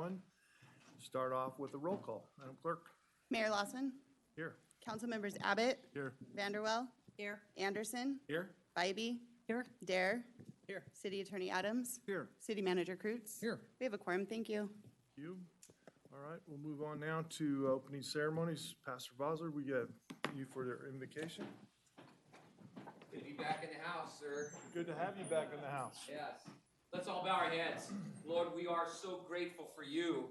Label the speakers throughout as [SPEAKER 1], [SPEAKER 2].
[SPEAKER 1] 2021. Start off with a roll call. Madam Clerk.
[SPEAKER 2] Mayor Lawson,
[SPEAKER 1] Here.
[SPEAKER 2] council members Abbott,
[SPEAKER 1] Here.
[SPEAKER 2] Vanderwell,
[SPEAKER 3] Here.
[SPEAKER 2] Anderson,
[SPEAKER 1] Here.
[SPEAKER 2] Bybee,
[SPEAKER 3] Here.
[SPEAKER 2] Dare,
[SPEAKER 3] Here.
[SPEAKER 2] City Attorney Adams,
[SPEAKER 1] Here.
[SPEAKER 2] City Manager Croots.
[SPEAKER 3] Here.
[SPEAKER 2] We have a quorum, thank you.
[SPEAKER 1] Thank you. All right, we'll move on now to opening ceremonies. Pastor Bosler, we get you for the invocation.
[SPEAKER 4] Good to be back in the house, sir.
[SPEAKER 1] Good to have you back in the house.
[SPEAKER 4] Yes. Let's all bow our heads. Lord, we are so grateful for you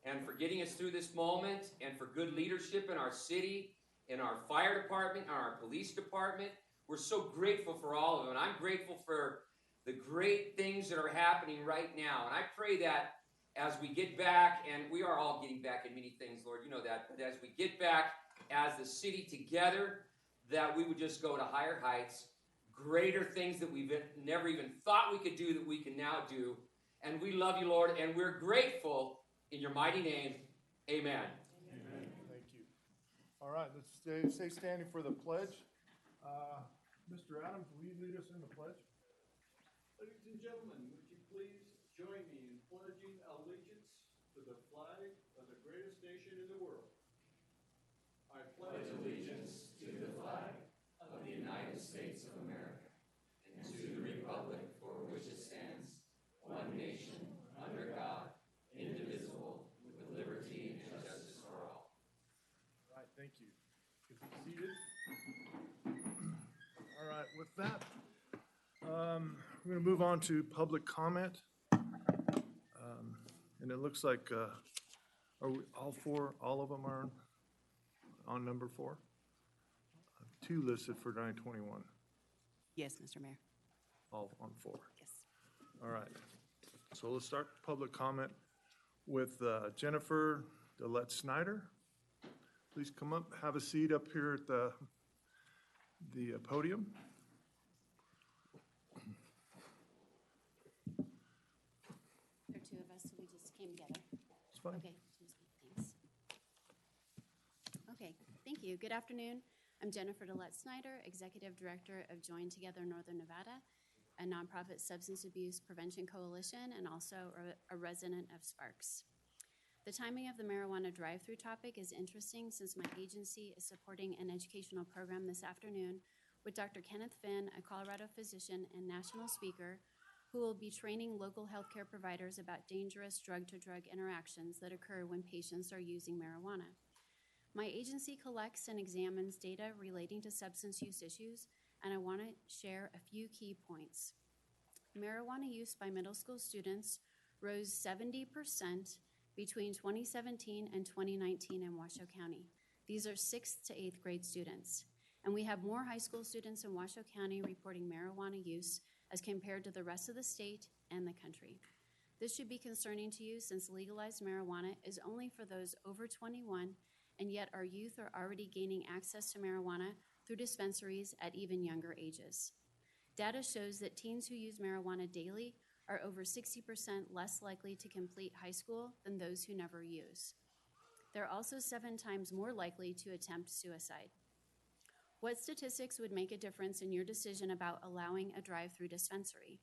[SPEAKER 4] and for getting us through this moment and for good leadership in our city, in our fire department, in our police department. We're so grateful for all of them. And I'm grateful for the great things that are happening right now. And I pray that as we get back, and we are all getting back in many things, Lord, you know that, but as we get back as the city together, that we would just go to higher heights, greater things that we've never even thought we could do that we can now do. And we love you, Lord, and we're grateful in your mighty name. Amen.
[SPEAKER 1] Amen. Thank you. All right, let's stay standing for the pledge. Mr. Adams, will you lead us in the pledge?
[SPEAKER 5] Ladies and gentlemen, would you please join me in pledging allegiance to the flag of the greatest nation in the world? I pledge allegiance to the flag
[SPEAKER 4] Of the United States of America, and to the republic for which it stands, one nation, under God, indivisible, with liberty and justice for all.
[SPEAKER 1] All right, thank you. You can be seated. All right, with that, we're going to move on to public comment. And it looks like, are we all of them are on number 4? 2 listed for 921,
[SPEAKER 2] Yes, Mr. Mayor.
[SPEAKER 1] all on 4.
[SPEAKER 2] Yes.
[SPEAKER 1] All right, so let's start public comment with Jennifer DeLette Snyder. Please come up, have a seat up here at the podium.
[SPEAKER 6] There are 2 of us, so we just came together.
[SPEAKER 1] It's fine.
[SPEAKER 6] Okay, thanks. Okay, thank you. Good afternoon. I'm Jennifer DeLette Snyder, Executive Director of Join Together Northern Nevada, a nonprofit substance abuse prevention coalition, and also a resident of Sparks. The timing of the marijuana drive-through topic is interesting since my agency is supporting an educational program this afternoon with Dr. Kenneth Finn, a Colorado physician and national speaker, who will be training local healthcare providers about dangerous drug-to-drug interactions that occur when patients are using marijuana. My agency collects and examines data relating to substance use issues, and I want to share a few key points. Marijuana use by middle school students rose 70% between 2017 and 2019 in Washoe County. These are 6th to 8th grade students. And we have more high school students in Washoe County reporting marijuana use as compared to the rest of the state and the country. This should be concerning to you since legalized marijuana is only for those over 21, and yet our youth are already gaining access to marijuana through dispensaries at even younger ages. Data shows that teens who use marijuana daily are over 60% less likely to complete high school than those who never use. They're also 7 times more likely to attempt suicide. What statistics would make a difference in your decision about allowing a drive-through dispensary?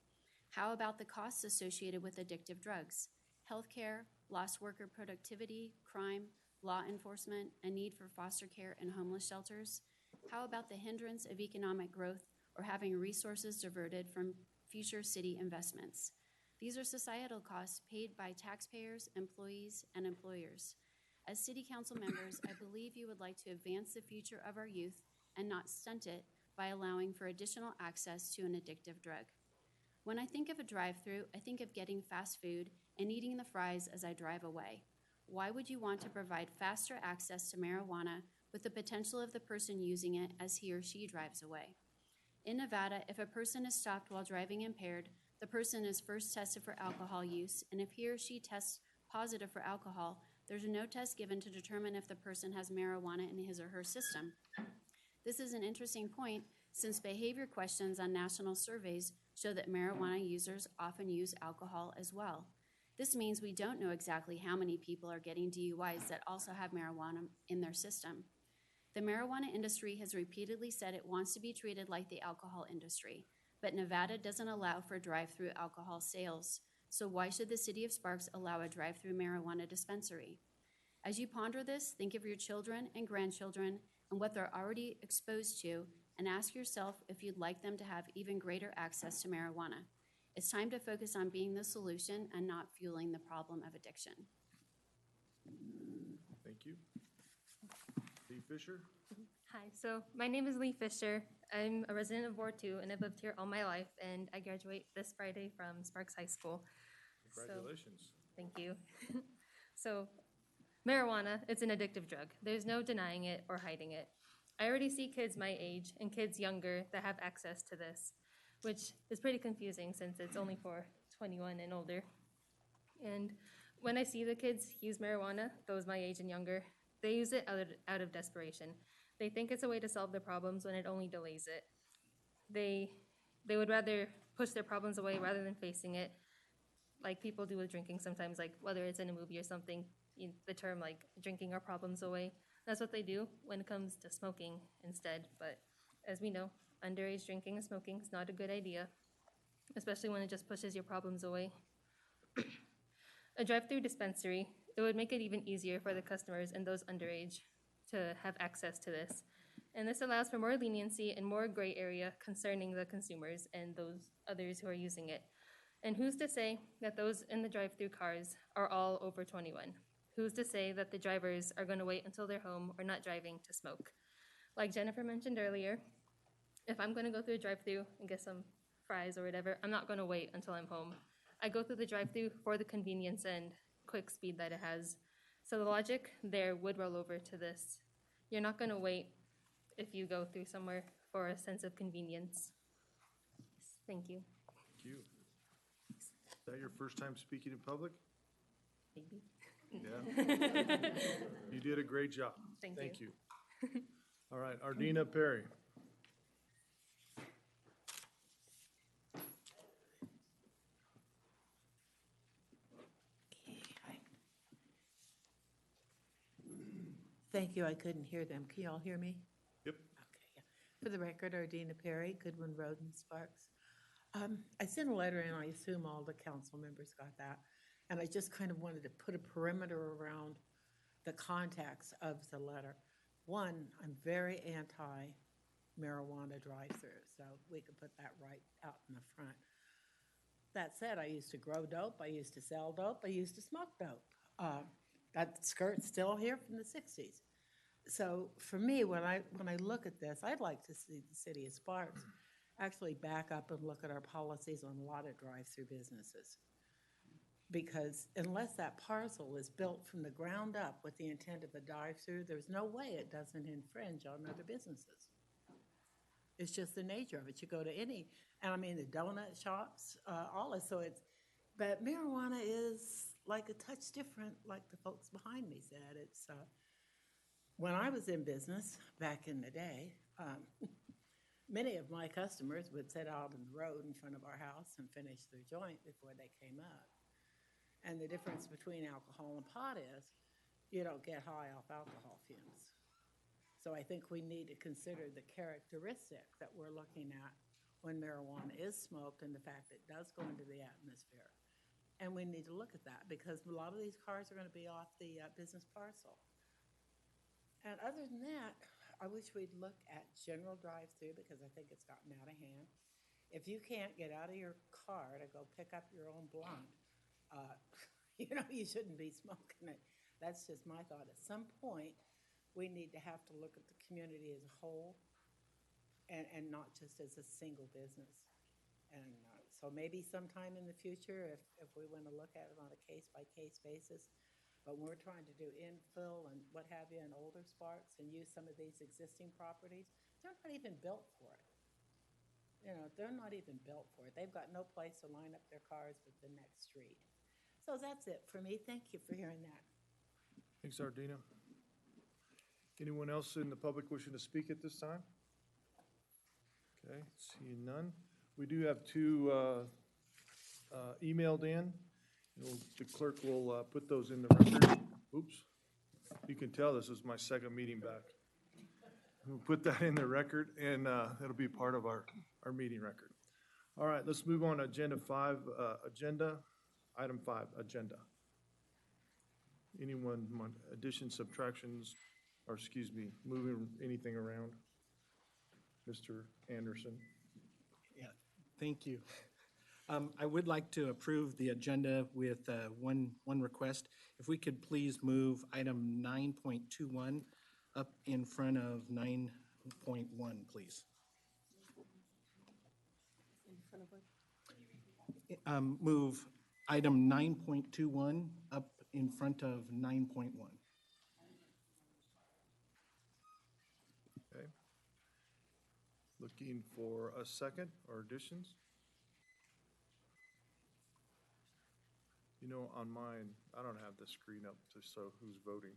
[SPEAKER 6] How about the costs associated with addictive drugs? Healthcare, lost worker productivity, crime, law enforcement, a need for foster care and homeless shelters? How about the hindrance of economic growth or having resources diverted from future city investments? These are societal costs paid by taxpayers, employees, and employers. As city council members, I believe you would like to advance the future of our youth and not stunt it by allowing for additional access to an addictive drug. When I think of a drive-through, I think of getting fast food and eating the fries as I drive away. Why would you want to provide faster access to marijuana with the potential of the person using it as he or she drives away? In Nevada, if a person is stopped while driving impaired, the person is first tested for alcohol use, and if he or she tests positive for alcohol, there's no test given to determine if the person has marijuana in his or her system. This is an interesting point since behavior questions on national surveys show that marijuana users often use alcohol as well. This means we don't know exactly how many people are getting DUIs that also have marijuana in their system. The marijuana industry has repeatedly said it wants to be treated like the alcohol industry, but Nevada doesn't allow for drive-through alcohol sales. So why should the city of Sparks allow a drive-through marijuana dispensary? As you ponder this, think of your children and grandchildren and what they're already exposed to, and ask yourself if you'd like them to have even greater access to marijuana. It's time to focus on being the solution and not fueling the problem of addiction.
[SPEAKER 1] Thank you. Lee Fisher?
[SPEAKER 3] Hi, so my name is Lee Fisher. I'm a resident of Ward 2, and I've lived here all my life, and I graduate this Friday from Sparks High School.
[SPEAKER 1] Congratulations.
[SPEAKER 3] Thank you. So, marijuana, it's an addictive drug. There's no denying it or hiding it. I already see kids my age and kids younger that have access to this, which is pretty confusing since it's only for 21 and older. And when I see the kids use marijuana, those my age and younger, they use it out of desperation. They think it's a way to solve their problems when it only delays it. They would rather push their problems away rather than facing it, like people do with drinking sometimes, like whether it's in a movie or something, the term like drinking our problems away. That's what they do when it comes to smoking instead. But as we know, underage drinking and smoking is not a good idea, especially when it just pushes your problems away. A drive-through dispensary, it would make it even easier for the customers and those underage to have access to this. And this allows for more leniency and more gray area concerning the consumers and those others who are using it. And who's to say that those in the drive-through cars are all over 21? Who's to say that the drivers are going to wait until they're home or not driving to smoke? Like Jennifer mentioned earlier, if I'm going to go through a drive-through and get some fries or whatever, I'm not going to wait until I'm home. I go through the drive-through for the convenience and quick speed that it has. So the logic there would roll over to this. You're not going to wait if you go through somewhere for a sense of convenience. Thank you.
[SPEAKER 1] Thank you. Is that your first time speaking in public?
[SPEAKER 3] Maybe.
[SPEAKER 1] Yeah. You did a great job.
[SPEAKER 3] Thank
[SPEAKER 1] you. All right, Ardina Perry.
[SPEAKER 7] Thank you, I couldn't hear them. Can you all hear me?
[SPEAKER 1] Yep.
[SPEAKER 7] Okay, yeah. For the record, Ardina Perry, Goodwin Road and Sparks. I sent a letter and I assume all the council members got that. And I just kind of wanted to put a perimeter around the context of the letter. One, I'm very anti-marijuana drive-through, so we could put that right out in the front. That said, I used to grow dope, I used to sell dope, I used to smoke dope. That skirt's still here from the 60s. So for me, when I look at this, I'd like to see the city of Sparks actually back up and look at our policies on a lot of drive-through businesses. Because unless that parcel is built from the ground up with the intent of a drive-through, there's no way it doesn't infringe on other businesses. It's just the nature of it. You go to any, and I mean the donut shops, all this, so it's, but marijuana is like a touch different, like the folks behind me said. It's, when I was in business back in the day, many of my customers would sit out in the road in front of our house and finish their joint before they came up. And the difference between alcohol and pot is you don't get high off alcohol fumes. So I think we need to consider the characteristic that we're looking at when marijuana is smoked and the fact that it does go into the atmosphere. And we need to look at that because a lot of these cars are going to be off the business parcel. And other than that, I wish we'd look at general drive-through because I think it's gotten out of hand. If you can't get out of your car to go pick up your own blunt, you shouldn't be smoking it. That's just my thought. At some point, we need to have to look at the community as a whole and not just as a single business. And so maybe sometime in the future, if we want to look at it on a case-by-case basis, but when we're trying to do infill and what have you in older Sparks and use some of these existing properties, they're not even built for it. They're not even built for it. They've got no place to line up their cars but the next street. So that's it for me. Thank you for hearing that.
[SPEAKER 1] Thanks, Ardina. Anyone else in the public wishing to speak at this time? Okay, seeing none. We do have two emailed in. The clerk will put those in the record. Oops. You can tell this is my second meeting back. We'll put that in the record, and it'll be part of our meeting record. All right, let's move on to Agenda 5, agenda Item 5, agenda. Anyone want additions, subtractions, or excuse me, moving anything around? Mr. Anderson?
[SPEAKER 8] Yeah, thank you. I would like to approve the agenda with one request. If we could please move item 9.21 up in front of 9.1, please. Move item 9.21 up in front of 9.1.
[SPEAKER 1] Okay. Looking for a second or additions? You know, on mine, I don't have the screen up to show who's voting.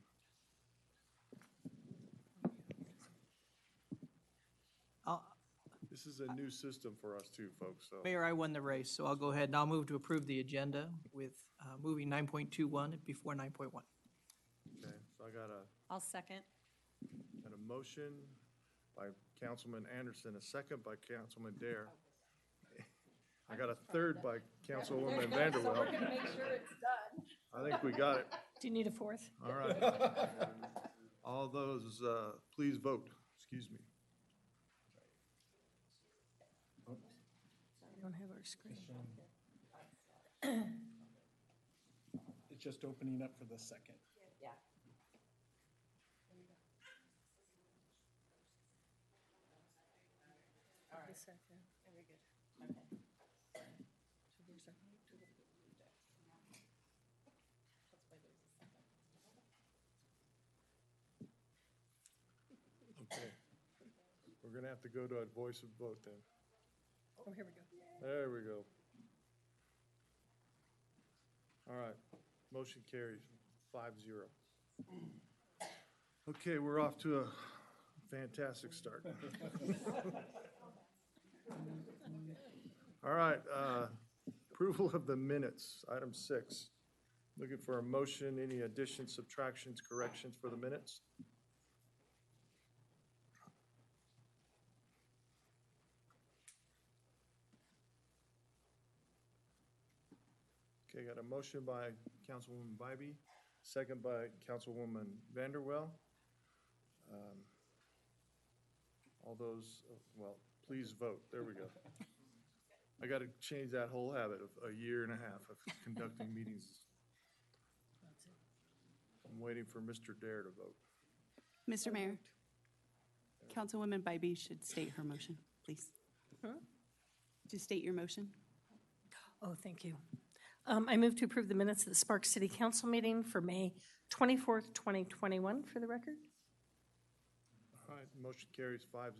[SPEAKER 1] This is a new system for us too, folks, so.
[SPEAKER 9] Mayor, I won the race, so I'll go ahead and I'll move to approve the agenda with moving 9.21 before 9.1.
[SPEAKER 1] Okay, so I got
[SPEAKER 10] I'll second.
[SPEAKER 1] a motion by Councilman Anderson, a second by Councilman Dare. I got a third by Councilwoman Vanderwell.
[SPEAKER 10] We're gonna make sure it's done.
[SPEAKER 1] I think we got it.
[SPEAKER 10] Do you need a fourth?
[SPEAKER 1] All right. All those, please vote. Excuse me.
[SPEAKER 10] We don't have our screen.
[SPEAKER 8] It's just opening up for the second.
[SPEAKER 10] Yeah. The second. Very good. Okay. So there's a.
[SPEAKER 1] Okay. We're gonna have to go to a voice of vote then.
[SPEAKER 10] Oh, here we go.
[SPEAKER 1] There we go. All right, motion carries 5-0. Okay, we're off to a fantastic start. All right, approval of the minutes, item 6. Looking for a motion, any additions, subtractions, corrections for the minutes? Okay, got a motion by Councilwoman Bybee, second by Councilwoman Vanderwell. All those, well, please vote. There we go. I got to change that whole habit of a year and a half of conducting meetings. I'm waiting for Mr. Dare to vote.
[SPEAKER 2] Mr. Mayor, Councilwoman Bybee should state her motion, please. To state your motion.
[SPEAKER 10] Oh, thank you. I move to approve the minutes of the Sparks City Council meeting for May 24th, 2021, for the record.
[SPEAKER 1] All right, motion carries 5-0.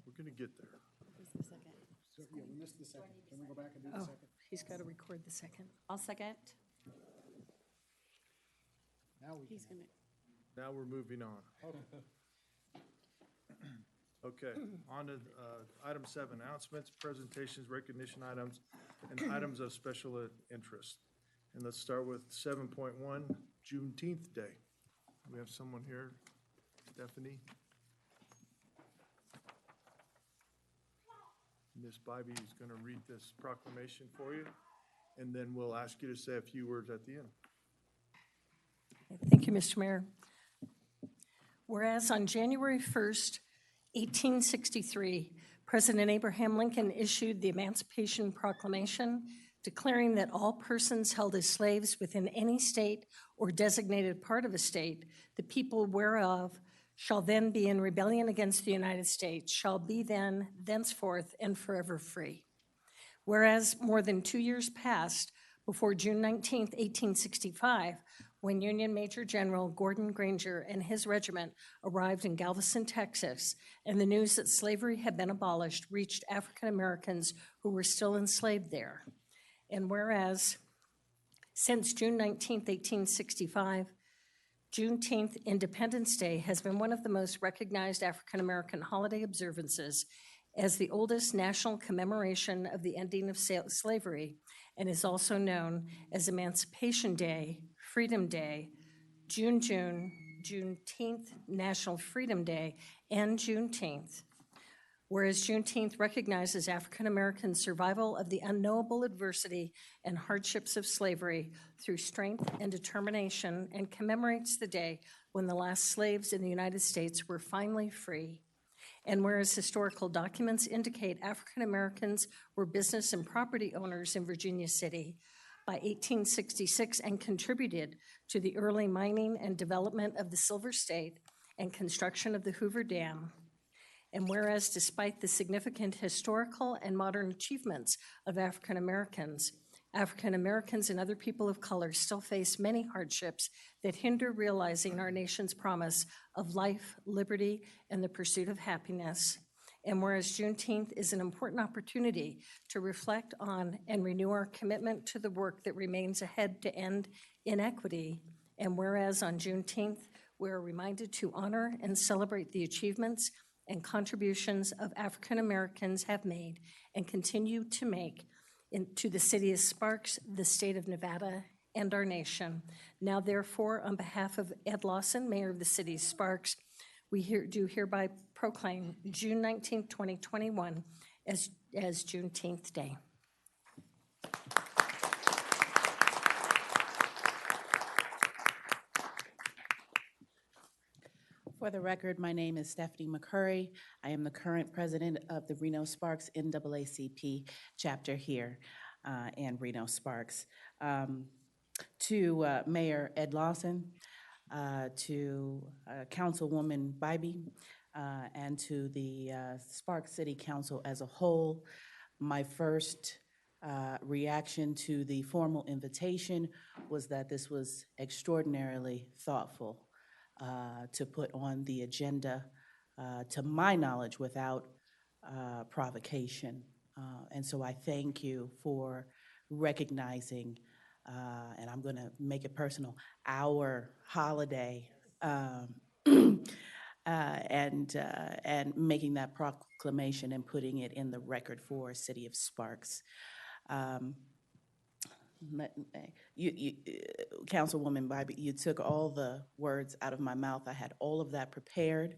[SPEAKER 1] We're going to get there.
[SPEAKER 2] Who's the second?
[SPEAKER 11] So, yeah, we missed the second. Can we go back and do the
[SPEAKER 10] Oh,
[SPEAKER 11] second?
[SPEAKER 10] he's got to record the second.
[SPEAKER 2] I'll second.
[SPEAKER 11] Now we can.
[SPEAKER 2] He's gonna,
[SPEAKER 1] Now we're moving on. Okay, on to item 7, announcements, presentations, recognition items, and items of special interest. And let's start with 7.1, Juneteenth Day. We have someone here, Stephanie. Ms. Bybee is going to read this proclamation for you, and then we'll ask you to say a few words at the end.
[SPEAKER 10] Thank you, Mr. Mayor. Whereas on January 1st, 1863, President Abraham Lincoln issued the Emancipation Proclamation, declaring that all persons held as slaves within any state or designated part of a state, the people whereof shall then be in rebellion against the United States, shall be then, thenceforth, and forever free. Whereas more than 2 years passed before June 19th, 1865, when Union Major General Gordon Granger and his regiment arrived in Galveston, Texas, and the news that slavery had been abolished reached African Americans who were still enslaved there. And whereas since June 19th, 1865, Juneteenth Independence Day has been one of the most recognized African American holiday observances as the oldest national commemoration of the ending of slavery, and is also known as Emancipation Day, Freedom Day, Juneteenth, National Freedom Day, and Juneteenth. whereas Juneteenth recognizes African American survival of the unknowable adversity and hardships of slavery through strength and determination, and commemorates the day when the last slaves in the United States were finally free. And whereas historical documents indicate African Americans were business and property owners in Virginia City by 1866 and contributed to the early mining and development of the Silver State and construction of the Hoover Dam. And whereas despite the significant historical and modern achievements of African Americans and other people of color still face many hardships that hinder realizing our nation's promise of life, liberty, and the pursuit of happiness. And whereas Juneteenth is an important opportunity to reflect on and renew our commitment to the work that remains ahead to end inequity, and whereas on Juneteenth, we are reminded to honor and celebrate the achievements and contributions of African Americans have made and continue to make to the city of Sparks, the state of Nevada, and our nation. Now, therefore, on behalf of Ed Lawson, Mayor of the city of Sparks, we do hereby proclaim June 19, 2021 as Juneteenth Day.
[SPEAKER 12] For the record, my name is Stephanie McCurry. I am the current president of the Reno Sparks NAACP chapter here in Reno Sparks. To Mayor Ed Lawson, to Councilwoman Bybee, and to the Sparks City Council as a whole, my first reaction to the formal invitation was that this was extraordinarily thoughtful to put on the agenda, to my knowledge, without provocation. And so I thank you for recognizing, and I'm going to make it personal, our holiday, and making that proclamation and putting it in the record for City of Sparks. Councilwoman Bybee, you took all the words out of my mouth. I had all of that prepared.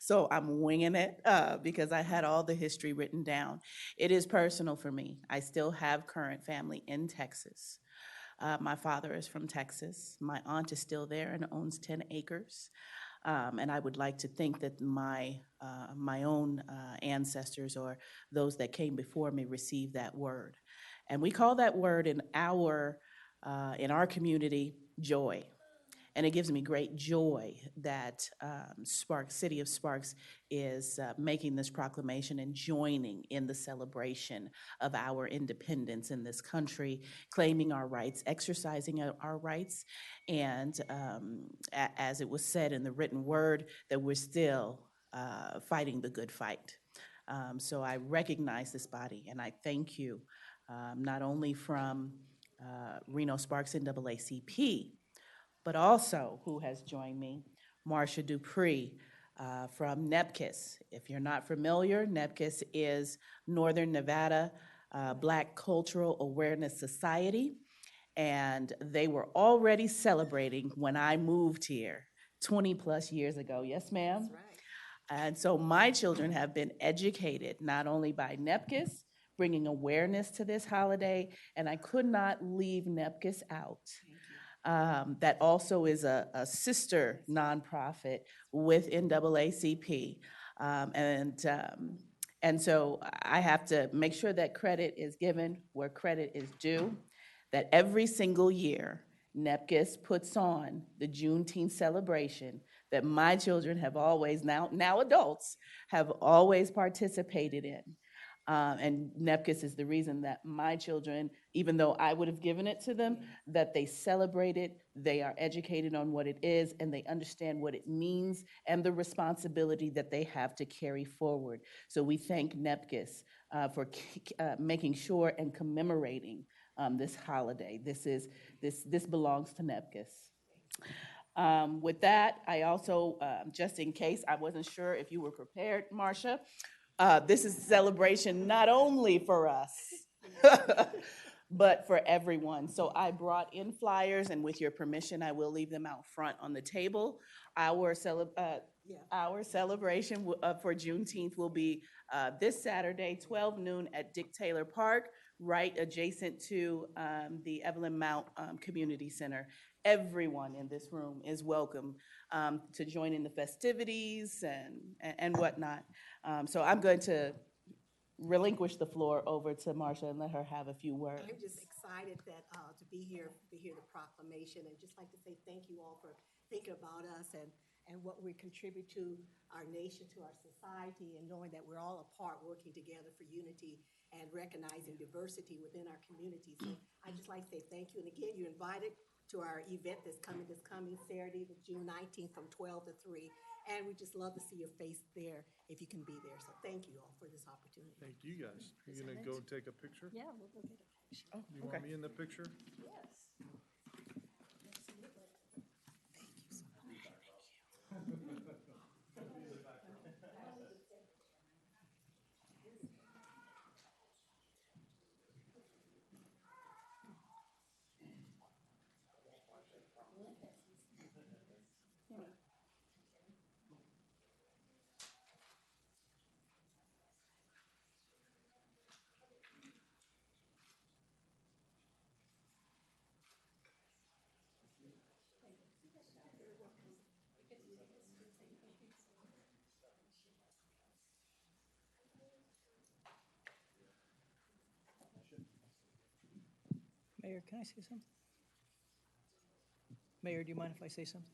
[SPEAKER 12] So I'm winging it because I had all the history written down. It is personal for me. I still have current family in Texas. My father is from Texas. My aunt is still there and owns 10 acres. And I would like to think that my own ancestors or those that came before me received that word. And we call that word in our community joy. And it gives me great joy that Sparks, City of Sparks is making this proclamation and joining in the celebration of our independence in this country, claiming our rights, exercising our rights, and as it was said in the written word, that we're still fighting the good fight. So I recognize this body, and I thank you, not only from Reno Sparks NAACP, but also who has joined me, Marsha Dupree from NEPCIS. If you're not familiar, NEPCIS is Northern Nevada Black Cultural Awareness Society, and they were already celebrating when I moved here 20 plus years ago. Yes, ma'am? That's right. And so my children have been educated not only by NEPCIS, bringing awareness to this holiday, and I could not leave NEPCIS out. That also is a sister nonprofit with NAACP. And so I have to make sure that credit is given where credit is due, that every single year, NEPCIS puts on the Juneteenth celebration that my children have always, now adults, have always participated in. And NEPCIS is the reason that my children, even though I would have given it to them, that they celebrate it, they are educated on what it is, and they understand what it means and the responsibility that they have to carry forward. So we thank NEPCIS for making sure and commemorating this holiday. This belongs to NEPCIS. With that, I also, just in case, I wasn't sure if you were prepared, Marsha, this is a celebration not only for us, but for everyone. So I brought in flyers, and with your permission, I will leave them out front on the table. Our celebration for Juneteenth will be this Saturday, 12 noon at Dick Taylor Park, right adjacent to the Evelyn Mount Community Center. Everyone in this room is welcome to join in the festivities and whatnot. So I'm going to relinquish the floor over to Marsha and let her have a few words.
[SPEAKER 13] I'm just excited that, to be here, to hear the proclamation, and just like to say thank you all for thinking about us and what we contribute to our nation, to our society, and knowing that we're all a part working together for unity and recognizing diversity within our community. So I'd just like to say thank you. And again, you're invited to our event that's coming Saturday, the June 19th from 12 to 3. And we just love to see your face there if you can be there. So thank you all for this opportunity.
[SPEAKER 1] Thank you, guys. You gonna go take a picture?
[SPEAKER 10] Yeah, we'll go get a picture.
[SPEAKER 12] Oh,
[SPEAKER 1] You
[SPEAKER 12] okay.
[SPEAKER 1] want me in the picture?
[SPEAKER 10] Yes.
[SPEAKER 9] Mayor, can I say something? Mayor, do you mind if I say something?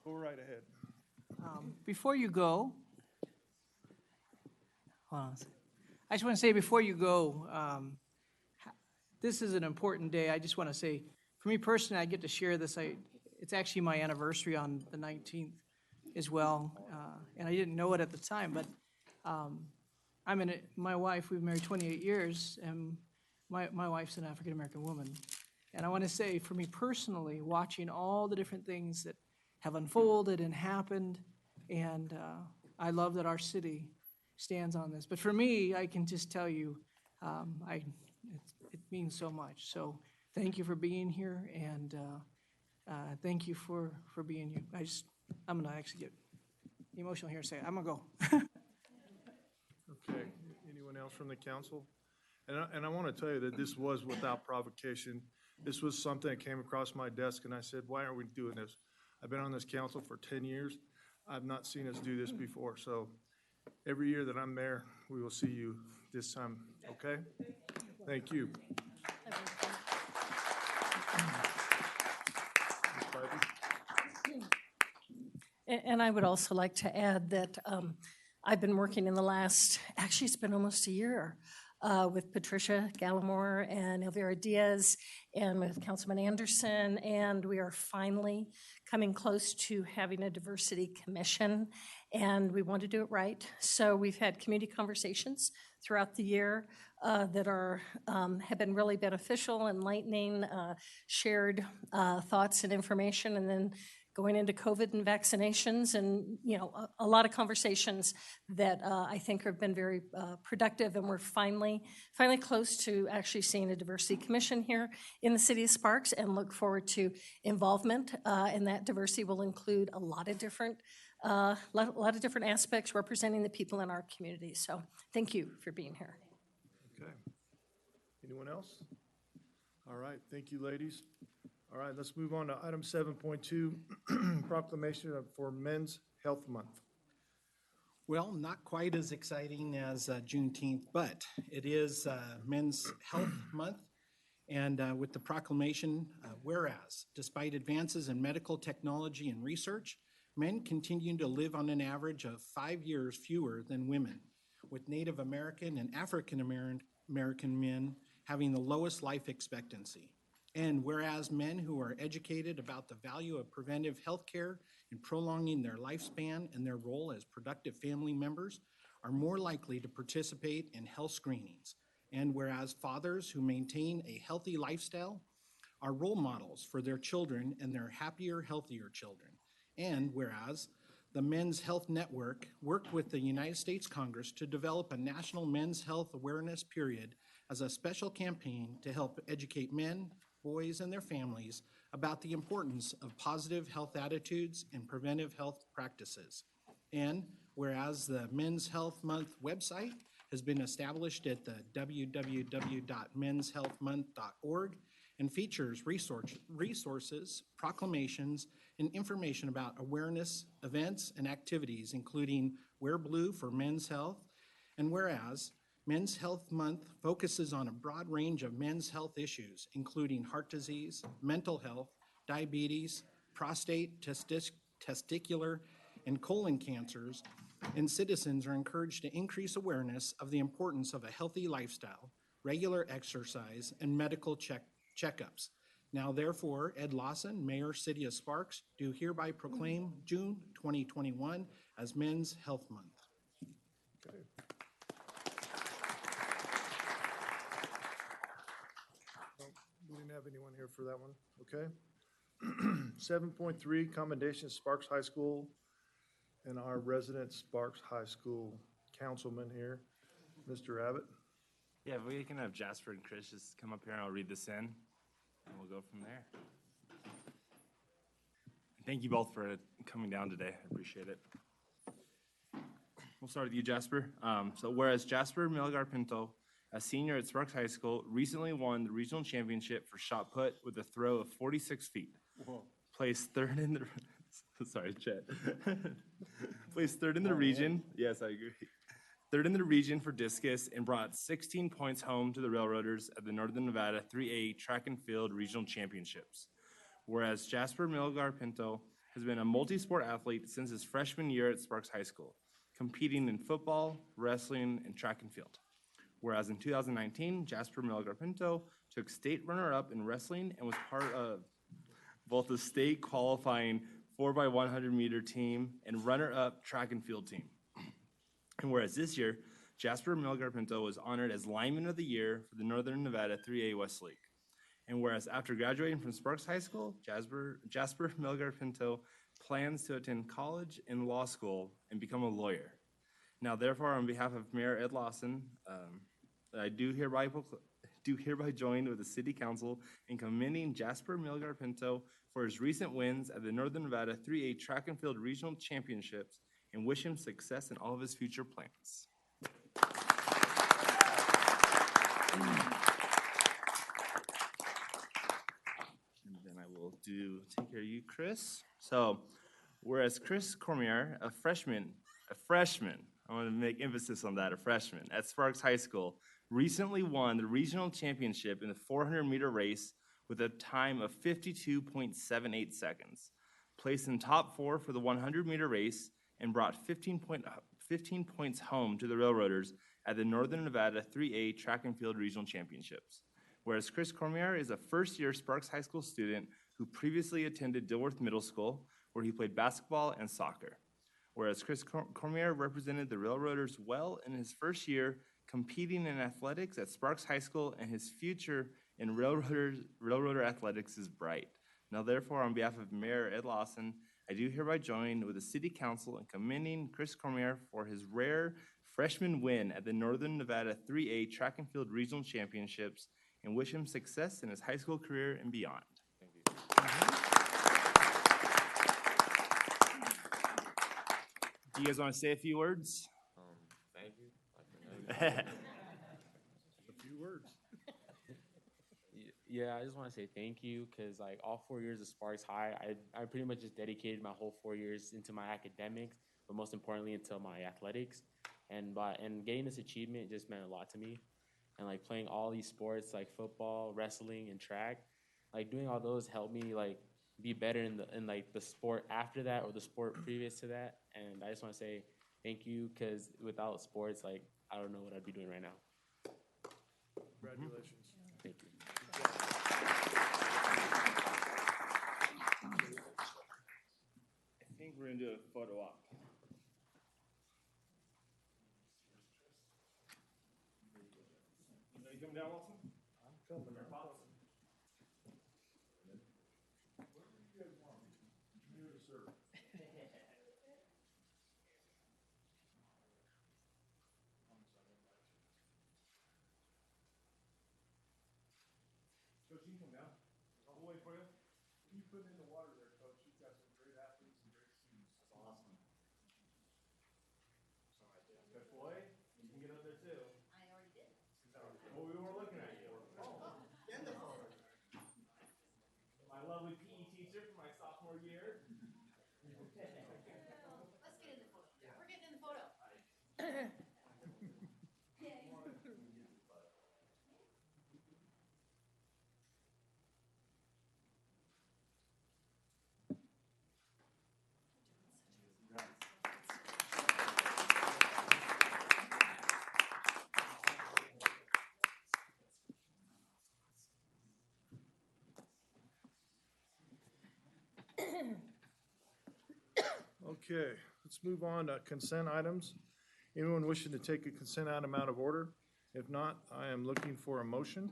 [SPEAKER 1] Go right ahead.
[SPEAKER 9] Before you go, hold on a second. I just want to say before you go, this is an important day. I just want to say, for me personally, I get to share this. It's actually my anniversary on the 19th as well, and I didn't know it at the time, but my wife, we've been married 28 years, and my wife's an African-American woman. And I want to say, for me personally, watching all the different things that have unfolded and happened, and I love that our city stands on this. But for me, I can just tell you, it means so much. So thank you for being here, and thank you for being here. I'm going to actually get emotional here and say, I'm going to go.
[SPEAKER 1] Okay, anyone else from the council? And I want to tell you that this was without provocation. This was something that came across my desk, and I said, why aren't we doing this? I've been on this council for 10 years. I've not seen us do this before. So every year that I'm mayor, we will see you this time, okay? Thank you. Ms. Bybee?
[SPEAKER 10] And I would also like to add that I've been working in the last, actually it's been almost a year, with Patricia Gallimore and Elvira Diaz and with Councilman Anderson, and we are finally coming close to having a diversity commission, and we want to do it right. So we've had community conversations throughout the year that have been really beneficial, enlightening, shared thoughts and information, and then going into COVID and vaccinations, and a lot of conversations that I think have been very productive, and we're finally close to actually seeing a diversity commission here in the city of Sparks, and look forward to involvement. And that diversity will include a lot of different aspects representing the people in our community. So thank you for being here.
[SPEAKER 1] Okay. Anyone else? All right, thank you, ladies. All right, let's move on to item 7.2, proclamation for Men's Health Month.
[SPEAKER 8] Well, not quite as exciting as Juneteenth, but it is Men's Health Month. And with the proclamation, whereas, despite advances in medical technology and research, men continue to live on an average of 5 years fewer than women, with Native American and African American men having the lowest life expectancy. And whereas men who are educated about the value of preventive health care in prolonging their lifespan and their role as productive family members are more likely to participate in health screenings. And whereas fathers who maintain a healthy lifestyle are role models for their children and their happier, healthier children. And whereas the Men's Health Network worked with the United States Congress to develop a national men's health awareness period as a special campaign to help educate men, boys, and their families about the importance of positive health attitudes and preventive health practices. And whereas the Men's Health Month website has been established at the www.menshealthmonth.org and features resources, proclamations, and information about awareness, events, and activities, including Wear Blue for Men's Health. And whereas Men's Health Month focuses on a broad range of men's health issues, including heart disease, mental health, diabetes, prostate, testicular, and colon cancers, and citizens are encouraged to increase awareness of the importance of a healthy lifestyle, regular exercise, and medical checkups. Now therefore, Ed Lawson, Mayor, City of Sparks, do hereby proclaim June 2021 as Men's Health Month.
[SPEAKER 1] Okay. Well, we didn't have anyone here for that one, okay? 7.3, commendation Sparks High School and our resident Sparks High School councilman here, Mr. Abbott.
[SPEAKER 14] Yeah, if we can have Jasper and Chris just come up here and I'll read this in, and we'll go from there. Thank you both for coming down today. I appreciate it. We'll start with you, Jasper. So whereas Jasper Milgar Pinto, a senior at Sparks High School, recently won the regional championship for shot put with a throw of 46 feet. Whoa. Placed third in the sorry, Chet. Placed third in the region. Yes, I agree. Third in the region for discus and brought 16 points home to the Railroaders at the Northern Nevada 3A Track and Field Regional Championships. Whereas Jasper Milgar Pinto has been a multi-sport athlete since his freshman year at Sparks High School, competing in football, wrestling, and track and field. Whereas in 2019, Jasper Milgar Pinto took state runner-up in wrestling and was part of both the state qualifying 4x100 meter team and runner-up track and field team. And whereas this year, Jasper Milgar Pinto was honored as Lineman of the Year for the Northern Nevada 3A West League. And whereas after graduating from Sparks High School, Jasper Milgar Pinto plans to attend college and law school and become a lawyer. Now, therefore, on behalf of Mayor Ed Lawson, I do hereby join with the City Council in commending Jasper Milgar Pinto for his recent wins at the Northern Nevada 3A Track and Field Regional Championships and wish him success in all of his future plans. And then I will take care of you, Chris. So, whereas Chris Cormier, a freshman, I want to make emphasis on that, a freshman at Sparks High School, recently won the regional championship in the 400-meter race with a time of 52.78 seconds, placed in top 4 for the 100-meter race, and brought 15 points home to the Railroaders at the Northern Nevada 3A Track and Field Regional Championships. Whereas Chris Cormier is a first-year Sparks High School student who previously attended Dilworth Middle School, where he played basketball and soccer. Whereas Chris Cormier represented the Railroaders well in his first year, competing in athletics at Sparks High School, and his future in Railroader athletics is bright. Now, therefore, on behalf of Mayor Ed Lawson, I do hereby join with the City Council in commending Chris Cormier for his rare freshman win at the Northern Nevada 3A Track and Field Regional Championships and wish him success in his high school career and beyond. Thank you. Do you guys want to say a few words?
[SPEAKER 15] Thank you.
[SPEAKER 1] A few words.
[SPEAKER 15] Yeah, I just want to say thank you because like all 4 years of Sparks High, I pretty much just dedicated my whole 4 years into my academics, but most importantly into my athletics. And getting this achievement just meant a lot to me. And like playing all these sports like football, wrestling, and track, like doing all those helped me like be better in the sport after that or the sport previous to that. And I just want to say thank you because without sports, like I don't know what I'd be doing right now.
[SPEAKER 1] Congratulations.
[SPEAKER 15] Thank you.
[SPEAKER 14] I think we're going to do a photo op. Are you coming down, Wilson?
[SPEAKER 1] I'm coming.
[SPEAKER 5] Here to serve.
[SPEAKER 14] Coach, you can come down. We'll wait for you. Can you put it in the water there, Coach? You've got some great athletes and great students. That's awesome. Good boy. You can get up there too. I already did. Well, we weren't looking at you. My lovely PE teacher from my sophomore year.
[SPEAKER 16] Let's get in the photo. We're getting in the photo.
[SPEAKER 1] Okay, let's move on to consent items. Anyone wishing to take a consent item out of order? If not, I am looking for a motion.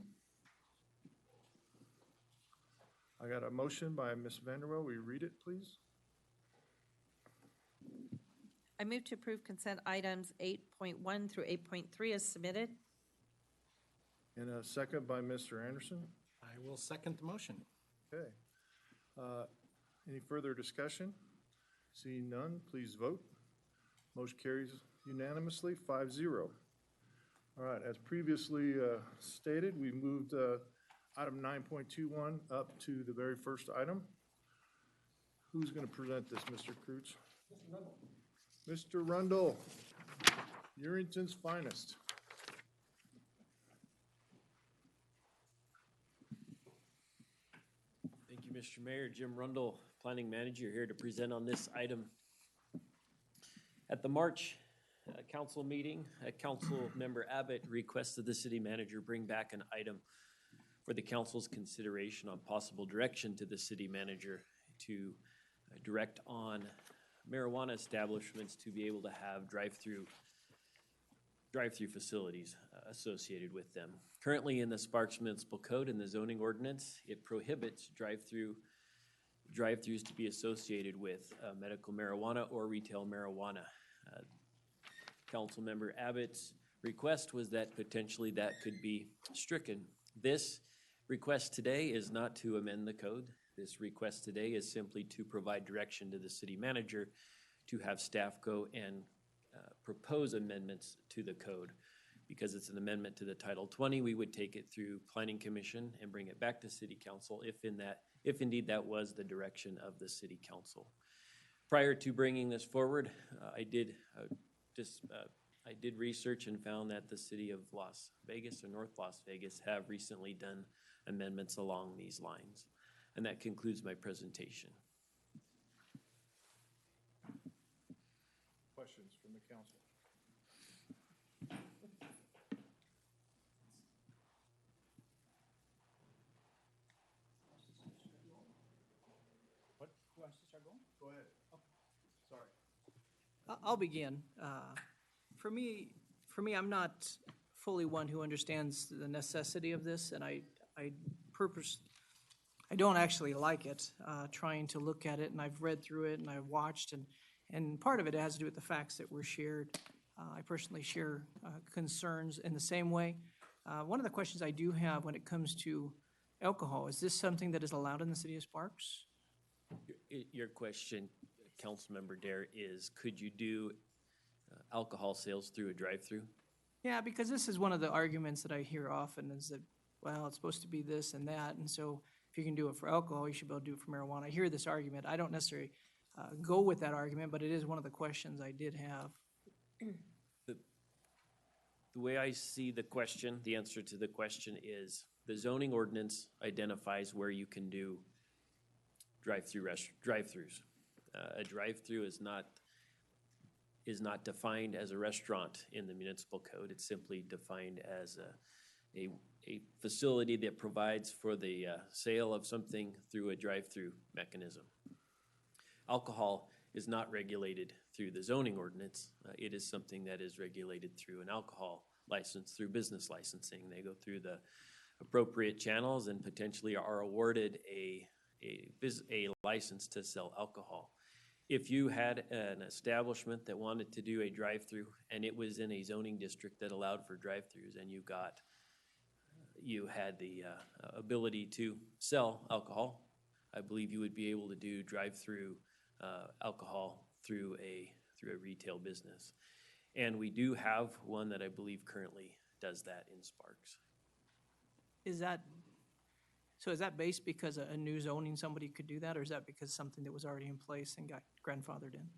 [SPEAKER 1] I got a motion by Ms. Vanderwell. Will you read it, please?
[SPEAKER 17] I move to approve consent items 8.1 through 8.3 as submitted.
[SPEAKER 1] And a second by Mr. Anderson.
[SPEAKER 8] I will second the motion.
[SPEAKER 1] Okay. Any further discussion? Seeing none, please vote. Motion carries unanimously, 5-0. All right, as previously stated, we moved item 9.21 up to the very first item. Who's going to present this, Mr. Cruz? Mr. Rundle, Urington's finest.
[SPEAKER 18] Thank you, Mr. Mayor. Jim Rundle, Planning Manager, here to present on this item. At the March council meeting, Council Member Abbott requested the city manager bring back an item for the council's consideration on possible direction to the city manager to direct on marijuana establishments to be able to have drive-through facilities associated with them. Currently in the Sparks Municipal Code and the zoning ordinance, it prohibits drive-throughs to be associated with medical marijuana or retail marijuana. Councilmember Abbott's request was that potentially that could be stricken. This request today is not to amend the code. This request today is simply to provide direction to the city manager to have staff go and propose amendments to the code. Because it's an amendment to the Title 20, we would take it through Planning Commission and bring it back to City Council if indeed that was the direction of the City Council. Prior to bringing this forward, I did research and found that the City of Las Vegas or North Las Vegas have recently done amendments along these lines. And that concludes my presentation.
[SPEAKER 1] Questions from the council?
[SPEAKER 11] What, who wants to start going?
[SPEAKER 1] Go ahead. Sorry.
[SPEAKER 9] I'll begin. For me, I'm not fully one who understands the necessity of this, and I don't actually like it, trying to look at it, and I've read through it, and I've watched, and part of it has to do with the facts that were shared. I personally share concerns in the same way. One of the questions I do have when it comes to alcohol, is this something that is allowed in the city of Sparks?
[SPEAKER 18] Your question, Councilmember Dare, is could you do alcohol sales through a drive-through?
[SPEAKER 9] Yeah, because this is one of the arguments that I hear often is that, well, it's supposed to be this and that, and so if you can do it for alcohol, you should be able to do it for marijuana. I hear this argument. I don't necessarily go with that argument, but it is one of the questions I did have.
[SPEAKER 18] The way I see the question, the answer to the question is the zoning ordinance identifies where you can do drive-throughs. A drive-through is not defined as a restaurant in the municipal code. It's simply defined as a facility that provides for the sale of something through a drive-through mechanism. Alcohol is not regulated through the zoning ordinance. It is something that is regulated through an alcohol license, through business licensing. They go through the appropriate channels and potentially are awarded a license to sell alcohol. If you had an establishment that wanted to do a drive-through and it was in a zoning district that allowed for drive-throughs and you had the ability to sell alcohol, I believe you would be able to do drive-through alcohol through a retail business. And we do have one that I believe currently does that in Sparks.
[SPEAKER 9] Is that based because a new zoning, somebody could do that, or is that because something that was already in place and got grandfathered in?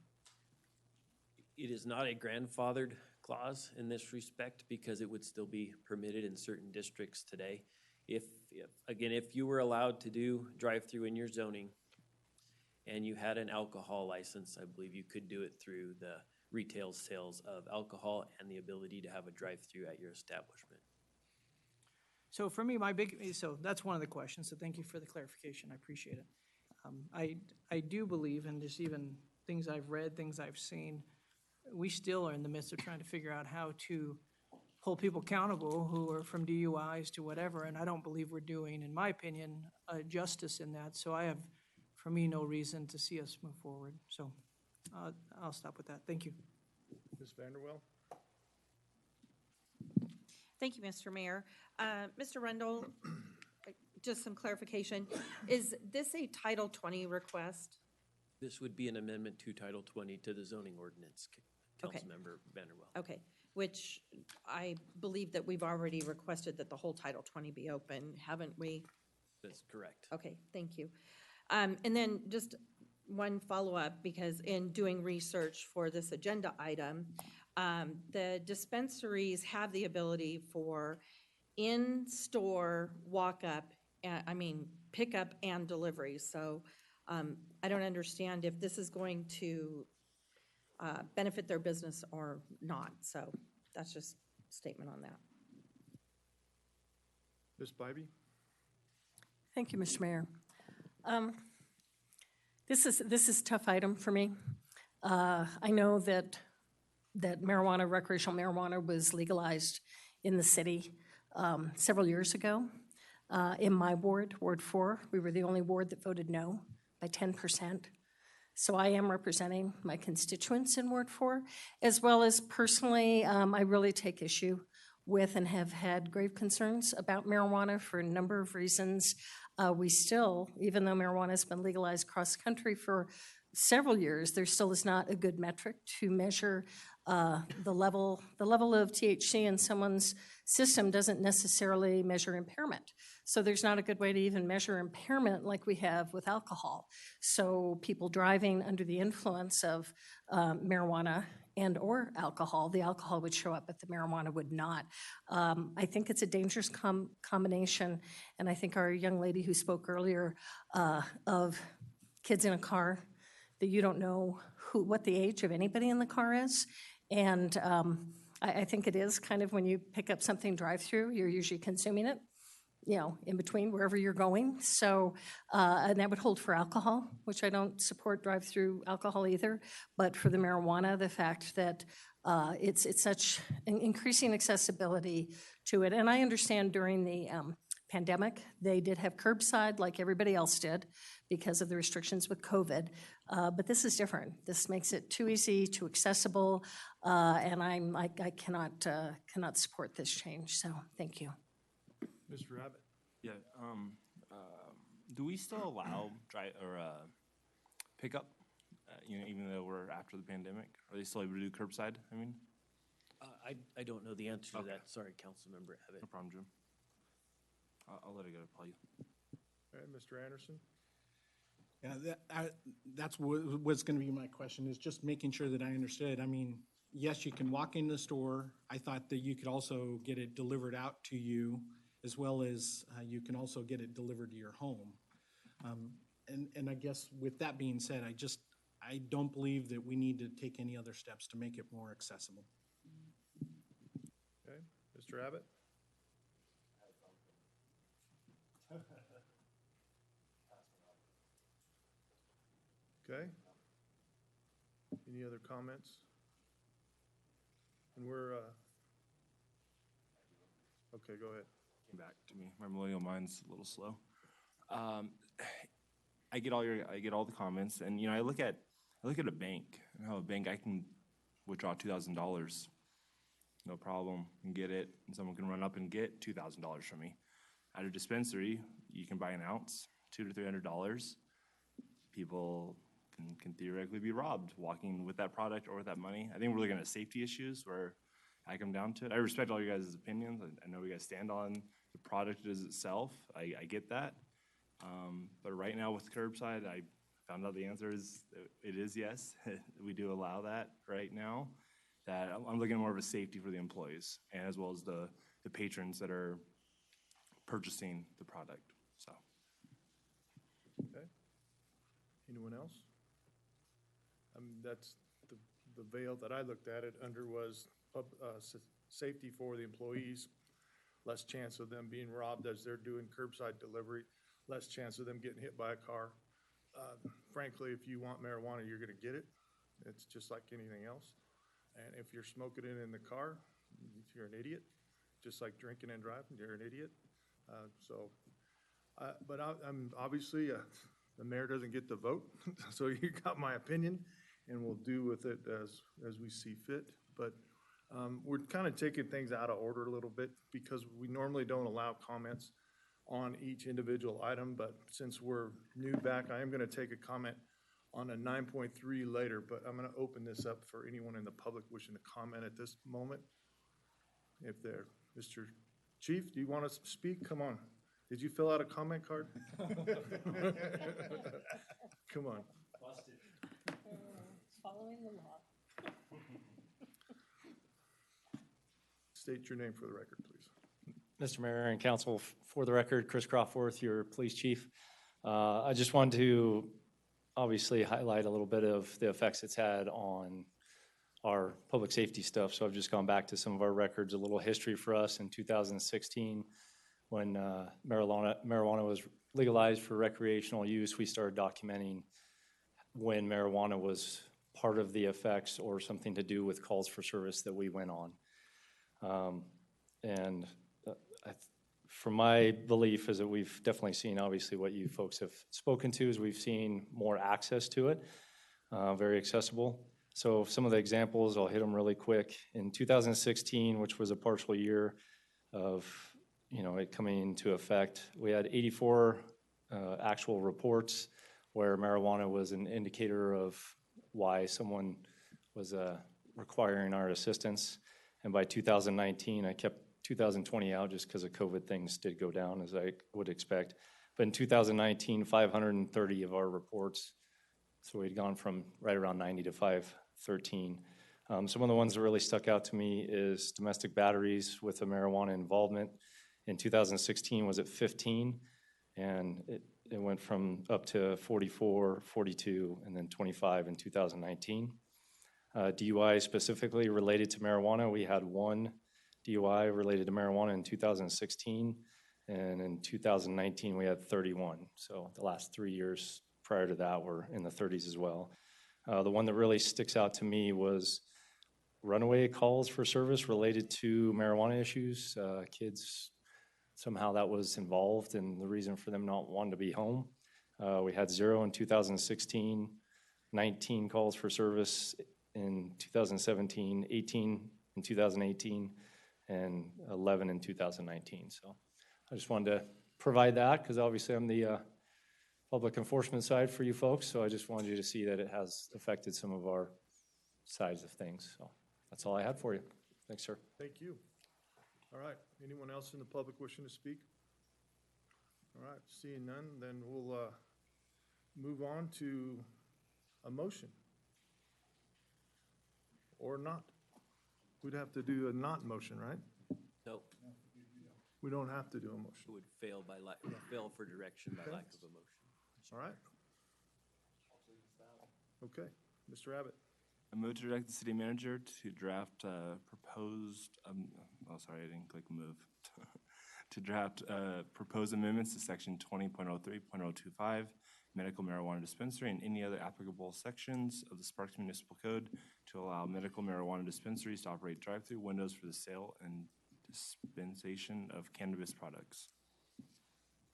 [SPEAKER 18] It is not a grandfathered clause in this respect because it would still be permitted in certain districts today. If you were allowed to do drive-through in your zoning and you had an alcohol license, I believe you could do it through the retail sales of alcohol and the ability to have a drive-through at your establishment.
[SPEAKER 9] So for me, so that's one of the questions, so thank you for the clarification, I appreciate it. I do believe, and just even things I've read, things I've seen, we still are in the midst of trying to figure out how to hold people accountable who are from DUIs to whatever, and I don't believe we're doing, in my opinion, justice in that. So I have, for me, no reason to see us move forward. So I'll stop with that. Thank you.
[SPEAKER 1] Ms. Vanderwell?
[SPEAKER 17] Thank you, Mr. Mayor. Mr. Rundle, just some clarification. Is this a Title 20 request?
[SPEAKER 18] This would be an amendment to Title 20 to the zoning ordinance,
[SPEAKER 17] Okay.
[SPEAKER 18] Councilmember Vanderwell.
[SPEAKER 17] Okay, which I believe that we've already requested that the whole Title 20 be open, haven't we?
[SPEAKER 18] That's correct.
[SPEAKER 17] Okay, thank you. And then just one follow-up, because in doing research for this agenda item, the dispensaries have the ability for in-store walk-up, pickup and delivery. So I don't understand if this is going to benefit their business or not. So that's just a statement on that.
[SPEAKER 1] Ms. Bybee?
[SPEAKER 10] Thank you, Mr. Mayor. This is a tough item for me. I know that marijuana, recreational marijuana, was legalized in the city several years ago. In my ward, Ward 4, we were the only ward that voted no by 10%. So I am representing my constituents in Ward 4, as well as personally, I really take issue with and have had grave concerns about marijuana for a number of reasons. We still, even though marijuana has been legalized across the country for several years, there still is not a good metric to measure the level of THC in someone's system doesn't necessarily measure impairment. So there's not a good way to even measure impairment like we have with alcohol. So people driving under the influence of marijuana and or alcohol, the alcohol would show up, but the marijuana would not. I think it's a dangerous combination, and I think our young lady who spoke earlier of kids in a car, that you don't know what the age of anybody in the car is. And I think it is kind of when you pick up something drive-through, you're usually consuming it, in between wherever you're going. So, and that would hold for alcohol, which I don't support drive-through alcohol either. But for the marijuana, the fact that it's such an increasing accessibility to it. And I understand during the pandemic, they did have curbside like everybody else did because of the restrictions with COVID. But this is different. This makes it too easy, too accessible, and I cannot support this change. So thank you.
[SPEAKER 1] Mr. Abbott?
[SPEAKER 14] Yeah, do we still allow pickup, even though we're after the pandemic? Are they still able to do curbside, I mean?
[SPEAKER 18] I don't know the answer to that. Sorry, Councilmember Abbott.
[SPEAKER 14] No problem, Jim. I'll let it go, Paul.
[SPEAKER 1] All right, Mr. Anderson?
[SPEAKER 8] Yeah, that's what was going to be my question, is just making sure that I understood. I mean, yes, you can walk in the store. I thought that you could also get it delivered out to you, as well as you can also get it delivered to your home. And I guess with that being said, I don't believe that we need to take any other steps to make it more accessible.
[SPEAKER 1] Okay, Mr. Abbott? Okay. Any other comments? And we're, okay, go ahead.
[SPEAKER 14] Came back to me. My millennial mind's a little slow. I get all the comments, and I look at a bank, and how a bank I can withdraw $2,000, no problem, and get it, and someone can run up and get $2,000 from me. At a dispensary, you can buy an ounce, $200 to $300. People can theoretically be robbed walking with that product or with that money. I think we're looking at safety issues where I come down to it. I respect all you guys' opinions. I know you guys stand on the product as itself. I get that. But right now with curbside, I found out the answer is, it is yes. We do allow that right now. That I'm looking at more of a safety for the employees and as well as the patrons that are purchasing the product, so.
[SPEAKER 1] Okay. Anyone else? That's the veil that I looked at it under was safety for the employees, less chance of them being robbed as they're doing curbside delivery, less chance of them getting hit by a car. Frankly, if you want marijuana, you're gonna get it. It's just like anything else. And if you're smoking it in the car, you're an idiot. Just like drinking and driving, you're an idiot. But I'm obviously, the mayor doesn't get the vote, so you got my opinion, and we'll do with it as we see fit. But we're kind of taking things out of order a little bit because we normally don't allow comments on each individual item, but since we're new back, I am going to take a comment on a 9.3 later, but I'm going to open this up for anyone in the public wishing to comment at this moment. If they're, Mr. Chief, do you want to speak? Come on. Did you fill out a comment card? Come on.
[SPEAKER 10] Busted. Following the law.
[SPEAKER 1] State your name for the record, please.
[SPEAKER 19] Mr. Mayor and Council, for the record, Chris Crawforth, your police chief. I just wanted to obviously highlight a little bit of the effects it's had on our public safety stuff. So I've just gone back to some of our records, a little history for us in 2016 when marijuana was legalized for recreational use. We started documenting when marijuana was part of the effects or something to do with calls for service that we went on. From my belief is that we've definitely seen, obviously what you folks have spoken to, is we've seen more access to it, very accessible. So some of the examples, I'll hit them really quick. In 2016, which was a partial year of it coming into effect, we had 84 actual reports where marijuana was an indicator of why someone was requiring our assistance. And by 2019, I kept 2020 out just because of COVID, things did go down as I would expect. But in 2019, 530 of our reports, so we'd gone from right around 90 to 513. Some of the ones that really stuck out to me is domestic batteries with a marijuana involvement. In 2016 was at 15, and it went from up to 44, 42, and then 25 in 2019. DUI specifically related to marijuana, we had one DUI related to marijuana in 2016, and in 2019 we had 31. So the last 3 years prior to that were in the 30s as well. The one that really sticks out to me was runaway calls for service related to marijuana issues. Kids, somehow that was involved in the reason for them not wanting to be home. We had 0 in 2016, 19 calls for service in 2017, 18 in 2018, and 11 in 2019. So I just wanted to provide that because obviously I'm the public enforcement side for you folks, so I just wanted you to see that it has affected some of our sides of things. So that's all I had for you. Thanks, sir.
[SPEAKER 1] Thank you. All right, anyone else in the public wishing to speak? All right, seeing none, then we'll move on to a motion. Or not. We'd have to do a not motion, right?
[SPEAKER 18] No,
[SPEAKER 1] We don't have to do a
[SPEAKER 18] it
[SPEAKER 1] motion.
[SPEAKER 18] would fail fail for direction by lack of a motion.
[SPEAKER 1] All right. Okay, Mr. Abbott.
[SPEAKER 14] I move to direct the city manager to draft proposed, sorry, I didn't click move. To draft proposed amendments to section 20.03.025, medical marijuana dispensary, and any other applicable sections of the Sparks Municipal Code to allow medical marijuana dispensaries to operate drive-through windows for the sale and dispensation of cannabis products.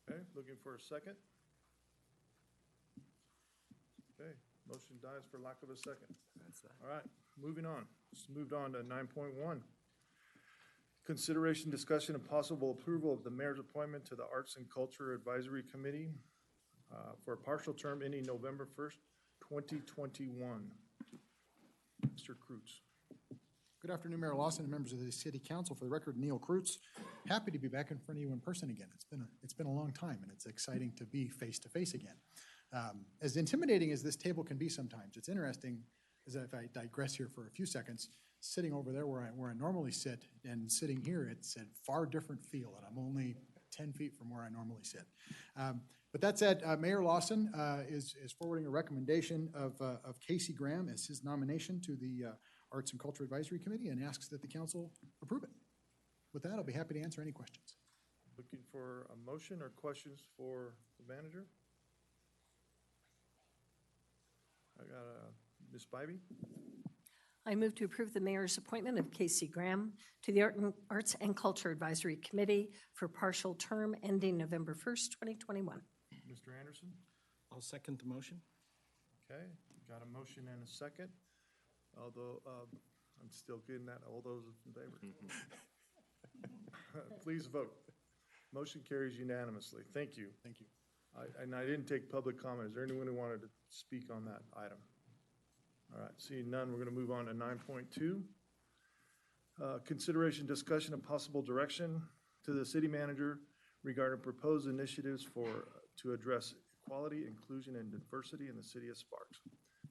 [SPEAKER 1] Okay, looking for a second? Okay, motion dies for lack of a second.
[SPEAKER 14] That's that.
[SPEAKER 1] All right, moving on. Let's move on to 9.1. Consideration, discussion, and possible approval of the mayor's appointment to the Arts and Culture Advisory Committee for a partial term ending November 1st, 2021. Mr. Kreutz.
[SPEAKER 11] Good afternoon, Mayor Lawson and members of the City Council. For the record, Neil Kreutz. Happy to be back in front of you in person again. It's been a long time, and it's exciting to be face-to-face again. As intimidating as this table can be sometimes, it's interesting, as if I digress here for a few seconds, sitting over there where I normally sit and sitting here, it's a far different feel, and I'm only 10 feet from where I normally sit. But that said, Mayor Lawson is forwarding a recommendation of Casey Graham as his nomination to the Arts and Culture Advisory Committee and asks that the council approve it. With that, I'll be happy to answer any questions.
[SPEAKER 1] Looking for a motion or questions for the manager? I got Ms. Bybee.
[SPEAKER 10] I move to approve the mayor's appointment of Casey Graham to the Arts and Culture Advisory Committee for partial term ending November 1st, 2021.
[SPEAKER 1] Mr. Anderson?
[SPEAKER 8] I'll second the motion.
[SPEAKER 1] Okay, got a motion and a second, although I'm still getting that. All those in favor? Please vote. Motion carries unanimously. Thank you.
[SPEAKER 11] Thank you.
[SPEAKER 1] And I didn't take public comment. Is there anyone who wanted to speak on that item? All right, seeing none, we're going to move on to 9.2. Consideration, discussion, and possible direction to the city manager regarding proposed initiatives to address equality, inclusion, and diversity in the city of Sparks.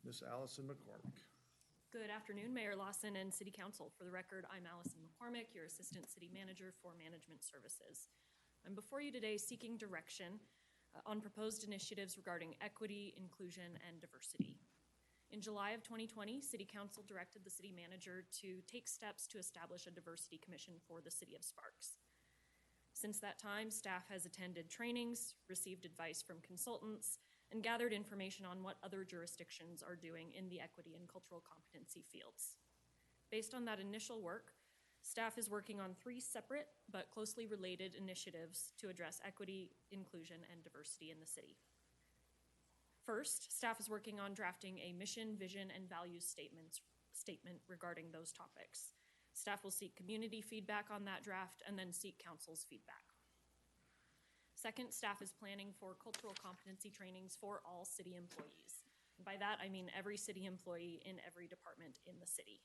[SPEAKER 1] Ms. Allison McCormick.
[SPEAKER 20] Good afternoon, Mayor Lawson and City Council. For the record, I'm Allison McCormick, your Assistant City Manager for Management Services. I'm before you today seeking direction on proposed initiatives regarding equity, inclusion, and diversity. In July of 2020, City Council directed the City Manager to take steps to establish a diversity commission for the City of Sparks. Since that time, staff has attended trainings, received advice from consultants, and gathered information on what other jurisdictions are doing in the equity and cultural competency fields. Based on that initial work, staff is working on 3 separate but closely related initiatives to address equity, inclusion, and diversity in the city. First, staff is working on drafting a mission, vision, and values statement regarding those topics. Staff will seek community feedback on that draft and then seek council's feedback. Second, staff is planning for cultural competency trainings for all city employees. And by that, I mean every city employee in every department in the city.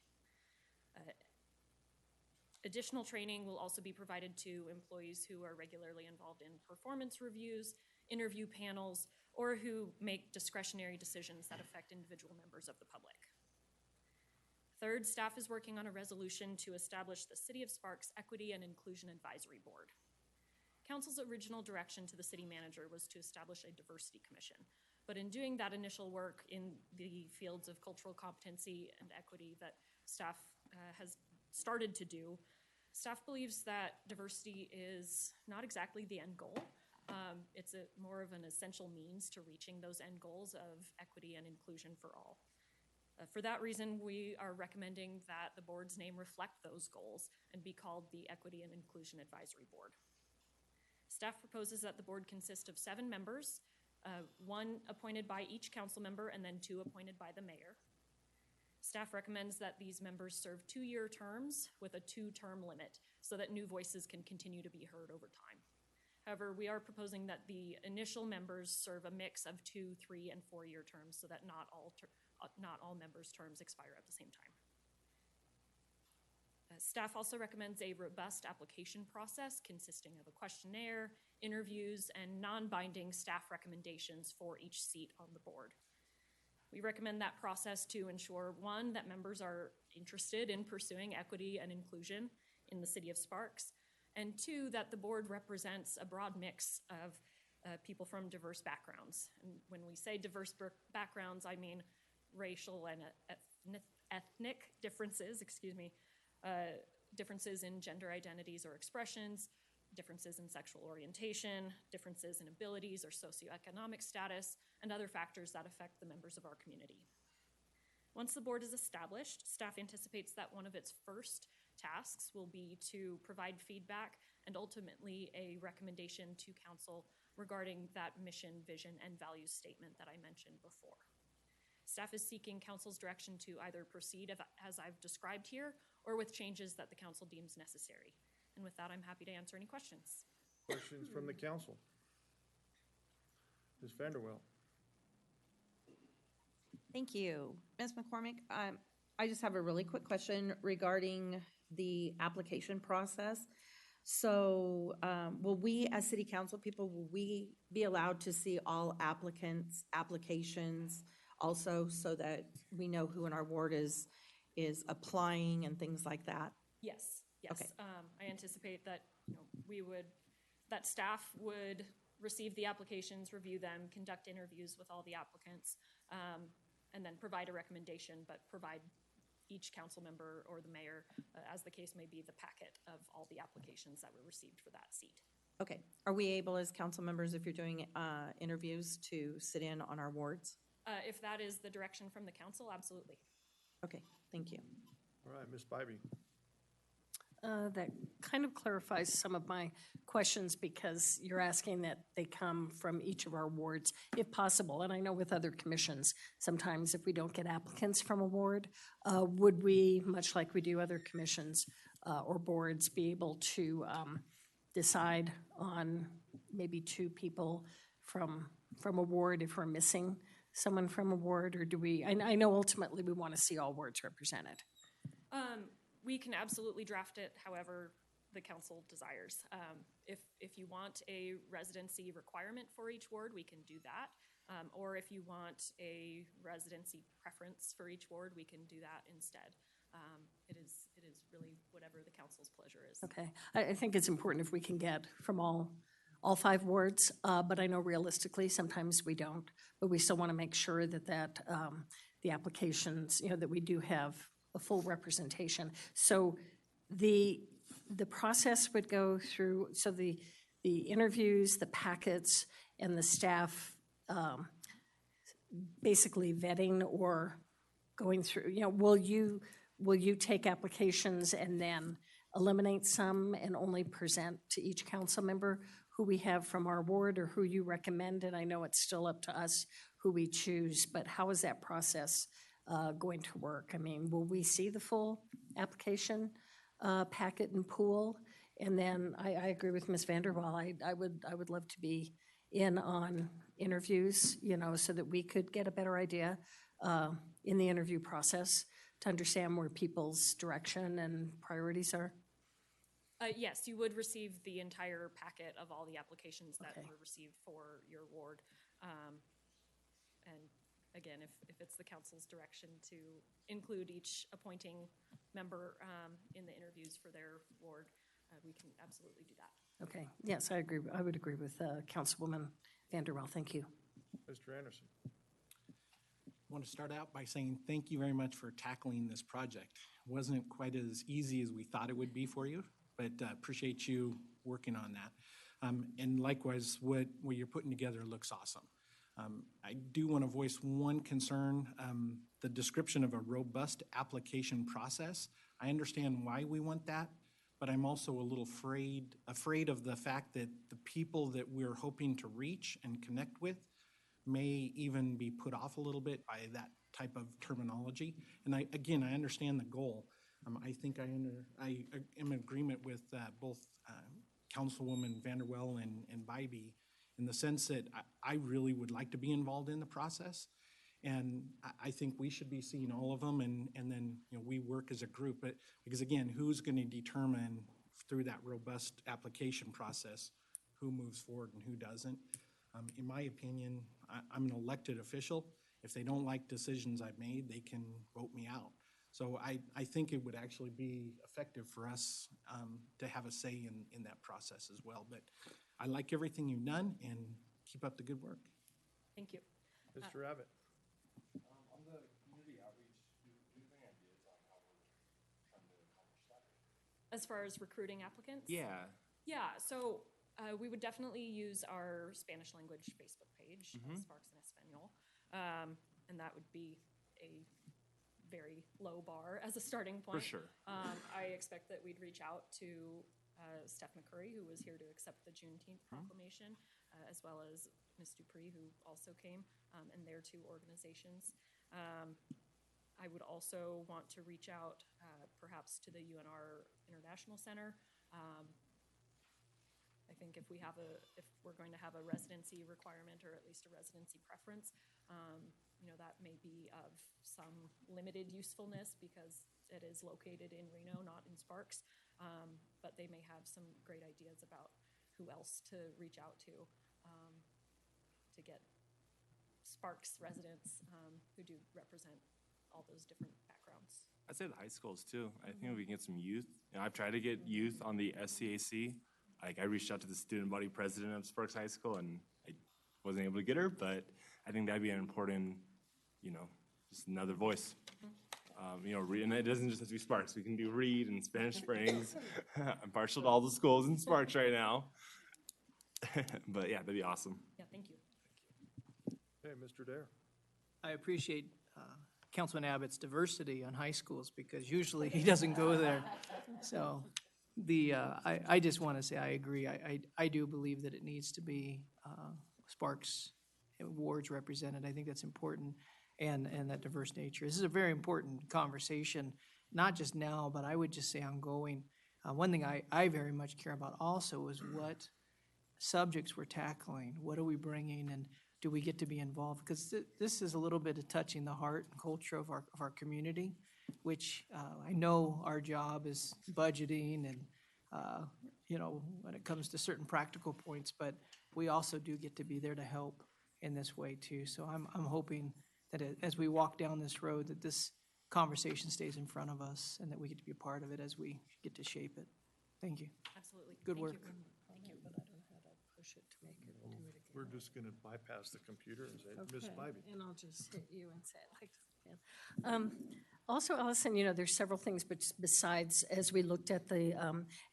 [SPEAKER 20] Additional training will also be provided to employees who are regularly involved in performance reviews, interview panels, or who make discretionary decisions that affect individual members of the public. Third, staff is working on a resolution to establish the City of Sparks Equity and Inclusion Advisory Board. Council's original direction to the city manager was to establish a diversity commission, but in doing that initial work in the fields of cultural competency and equity that staff has started to do, staff believes that diversity is not exactly the end goal. It's more of an essential means to reaching those end goals of equity and inclusion for all. For that reason, we are recommending that the board's name reflect those goals and be called the Equity and Inclusion Advisory Board. Staff proposes that the board consist of 7 members, 1 appointed by each council member and then 2 appointed by the mayor. Staff recommends that these members serve 2-year terms with a 2-term limit so that new voices can continue to be heard over time. However, we are proposing that the initial members serve a mix of 2-, 3-, and 4-year terms so that not all members' terms expire at the same time. Staff also recommends a robust application process consisting of a questionnaire, interviews, and non-binding staff recommendations for each seat on the board. We recommend that process to ensure, 1, that members are interested in pursuing equity and inclusion in the City of Sparks, and 2, that the board represents a broad mix of people from diverse backgrounds. And when we say diverse backgrounds, I mean racial and ethnic differences, differences in gender identities or expressions, differences in sexual orientation, differences in abilities or socioeconomic status, and other factors that affect the members of our community. Once the board is established, staff anticipates that one of its first tasks will be to provide feedback and ultimately a recommendation to council regarding that mission, vision, and values statement that I mentioned before. Staff is seeking council's direction to either proceed as I've described here or with changes that the council deems necessary. And with that, I'm happy to answer any questions.
[SPEAKER 1] Questions from the council? Ms. Vanderwell?
[SPEAKER 17] Thank you. Ms. McCormick, I just have a really quick question regarding the application process. So will we, as city council people, will we be allowed to see all applicants' applications also so that we know who in our ward is applying and things like that?
[SPEAKER 20] Yes, yes.
[SPEAKER 17] Okay.
[SPEAKER 20] I anticipate that, that staff would receive the applications, review them, conduct interviews with all the applicants, and then provide a recommendation, but provide each council member or the mayor, as the case may be, the packet of all the applications that were received for that seat.
[SPEAKER 17] Okay. Are we able as council members, if you're doing interviews, to sit in on our wards?
[SPEAKER 20] If that is the direction from the council, absolutely.
[SPEAKER 17] Okay, thank you.
[SPEAKER 1] All right, Ms. Bybee.
[SPEAKER 10] That kind of clarifies some of my questions because you're asking that they come from each of our wards if possible. And I know with other commissions, sometimes if we don't get applicants from a ward, would we, much like we do other commissions or boards, be able to decide on maybe 2 people from a ward if we're missing someone from a ward? Or do we, I know ultimately we want to see all wards represented.
[SPEAKER 20] We can absolutely draft it however the council desires. If you want a residency requirement for each ward, we can do that. Or if you want a residency preference for each ward, we can do that instead. It is really whatever the council's pleasure is.
[SPEAKER 10] Okay. I think it's important if we can get from all 5 wards, but I know realistically sometimes we don't. But we still want to make sure that the applications, that we do have a full representation. So the process would go through, so the interviews, the packets, and the staff basically vetting or going through, will you take applications and then eliminate some and only present to each council member who we have from our ward or who you recommend? And I know it's still up to us who we choose, but how is that process going to work? I mean, will we see the full application packet and pool? And then I agree with Ms. Vanderwall. I would love to be in on interviews, so that we could get a better idea in the interview process to understand where people's direction and priorities are.
[SPEAKER 20] Yes, you would receive the entire packet of all the applications that were received for your ward. And again, if it's the council's direction to include each appointing member in the interviews for their ward, we can absolutely do that.
[SPEAKER 10] Okay, yes, I agree. I would agree with Councilwoman Vanderwell. Thank you.
[SPEAKER 1] Mr. Anderson.
[SPEAKER 8] I want to start out by saying thank you very much for tackling this project. It wasn't quite as easy as we thought it would be for you, but appreciate you working on that. And likewise, what you're putting together looks awesome. I do want to voice one concern, the description of a robust application process. I understand why we want that, but I'm also a little afraid of the fact that the people that we're hoping to reach and connect with may even be put off a little bit by that type of terminology. And I understand the goal. I think I am in agreement with both Councilwoman Vanderwell and Bybee in the sense that I really would like to be involved in the process. And I think we should be seeing all of them and then we work as a group. But because again, who's going to determine through that robust application process who moves forward and who doesn't? In my opinion, I'm an elected official. If they don't like decisions I've made, they can vote me out. So I think it would actually be effective for us to have a say in that process as well. But I like everything you've done and keep up the good work.
[SPEAKER 20] Thank you.
[SPEAKER 1] Mr. Abbott.
[SPEAKER 14] On the community outreach, do you have any ideas on how we're trying to accomplish that?
[SPEAKER 20] As far as recruiting applicants?
[SPEAKER 14] Yeah.
[SPEAKER 20] Yeah, so we would definitely use our Spanish language Facebook page, Sparks en Español. And that would be a very low bar as a starting point.
[SPEAKER 14] For sure.
[SPEAKER 20] I expect that we'd reach out to Steph McCurry, who was here to accept the Juneteenth proclamation, as well as Ms. Dupree, who also came, and their 2 organizations. I would also want to reach out perhaps to the UNR International Center I think if we're going to have a residency requirement or at least a residency preference, that may be of some limited usefulness because it is located in Reno, not in Sparks. But they may have some great ideas about who else to reach out to get Sparks residents who do represent all those different backgrounds.
[SPEAKER 14] I'd say the high schools too. I think if we can get some youth, I've tried to get youth on the SCAC. Like I reached out to the student body president of Sparks High School and I wasn't able to get her, but I think that'd be an important, just another voice. And it doesn't just have to be Sparks. We can do Reed and Spanish Springs. I'm partial to all the schools in Sparks right now. But yeah, that'd be awesome.
[SPEAKER 20] Yeah, thank you.
[SPEAKER 1] Okay, Mr. Dare.
[SPEAKER 9] I appreciate Councilman Abbott's diversity on high schools because usually he doesn't go there. So I just want to say I agree. I do believe that it needs to be Sparks wards represented. I think that's important and that diverse nature. This is a very important conversation, not just now, but I would just say ongoing. One thing I very much care about also is what subjects we're tackling. What are we bringing and do we get to be involved? Because this is a little bit of touching the heart and culture of our community, which I know our job is budgeting and, when it comes to certain practical points, but we also do get to be there to help in this way too. So I'm hoping that as we walk down this road, that this conversation stays in front of us and that we get to be a part of it as we get to shape it. Thank you.
[SPEAKER 20] Absolutely.
[SPEAKER 9] Good
[SPEAKER 20] Thank
[SPEAKER 9] work.
[SPEAKER 20] you.
[SPEAKER 1] We're just going to bypass the computer and say, Ms. Spivey.
[SPEAKER 10] And I'll just hit you and say it like that. Also, Allison, there's several things, but besides, as we looked at the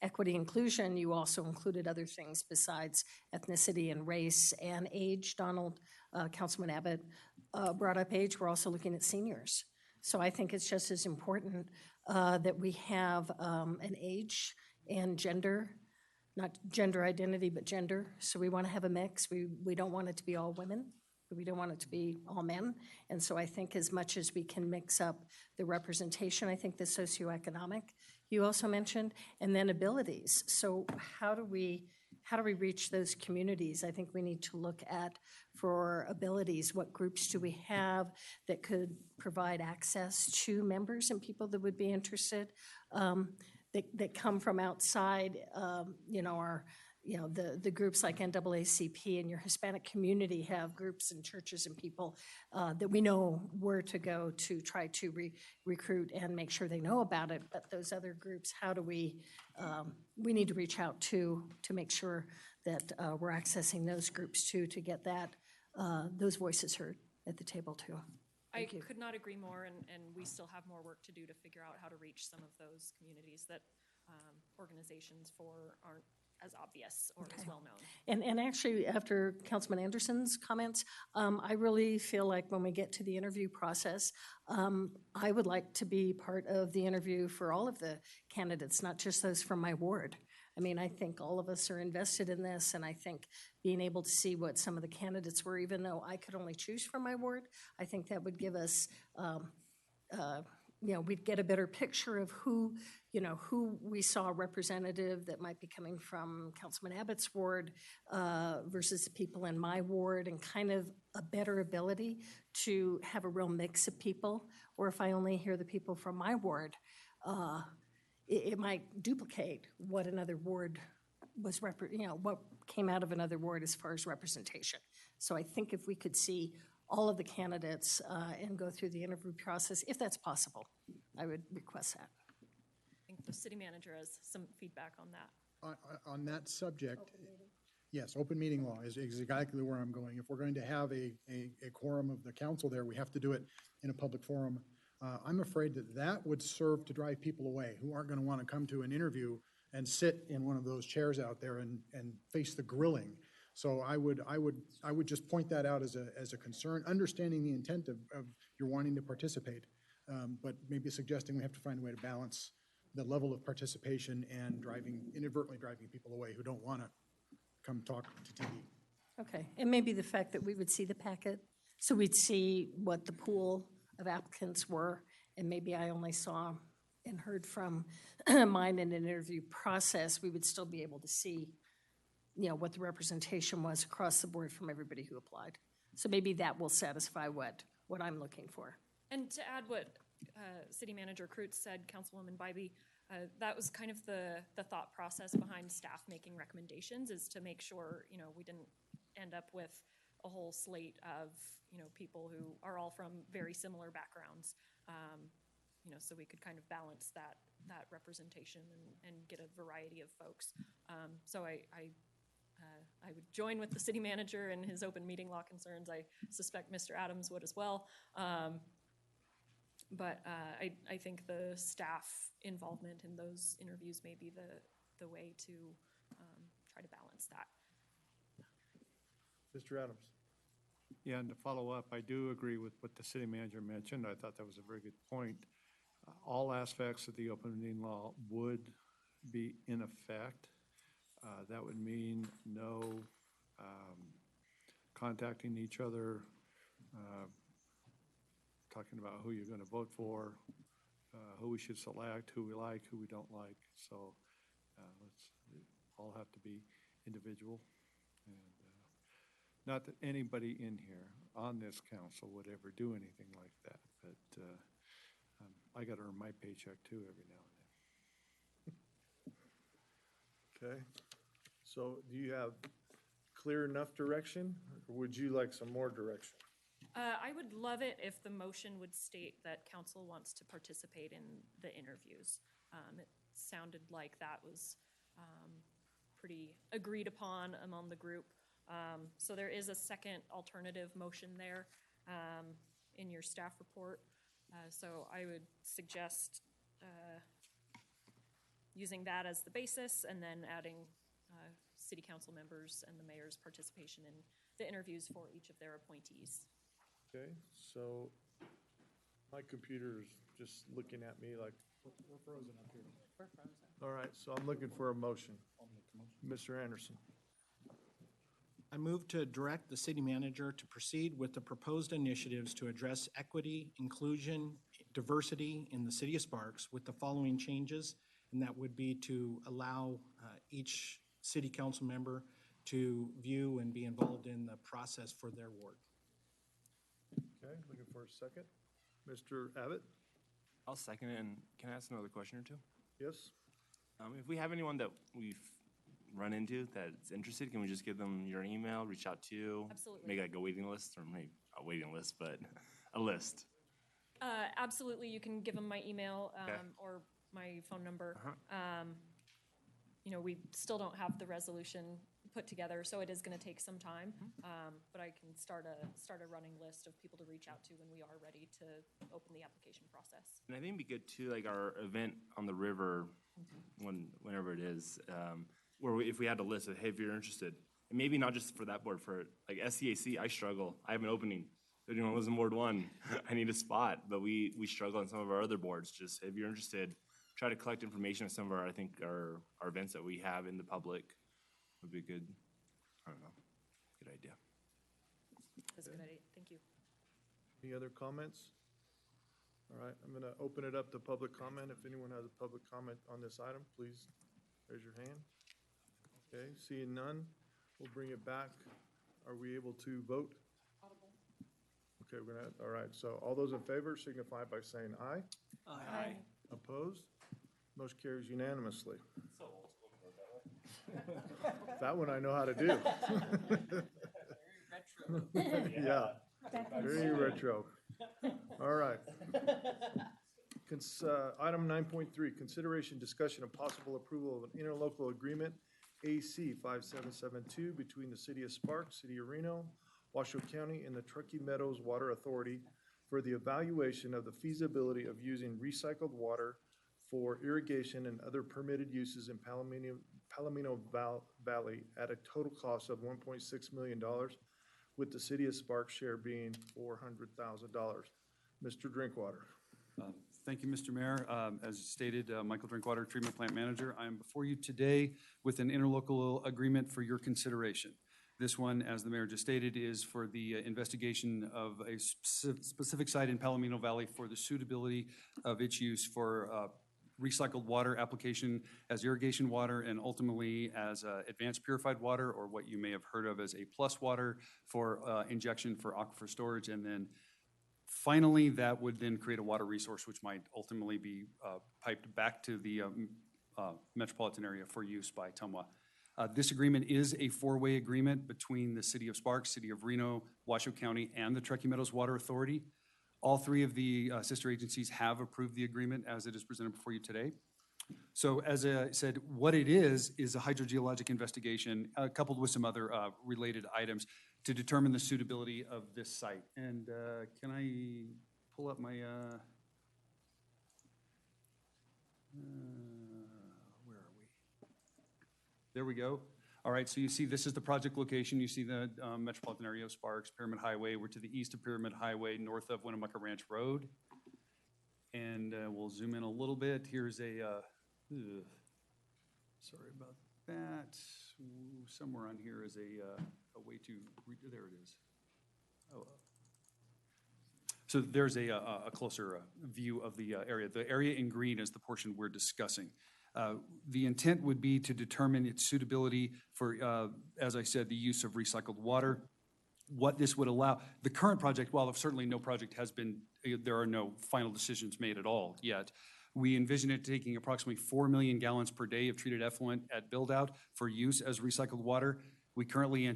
[SPEAKER 10] equity inclusion, you also included other things besides ethnicity and race and age. Donald, Councilman Abbott brought up age. We're also looking at seniors. So I think it's just as important that we have an age and gender, not gender identity, but gender. So we want to have a mix. We don't want it to be all women. We don't want it to be all men. And so I think as much as we can mix up the representation, I think the socioeconomic you also mentioned, and then abilities. So how do we reach those communities? I think we need to look at, for abilities, what groups do we have that could provide access to members and people that would be interested, that come from outside, the groups like NAACP and your Hispanic community have groups and churches and people that we know where to go to try to recruit and make sure they know about it. But those other groups, how do we need to reach out to make sure that we're accessing those groups too, to get those voices heard at the table too.
[SPEAKER 20] I could not agree more, and we still have more work to do to figure out how to reach some of those communities that organizations aren't as obvious or as well known.
[SPEAKER 10] And actually, after Councilman Anderson's comments, I really feel like when we get to the interview process, I would like to be part of the interview for all of the candidates, not just those from my ward. I mean, I think all of us are invested in this, and I think being able to see what some of the candidates were, even though I could only choose from my ward, I think that would give us, we'd get a better picture of who we saw representative that might be coming from Councilman Abbott's ward versus the people in my ward, and kind of a better ability to have a real mix of people. Or if I only hear the people from my ward, it might duplicate what another ward was, what came out of another ward as far as representation. So I think if we could see all of the candidates and go through the interview process, if that's possible, I would request that.
[SPEAKER 20] I think the city manager has some feedback on that.
[SPEAKER 11] On that subject, yes, open meeting law is exactly where I'm going. If we're going to have a quorum of the council there, we have to do it in a public forum. I'm afraid that would serve to drive people away who aren't going to want to come to an interview and sit in one of those chairs out there and face the grilling. So I would just point that out as a concern, understanding the intent of your wanting to participate, but maybe suggesting we have to find a way to balance the level of participation and inadvertently driving people away who don't want to come talk to TV.
[SPEAKER 10] Okay, and maybe the fact that we would see the packet, so we'd see what the pool of applicants were, and maybe I only saw and heard from mine in an interview process, we would still be able to see, what the representation was across the board from everybody who applied. So maybe that will satisfy what I'm looking for.
[SPEAKER 20] And to add what City Manager Kreutz said, Councilwoman Bybee, that was kind of the thought process behind staff making recommendations, is to make sure, we didn't end up with a whole slate of, people who are all from very similar backgrounds. So we could kind of balance that representation and get a variety of folks. So I would join with the city manager and his open meeting law concerns. I suspect Mr. Adams would as well. But I think the staff involvement in those interviews may be the way to try to balance that.
[SPEAKER 1] Mr. Adams.
[SPEAKER 5] Yeah, and to follow up, I do agree with what the city manager mentioned. I thought that was a very good point. All aspects of the open meeting law would be in effect. That would mean no contacting each other, talking about who you're going to vote for, who we should select, who we like, who we don't like. So we all have to be individual. And not that anybody in here on this council would ever do anything like that, but I got to earn my paycheck too every now and then.
[SPEAKER 1] Okay. So do you have clear enough direction, or would you like some more direction?
[SPEAKER 20] I would love it if the motion would state that council wants to participate in the interviews. It sounded like that was pretty agreed upon among the group. So there is a second alternative motion there in your staff report. So I would suggest using that as the basis and then adding city council members and the mayor's participation in the interviews for each of their appointees.
[SPEAKER 1] Okay, so my computer is just looking at me like,
[SPEAKER 11] We're frozen up here.
[SPEAKER 10] We're frozen.
[SPEAKER 1] all right, so I'm looking for a motion. Mr. Anderson.
[SPEAKER 8] I move to direct the city manager to proceed with the proposed initiatives to address equity, inclusion, diversity in the city of Sparks with the following changes, and that would be to allow each city council member to view and be involved in the process for their ward.
[SPEAKER 1] Okay, looking for a second. Mr. Abbott?
[SPEAKER 14] I'll second it, and can I ask another question or two?
[SPEAKER 1] Yes?
[SPEAKER 14] If we have anyone that we've run into that's interested, can we just give them your email, reach out to you?
[SPEAKER 20] Absolutely.
[SPEAKER 14] Make like a waiting list, or maybe a waiting list, but a list.
[SPEAKER 20] Absolutely, you can give them my email
[SPEAKER 14] Okay.
[SPEAKER 20] or my phone number. We still don't have the resolution put together, so it is going to take some time. But I can start a running list of people to reach out to when we are ready to open the application process.
[SPEAKER 14] And I think it'd be good too, like our event on the river, whenever it is, where if we had a list of, hey, if you're interested, and maybe not just for that board, for like SCAC, I struggle. I have an opening. If anyone was in Ward 1, I need a spot, but we struggle on some of our other boards. Just if you're interested, try to collect information on some of our, I think, our events that we have in the public would be a good, I don't know, good idea.
[SPEAKER 20] That's a good idea. Thank you.
[SPEAKER 1] Any other comments? All right, I'm going to open it up to public comment. If anyone has a public comment on this item, please raise your hand. Okay, seeing none, we'll bring it back. Are we able to vote? Okay, we're gonna, all right, so all those in favor signify by saying aye.
[SPEAKER 9] Aye.
[SPEAKER 1] Opposed? Motion carries unanimously. That one I know how to do. Yeah, very retro. All right. Item 9.3, consideration, discussion, and possible approval of an interlocal agreement, AC 5772, between the City of Sparks, City of Reno, Washoe County, and the Truckee Meadows Water Authority for the evaluation of the feasibility of using recycled water for irrigation and other permitted uses in Palomino Valley at a total cost of $1.6 million, with the City of Sparks share being $400,000. Mr. Drinkwater.
[SPEAKER 21] Thank you, Mr. Mayor. As stated, Michael Drinkwater, Treatment Plant Manager. I am before you today with an interlocal agreement for your consideration. This one, as the mayor just stated, is for the investigation of a specific site in Palomino Valley for the suitability of its use for recycled water application as irrigation water and ultimately as advanced purified water, or what you may have heard of as A+ water for injection for aquifer storage. And then finally, that would then create a water resource which might ultimately be piped back to the metropolitan area for use by Tumwa. This agreement is a four-way agreement between the City of Sparks, City of Reno, Washoe County, and the Truckee Meadows Water Authority. All three of the sister agencies have approved the agreement as it is presented before you today. So as I said, what it is a hydrogeologic investigation coupled with some other related items to determine the suitability of this site. And can I pull up my, where are we? There we go. All right, so you see this is the project location. You see the metropolitan area of Sparks, Pyramid Highway. We're to the east of Pyramid Highway, north of Winnemucca Ranch Road. And we'll zoom in a little bit. Here's a, sorry about that. Ooh, somewhere on here is a way to, there it is. Oh. So there's a closer view of the area. The area in green is the portion we're discussing. The intent would be to determine its suitability for, as I said, the use of recycled water. What this would allow, the current project, while certainly no project has been, there are no final decisions made at all yet, we envision it taking approximately 4 million gallons per day of treated effluent at build-out for use as recycled water. We currently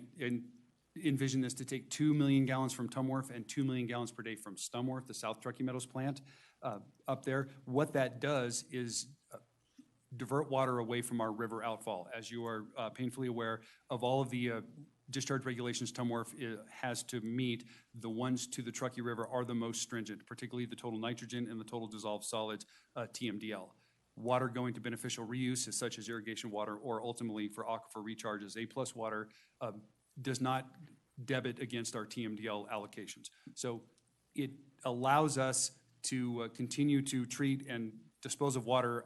[SPEAKER 21] envision this to take 2 million gallons from Tumworth and 2 million gallons per day from Stumworth, the South Truckee Meadows plant up there. What that does is divert water away from our river outfall. As you are painfully aware of all of the discharge regulations Tumworth has to meet, the ones to the Truckee River are the most stringent, particularly the total nitrogen and the total dissolved solids, TMDL. Water going to beneficial reuse, such as irrigation water, or ultimately for aquifer recharges, A+ water, does not debit against our TMDL allocations. So it allows us to continue to treat and dispose of water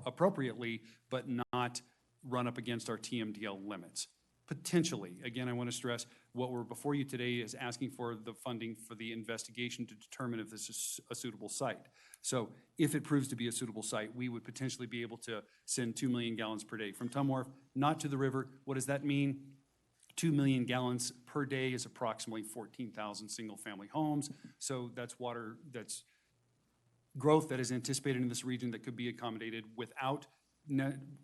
[SPEAKER 21] appropriately, but not run up against our TMDL limits. Potentially, again, I want to stress, what we're before you today is asking for the funding for the investigation to determine if this is a suitable site. So if it proves to be a suitable site, we would potentially be able to send 2 million gallons per day from Tumworth, not to the river. What does that mean? 2 million gallons per day is approximately 14,000 single-family homes. So that's water, that's growth that is anticipated in this region that could be accommodated without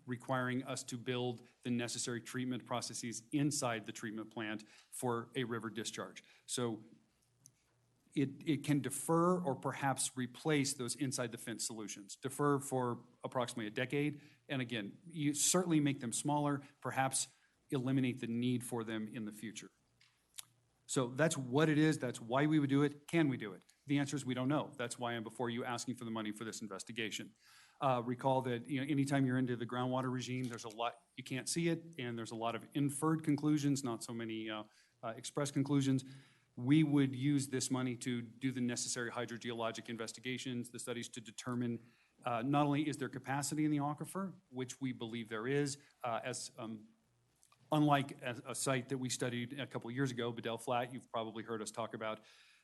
[SPEAKER 21] requiring us to build the necessary treatment processes inside the treatment plant for a river discharge. So it can defer or perhaps replace those inside the fence solutions. Defer for approximately a decade, and again, you certainly make them smaller, perhaps eliminate the need for them in the future. So that's what it is, that's why we would do it. Can we do it? The answer is we don't know. That's why I'm before you asking for the money for this investigation. Recall that anytime you're into the groundwater regime, there's a lot, you can't see it, and there's a lot of inferred conclusions, not so many expressed conclusions. We would use this money to do the necessary hydrogeologic investigations, the studies to determine not only is there capacity in the aquifer, which we believe there is, unlike a site that we studied a couple of years ago, Bedell Flat, you've probably heard us talk about.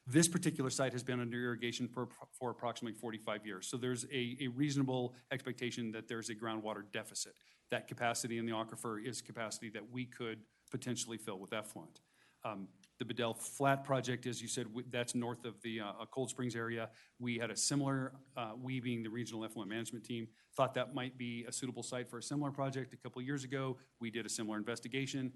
[SPEAKER 21] This particular site has been under irrigation for approximately 45 years. So there's a reasonable expectation that there's a groundwater deficit. That capacity in the aquifer is capacity that we could potentially fill with effluent. The Bedell Flat project, as you said, that's north of the Cold Springs area. We had a similar, we being the regional effluent management team, thought that might be a suitable site for a similar project a couple of years ago. We did a similar investigation.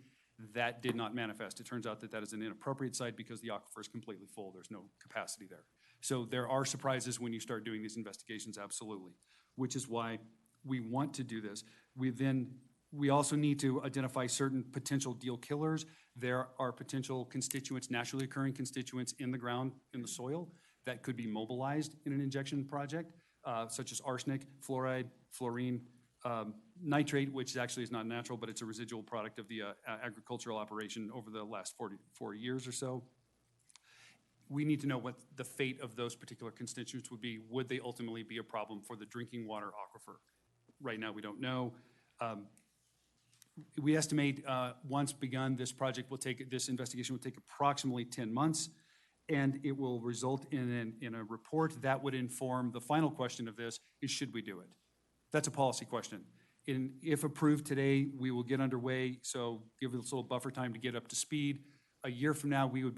[SPEAKER 21] That did not manifest. It turns out that that is an inappropriate site because the aquifer is completely full. There's no capacity there. So there are surprises when you start doing these investigations, absolutely, which is why we want to do this. We also need to identify certain potential deal killers. There are potential constituents, naturally occurring constituents in the ground, in the soil, that could be mobilized in an injection project, such as arsenic, fluoride, fluorine, nitrate, which actually is not natural, but it's a residual product of the agricultural operation over the last 44 years or so. We need to know what the fate of those particular constituents would be. Would they ultimately be a problem for the drinking water aquifer? Right now, we don't know. We estimate once begun, this investigation will take approximately 10 months, and it will result in a report that would inform the final question of this is, should we do it? That's a policy question. And if approved today, we will get underway, so give us a little buffer time to get up to speed. A year from now, we would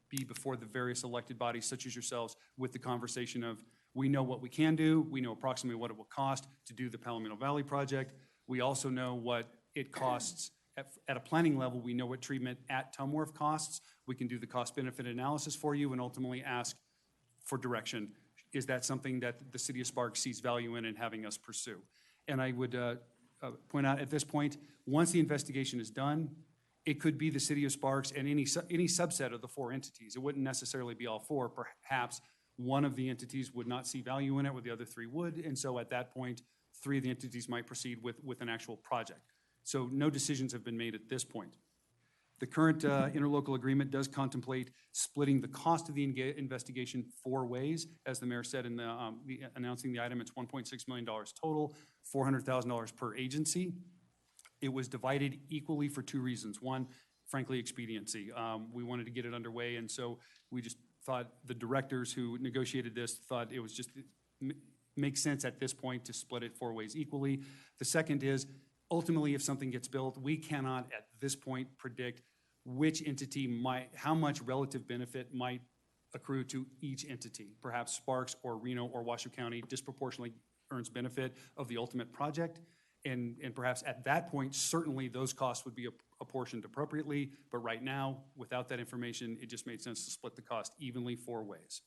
[SPEAKER 21] be before the various elected bodies, such as yourselves, with the conversation of, we know what we can do, we know approximately what it will cost to do the Palomino Valley project. We also know what it costs at a planning level. We know what treatment at Tumworth costs. We can do the cost-benefit analysis for you and ultimately ask for direction. Is that something that the city of Sparks sees value in and having us pursue? And I would point out at this point, once the investigation is done, it could be the city of Sparks and any subset of the 4 entities. It wouldn't necessarily be all 4. Perhaps one of the entities would not see value in it, where the other 3 would. And so at that point, 3 of the entities might proceed with an actual project. So no decisions have been made at this point. The current interlocal agreement does contemplate splitting the cost of the investigation 4 ways. As the mayor said in announcing the item, it's $1.6 million total, $400,000 per agency. It was divided equally for 2 reasons. One, frankly, expediency. We wanted to get it underway, and so we just thought the directors who negotiated this thought it was just makes sense at this point to split it 4 ways equally. The second is, ultimately, if something gets built, we cannot at this point predict which entity how much relative benefit might accrue to each entity. Perhaps Sparks or Reno or Washoe County disproportionately earns benefit of the ultimate project. And perhaps at that point, certainly those costs would be apportioned appropriately. But right now, without that information, it just made sense to split the cost evenly 4 ways.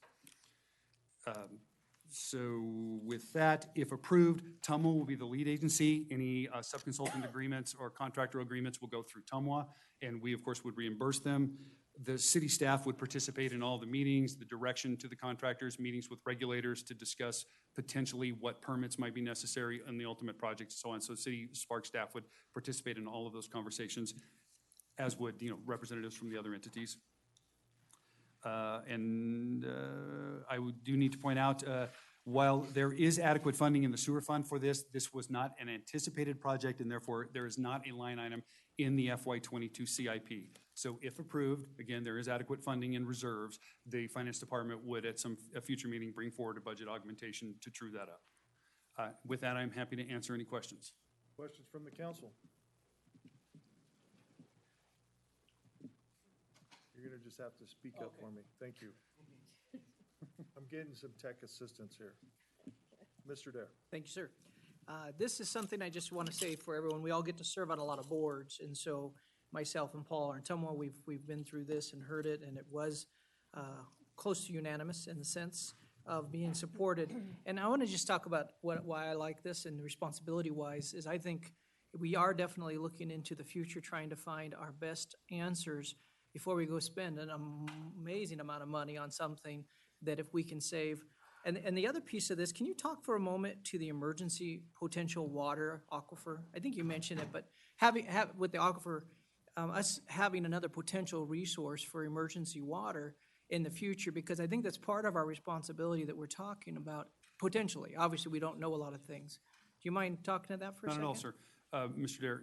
[SPEAKER 21] So with that, if approved, TUMWA will be the lead agency. Any subconsultant agreements or contractor agreements will go through TUMWA, and we, of course, would reimburse them. The city staff would participate in all the meetings, the direction to the contractors, meetings with regulators to discuss potentially what permits might be necessary in the ultimate project, and so on. So City Spark staff would participate in all of those conversations, as would representatives from the other entities. Do need to point out, while there is adequate funding in the sewer fund for this, this was not an anticipated project, and therefore there is not a line item in the FY22 CIP. So if approved, again, there is adequate funding in reserves. The Finance Department would, at a future meeting, bring forward a budget augmentation to true that up. With that, I'm happy to answer any questions.
[SPEAKER 1] Questions from the council? You're gonna just have to speak up for me. Thank you. I'm getting some tech assistance here. Mr. Dare.
[SPEAKER 9] Thank you, sir. This is something I just want to say for everyone. We all get to serve on a lot of boards, and so myself and Paul are in Tumwa. We've been through this and heard it, and it was close to unanimous in the sense of being supported. And I want to just talk about why I like this and responsibility-wise is I think we are definitely looking into the future, trying to find our best answers before we go spend an amazing amount of money on something that if we can save. And the other piece of this, can you talk for a moment to the emergency potential water aquifer? I think you mentioned it, but with the aquifer, us having another potential resource for emergency water in the future, because I think that's part of our responsibility that we're talking about potentially. Obviously, we don't know a lot of things. Do you mind talking to that for a second?
[SPEAKER 21] Not at all, sir. Mr. Dare,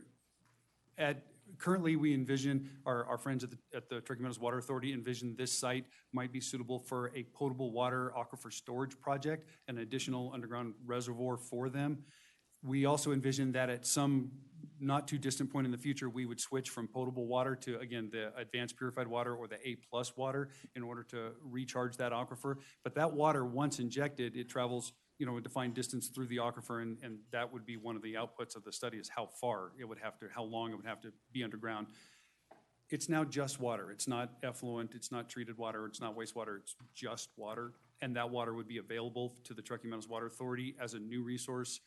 [SPEAKER 21] currently, we envision, our friends at the Turkey Meadows Water Authority envision this site might be suitable for a potable water aquifer storage project, an additional underground reservoir for them. We also envision that at some not too distant point in the future, we would switch from potable water to, again, the advanced purified water or the A+ water in order to recharge that aquifer. But that water, once injected, it travels a defined distance through the aquifer, and that would be one of the outputs of the study is how long it would have to be underground. It's now just water. It's not effluent, it's not treated water, it's not wastewater, it's just water. And that water would be available to the Truckee Meadows Water Authority as a new resource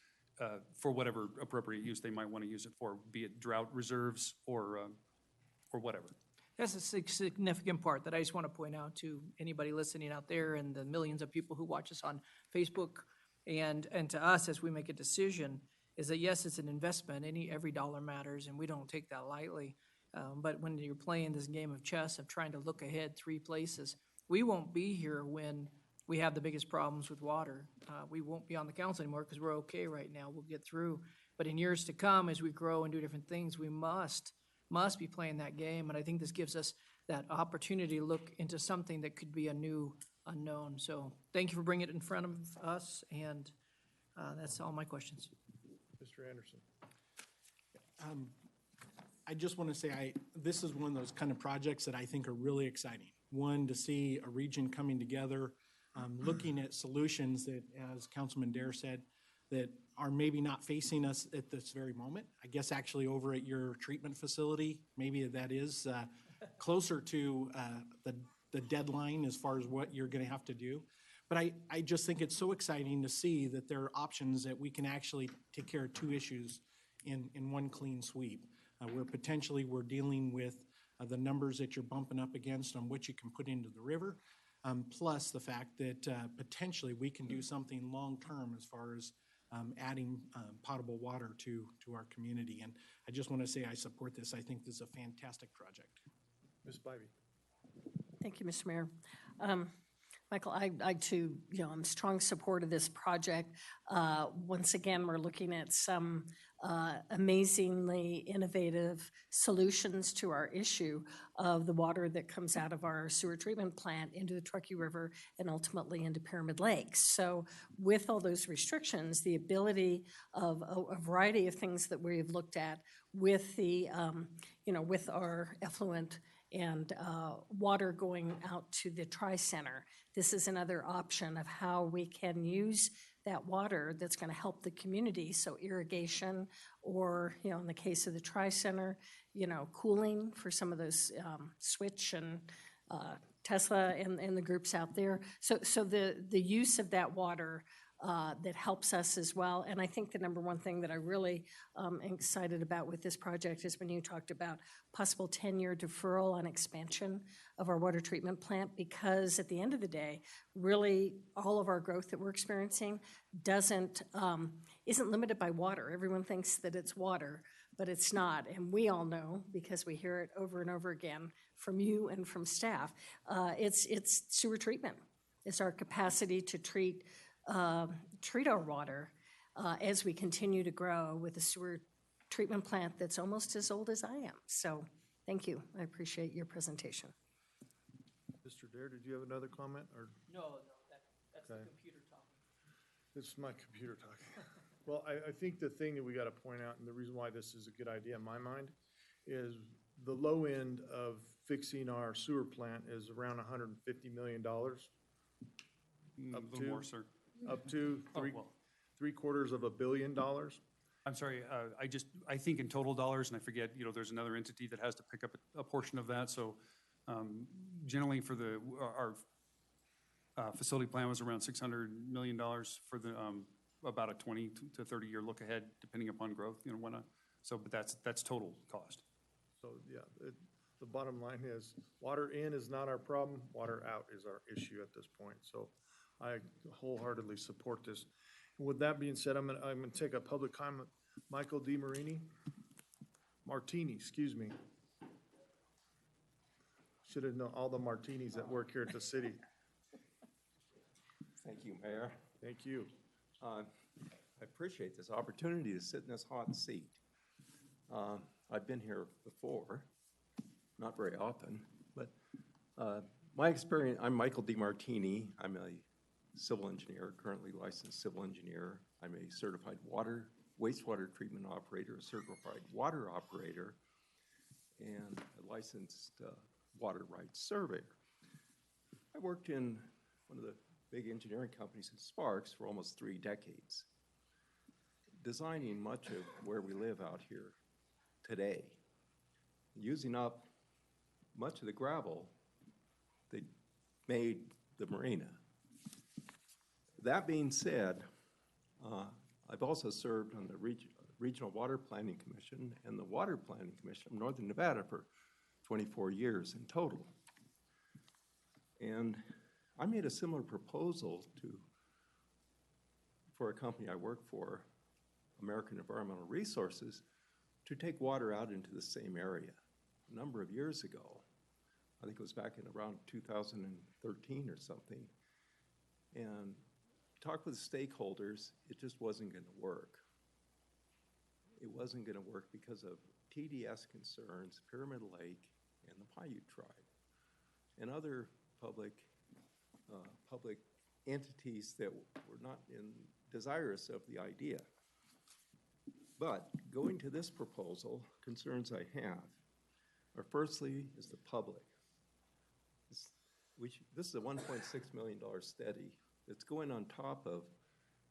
[SPEAKER 21] for whatever appropriate use they might want to use it for, be it drought reserves or whatever.
[SPEAKER 9] That's a significant part that I just want to point out to anybody listening out there and the millions of people who watch us on Facebook and to us as we make a decision is that, yes, it's an investment. Every dollar matters, and we don't take that lightly. But when you're playing this game of chess of trying to look ahead 3 places, we won't be here when we have the biggest problems with water. We won't be on the council anymore because we're okay right now. We'll get through. But in years to come, as we grow and do different things, we must be playing that game. And I think this gives us that opportunity to look into something that could be a new unknown. So thank you for bringing it in front of us, and that's all my questions.
[SPEAKER 1] Mr. Anderson.
[SPEAKER 8] I just want to say, this is one of those kind of projects that I think are really exciting. One, to see a region coming together, looking at solutions that, as Councilman Dare said, that are maybe not facing us at this very moment. I guess actually over at your treatment facility, maybe that is closer to the deadline as far as what you're going to have to do. But I just think it's so exciting to see that there are options that we can actually take care of two issues in one clean sweep. Where potentially we're dealing with the numbers that you're bumping up against on what you can put into the river, plus the fact that potentially we can do something long-term as far as adding potable water to our community. And I just want to say I support this. I think this is a fantastic project.
[SPEAKER 1] Ms. Bybee.
[SPEAKER 10] Thank you, Mr. Mayor. Michael, I too, I'm strong support of this project. Once again, we're looking at some amazingly innovative solutions to our issue of the water that comes out of our sewer treatment plant into the Truckee River and ultimately into Pyramid Lakes. So with all those restrictions, the ability of a variety of things that we've looked at with the, with our effluent and water going out to the Tri-Center. This is another option of how we can use that water that's going to help the community. So irrigation or, in the case of the Tri-Center, cooling for some of those Switch and Tesla and the groups out there. So the use of that water that helps us as well. And I think the number one thing that I really am excited about with this project is when you talked about possible 10-year deferral on expansion of our water treatment plant, because at the end of the day, really all of our growth that we're experiencing isn't limited by water. Everyone thinks that it's water, but it's not. And we all know, because we hear it over and over again from you and from staff, it's sewer treatment. It's our capacity to treat our water as we continue to grow with a sewer treatment plant that's almost as old as I am. So thank you. I appreciate your presentation.
[SPEAKER 1] Mr. Dare, did you have another comment? Or
[SPEAKER 9] No, that's
[SPEAKER 1] Okay.
[SPEAKER 9] the computer talking.
[SPEAKER 1] This is my computer talking. Well, I think the thing that we got to point out, and the reason why this is a good idea in my mind, is the low end of fixing our sewer plant is around $150 million.
[SPEAKER 21] A little more, sir.
[SPEAKER 1] Up to
[SPEAKER 21] Oh, well.
[SPEAKER 1] $750 million.
[SPEAKER 21] I'm sorry, I think in total dollars, and I forget, there's another entity that has to pick up a portion of that, so generally for our facility plan was around $600 million for the, about a 20 to 30-year look ahead, depending upon growth, but that's total cost.
[SPEAKER 1] So, yeah, the bottom line is, water in is not our problem, water out is our issue at this point. So I wholeheartedly support this. With that being said, I'm gonna take a public comment. Michael Martini, excuse me. Should have known all the Martinis that work here at the city.
[SPEAKER 4] Thank you, Mayor.
[SPEAKER 1] Thank you.
[SPEAKER 4] I appreciate this opportunity to sit in this hot seat. I've been here before, not very often, but my experience, I'm Michael DiMartini. I'm a civil engineer, currently licensed civil engineer. I'm a certified wastewater treatment operator, a certified water operator, and a licensed water rights surveyor. I worked in one of the big engineering companies in Sparks for almost 3 decades, designing much of where we live out here today, using up much of the gravel that made the marina. That being said, I've also served on the Regional Water Planning Commission and the Water Planning Commission of Northern Nevada for 24 years in total. And I made a similar proposal for a company I work for, American Environmental Resources, to take water out into the same area a number of years ago. I think it was back in around 2013 or something. And talked with stakeholders, it just wasn't going to work. It wasn't going to work because of TDS concerns, Pyramid Lake, and the Paiute tribe, and other public entities that were not desirous of the idea. But going to this proposal, concerns I have are firstly is the public. This is a $1.6 million study that's going on top of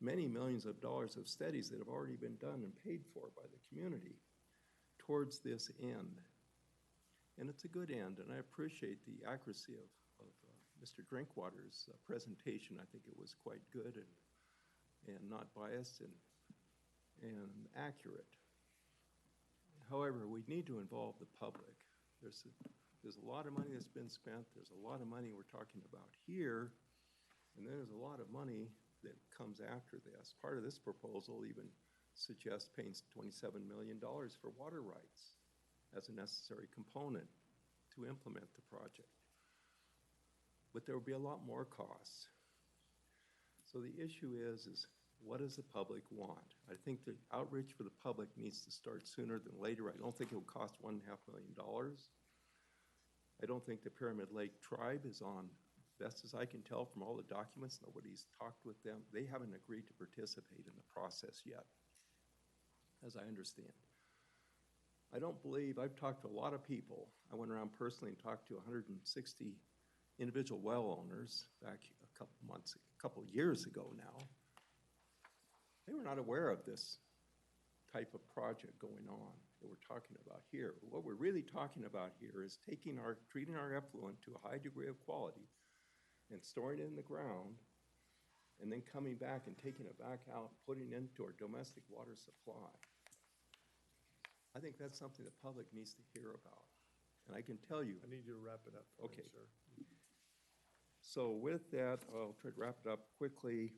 [SPEAKER 4] many millions of dollars of studies that have already been done and paid for by the community towards this end. And it's a good end, and I appreciate the accuracy of Mr. Drinkwater's presentation. I think it was quite good and not biased and accurate. However, we need to involve the public. There's a lot of money that's been spent. There's a lot of money we're talking about here, and then there's a lot of money that comes after this. Part of this proposal even suggests paying $27 million for water rights as a necessary component to implement the project. But there will be a lot more costs. So the issue is what does the public want? I think the outreach for the public needs to start sooner than later. I don't think it will cost $1.5 million. I don't think the Pyramid Lake Tribe is on, best as I can tell from all the documents, nobody's talked with them. They haven't agreed to participate in the process yet, as I understand. I don't believe, I've talked to a lot of people. I went around personally and talked to 160 individual well owners back a couple years ago now. They were not aware of this type of project going on that we're talking about here. What we're really talking about here is treating our effluent to a high degree of quality and storing it in the ground and then coming back and taking it back out, putting it into our domestic water supply. I think that's something the public needs to hear about. And I can tell you.
[SPEAKER 1] I need you to wrap it up for me, sir.
[SPEAKER 4] So with that, I'll try to wrap it up quickly.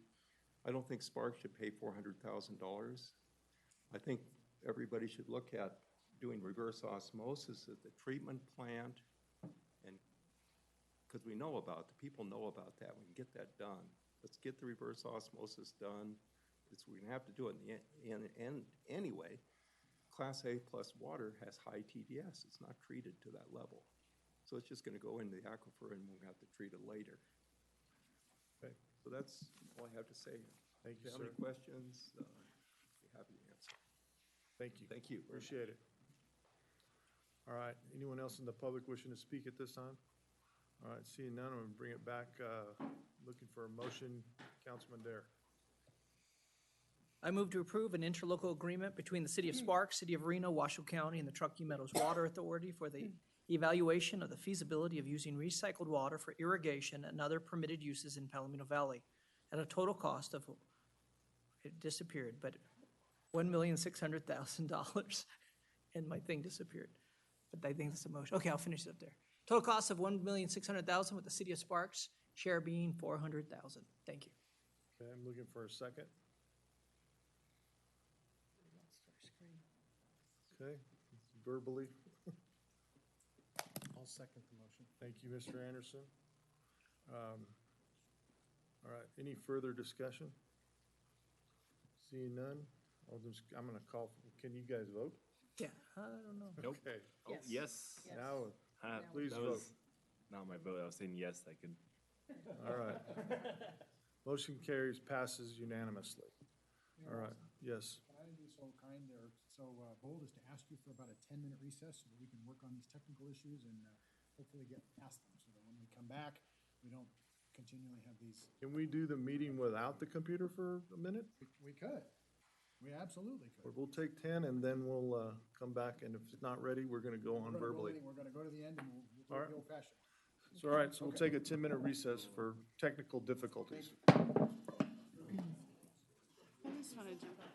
[SPEAKER 4] I don't think Sparks should pay $400,000. I think everybody should look at doing reverse osmosis at the treatment plant, and because we know about, the people know about that. We can get that done. Let's get the reverse osmosis done. We're gonna have to do it in the end anyway. Class A plus water has high TDS. It's not treated to that level. So it's just gonna go into the aquifer and we'll have to treat it later.
[SPEAKER 1] Okay.
[SPEAKER 4] So that's all I have to say.
[SPEAKER 1] Thank you,
[SPEAKER 4] If you have
[SPEAKER 1] sir.
[SPEAKER 4] any questions, be happy to answer.
[SPEAKER 1] Thank you.
[SPEAKER 4] Thank you.
[SPEAKER 1] Appreciate it. All right, anyone else in the public wishing to speak at this time? All right, seeing none, I'm gonna bring it back, looking for a motion. Councilman Dare.
[SPEAKER 9] I move to approve an interlocal agreement between the City of Sparks, City of Reno, Washoe County, and the Truckee Meadows Water Authority for the evaluation of the feasibility of using recycled water for irrigation and other permitted uses in Palomino Valley at a total cost of, it disappeared, but $1,600,000. And my thing disappeared. But I think that's a motion. Okay, I'll finish it up there. Total cost of $1,600,000 with the City of Sparks, share being $400,000. Thank you.
[SPEAKER 1] Okay, I'm looking for a second. Okay, verbally.
[SPEAKER 11] I'll second the motion.
[SPEAKER 1] Thank you, Mr. Anderson. All right, any further discussion? Seeing none, I'm gonna call, can you guys vote?
[SPEAKER 9] Yeah, I don't know.
[SPEAKER 14] Nope.
[SPEAKER 1] Okay.
[SPEAKER 14] Oh, yes.
[SPEAKER 1] Now, please
[SPEAKER 14] That
[SPEAKER 1] vote.
[SPEAKER 14] was not my vote. I was saying yes, I could.
[SPEAKER 1] All right. Motion carries, passes unanimously. All right, yes.
[SPEAKER 11] Can I be so kind or so bold as to ask you for about a 10-minute recess so that we can work on these technical issues and hopefully get past them so that when we come back, we don't continually have these.
[SPEAKER 1] Can we do the meeting without the computer for a minute?
[SPEAKER 11] We could. We absolutely could.
[SPEAKER 1] We'll take 10 and then we'll come back, and if it's not ready, we're gonna go on verbally.
[SPEAKER 11] We're gonna go to the end and we'll do
[SPEAKER 1] All
[SPEAKER 11] it
[SPEAKER 1] right.
[SPEAKER 11] the old fashioned.
[SPEAKER 1] So, all right, so we'll take a 10-minute recess for technical difficulties.
[SPEAKER 2] I just want to jump up.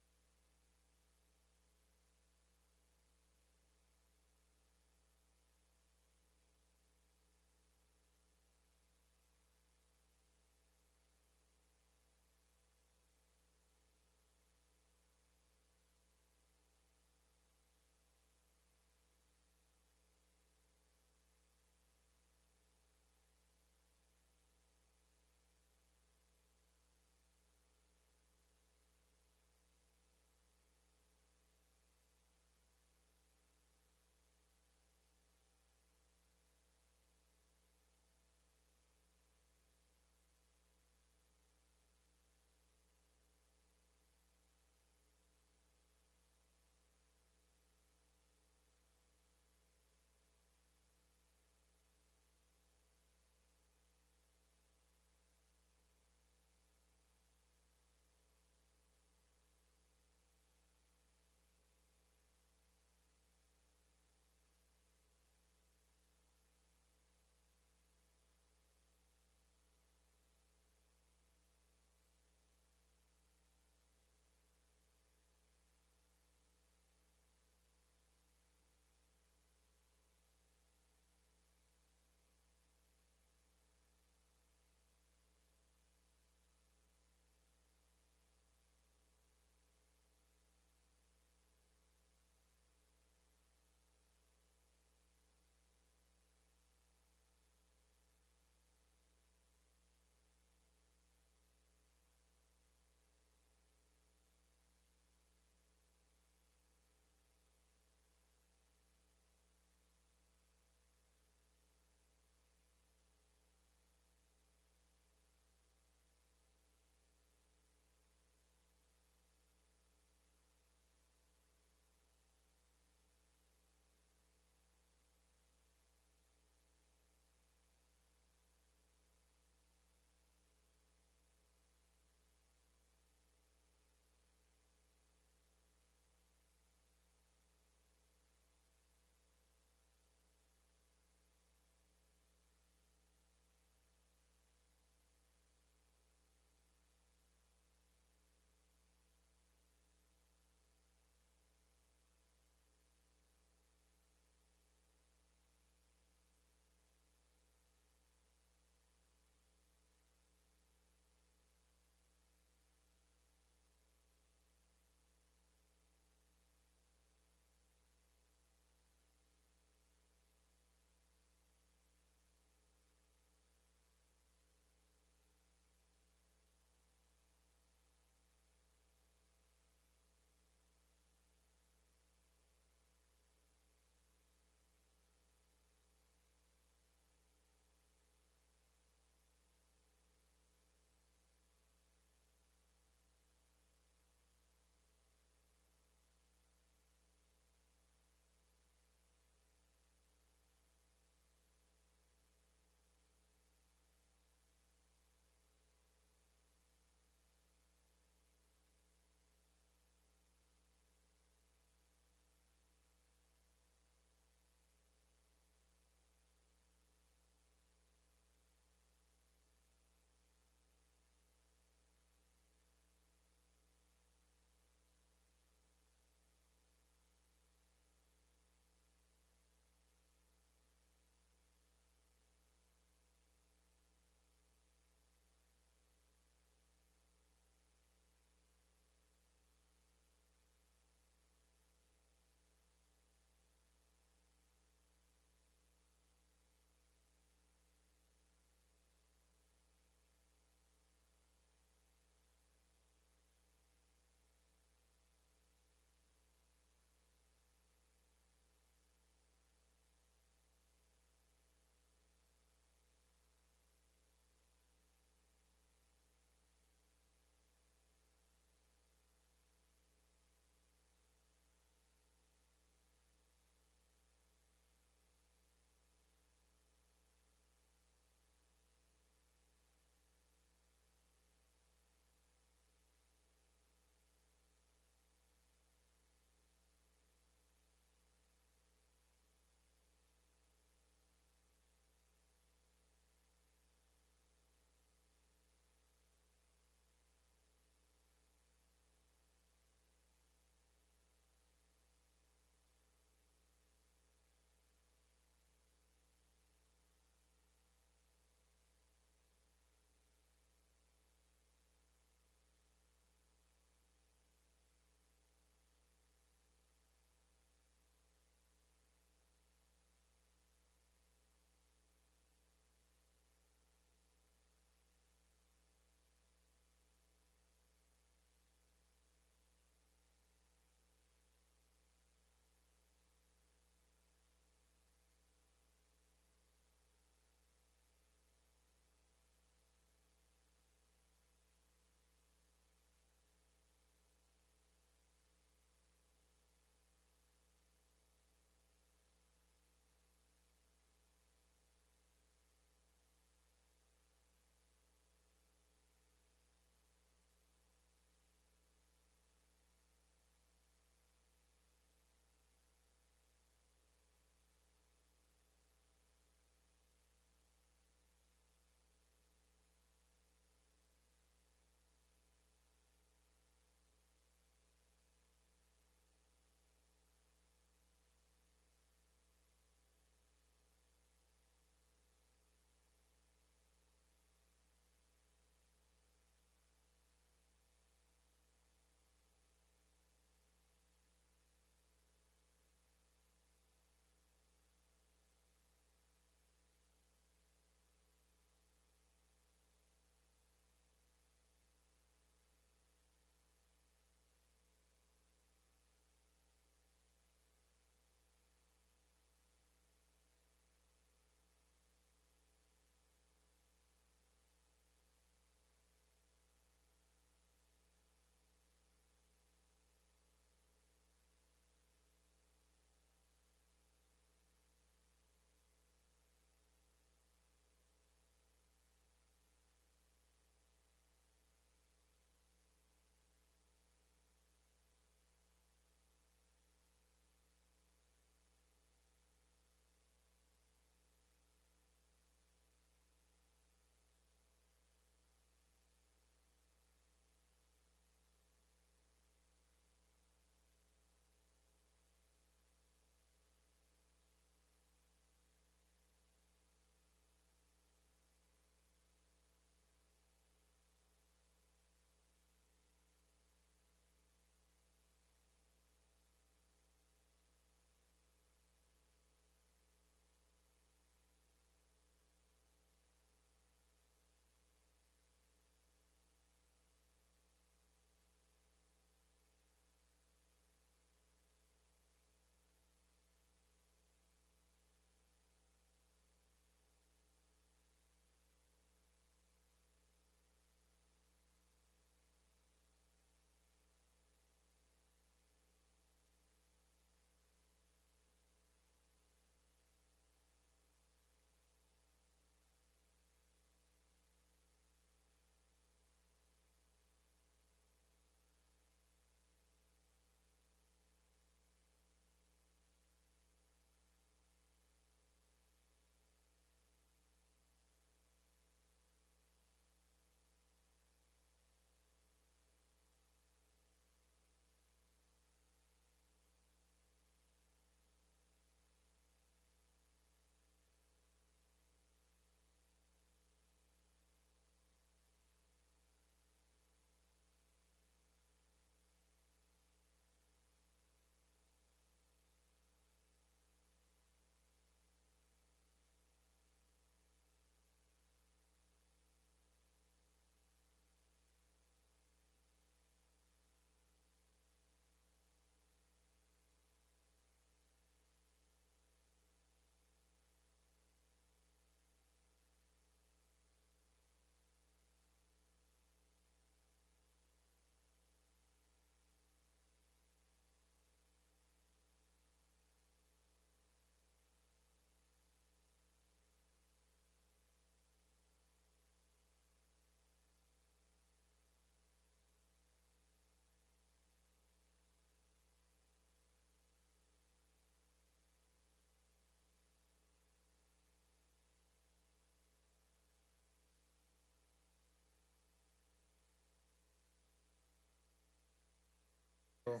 [SPEAKER 1] so.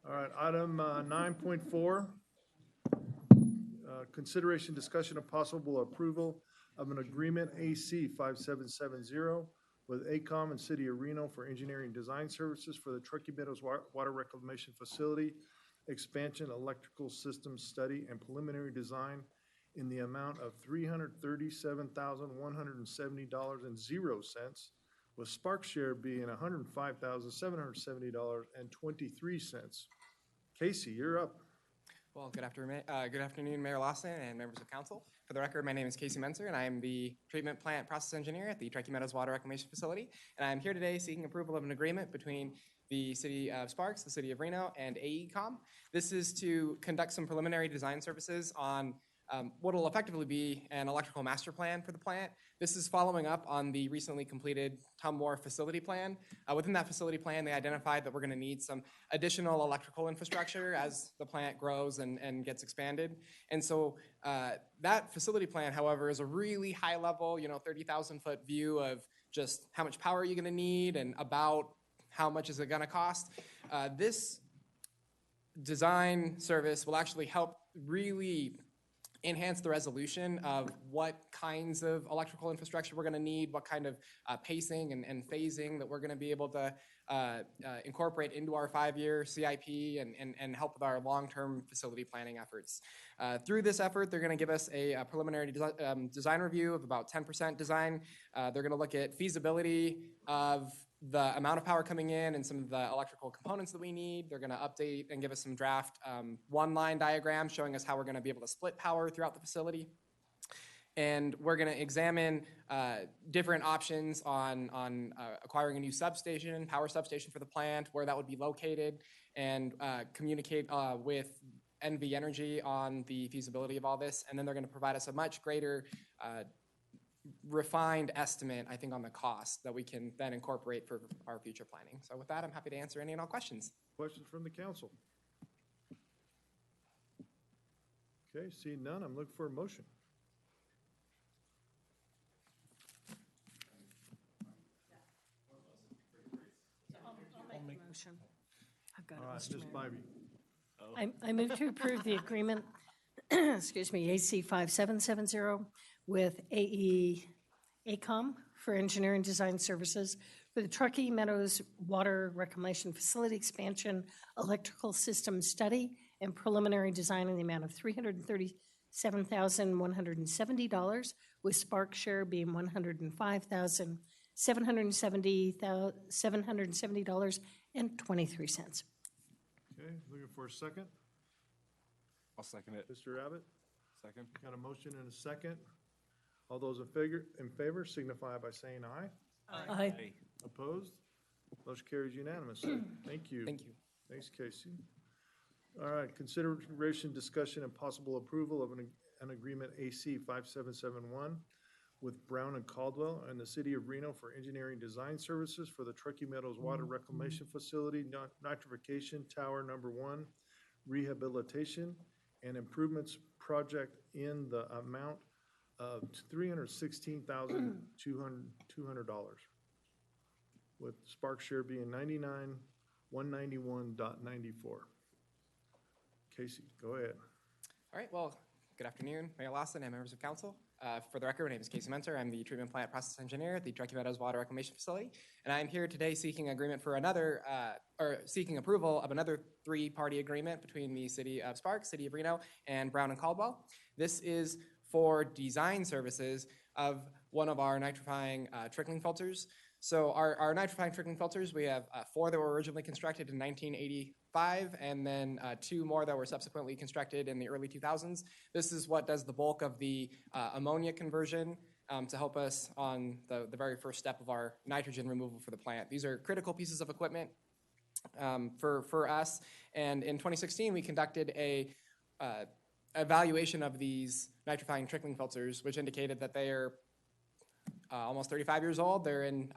[SPEAKER 1] All right, item 9.4. Consideration, discussion, of possible approval of an agreement AC 5770 with AECOM and City of Reno for engineering design services for the Truckee Meadows Water Reclamation Facility expansion, electrical system study, and preliminary design in the amount of $337,170.00, with Spark share being $105,770.23. Casey, you're up.
[SPEAKER 6] Well, good afternoon, Mayor Lawson and members of council. For the record, my name is Casey Menser, and I am the treatment plant process engineer at the Truckee Meadows Water Reclamation Facility. And I'm here today seeking approval of an agreement between the City of Sparks, the City of Reno, and AECOM. This is to conduct some preliminary design services on what will effectively be an electrical master plan for the plant. This is following up on the recently completed Tom Moore facility plan. Within that facility plan, they identified that we're going to need some additional electrical infrastructure as the plant grows and gets expanded. And so that facility plan, however, is a really high level, 30,000-foot view of just how much power you're going to need and about how much is it going to cost. This design service will actually help really enhance the resolution of what kinds of electrical infrastructure we're going to need, what kind of pacing and phasing that we're going to be able to incorporate into our 5-year CIP and help with our long-term facility planning efforts. Through this effort, they're going to give us a preliminary design review of about 10% design. They're going to look at feasibility of the amount of power coming in and some of the electrical components that we need. They're going to update and give us some draft one-line diagrams showing us how we're going to be able to split power throughout the facility. And we're going to examine different options on acquiring a new substation, power substation for the plant, where that would be located, and communicate with NV Energy on the feasibility of all this. And then they're going to provide us a much greater refined estimate, I think, on the cost that we can then incorporate for our future planning. So with that, I'm happy to answer any and all questions.
[SPEAKER 1] Questions from the council? Okay, seeing none, I'm looking for a motion.
[SPEAKER 10] I'll make motion. I've got
[SPEAKER 1] All right,
[SPEAKER 10] it,
[SPEAKER 1] Ms.
[SPEAKER 10] Mr. Mayor.
[SPEAKER 1] Bybee.
[SPEAKER 10] I move to approve the agreement, excuse me, AC 5770 with AECOM for engineering design services for the Truckee Meadows Water Reclamation Facility expansion, electrical system study, and preliminary design in the amount of $337,170, with Spark share being $105,770.23.
[SPEAKER 1] Okay, looking for a second.
[SPEAKER 14] I'll second it.
[SPEAKER 1] Mr. Abbott,
[SPEAKER 14] Second.
[SPEAKER 1] got a motion and a second. All those in favor signify by saying aye.
[SPEAKER 10] Aye.
[SPEAKER 1] Opposed? Motion carries unanimously. Thank you.
[SPEAKER 6] Thank you.
[SPEAKER 1] Thanks, Casey. All right, consideration, discussion, and possible approval of an agreement AC 5771 with Brown and Caldwell and the City of Reno for engineering design services for the Truckee Meadows Water Reclamation Facility, nitrification tower number 1, rehabilitation and improvements project in the amount of $316,200, with Spark share being $99,191.94. Casey, go ahead.
[SPEAKER 6] All right, well, good afternoon, Mayor Lawson and members of council. For the record, my name is Casey Menser. I'm the treatment plant process engineer at the Truckee Meadows Water Reclamation Facility. And I'm here today seeking agreement for seeking approval of another 3-party agreement between the City of Sparks, City of Reno, and Brown and Caldwell. This is for design services of one of our nitrifying trickling filters. So our nitrifying trickling filters, we have 4 that were originally constructed in 1985, and then 2 more that were subsequently constructed in the early 2000s. This is what does the bulk of the ammonia conversion to help us on the very first step of our nitrogen removal for the plant. These are critical pieces of equipment for us. And in 2016, we conducted a evaluation of these nitrifying trickling filters, which indicated that they are almost 35 years old. They're in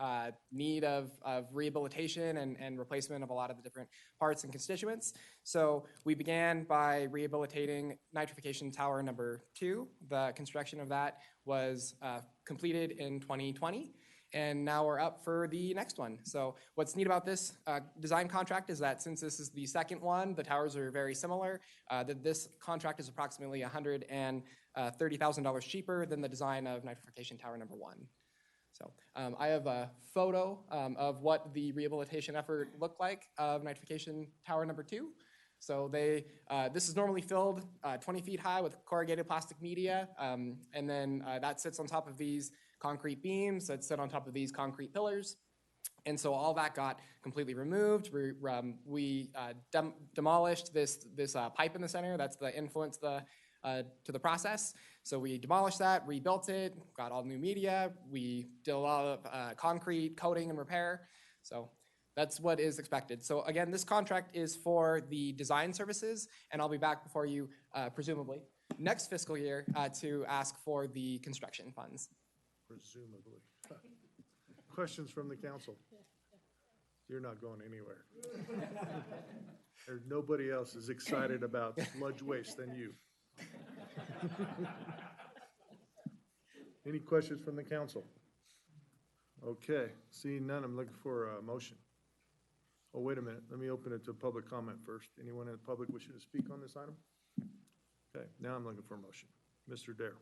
[SPEAKER 6] need of rehabilitation and replacement of a lot of the different parts and constituents. So we began by rehabilitating nitrification tower number 2. The construction of that was completed in 2020. And now we're up for the next one. So what's neat about this design contract is that since this is the second one, the towers are very similar, that this contract is approximately $130,000 cheaper than the design of nitrification tower number 1. So I have a photo of what the rehabilitation effort looked like of nitrification tower number 2. So this is normally filled 20 feet high with corrugated plastic media, and then that sits on top of these concrete beams that sit on top of these concrete pillars. And so all that got completely removed. We demolished this pipe in the center. That's the influence to the process. So we demolished that, rebuilt it, got all new media. We did a lot of concrete coating and repair. So that's what is expected. So again, this contract is for the design services, and I'll be back before you, presumably, next fiscal year to ask for the construction funds.
[SPEAKER 1] Presumably. Questions from the council? You're not going anywhere. There's nobody else is excited about sludge waste than you. Any questions from the council? Okay, seeing none, I'm looking for a motion. Oh, wait a minute, let me open it to public comment first. Anyone in the public wishing to speak on this item? Okay, now I'm looking for a motion. Mr. Dare.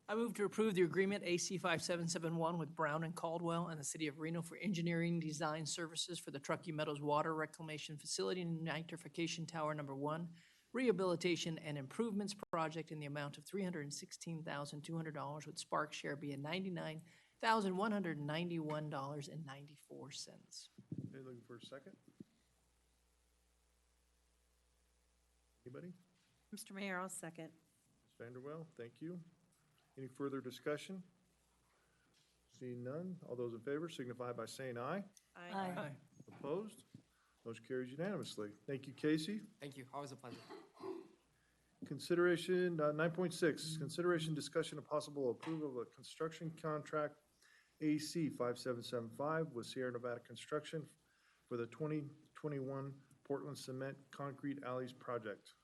[SPEAKER 9] I move to approve the agreement AC 5771 with Brown and Caldwell and the City of Reno for engineering design services for the Truckee Meadows Water Reclamation Facility and Nitrification Tower number 1, rehabilitation and improvements project in the amount of $316,200, with Spark share being $99,191.94.
[SPEAKER 1] Okay, looking for a second. Anybody?
[SPEAKER 17] Mr. Mayor, I'll second.
[SPEAKER 1] Ms. Vanderwell, thank you. Any further discussion? Seeing none, all those in favor signify by saying aye.
[SPEAKER 17] Aye.
[SPEAKER 1] Opposed? Motion carries unanimously. Thank you, Casey.
[SPEAKER 6] Thank you. Always a pleasure.
[SPEAKER 1] Consideration, 9.6, consideration, discussion, of possible approval of a construction contract AC 5775 with Sierra Nevada Construction for the 2021 Portland Cement Concrete Alleys Project.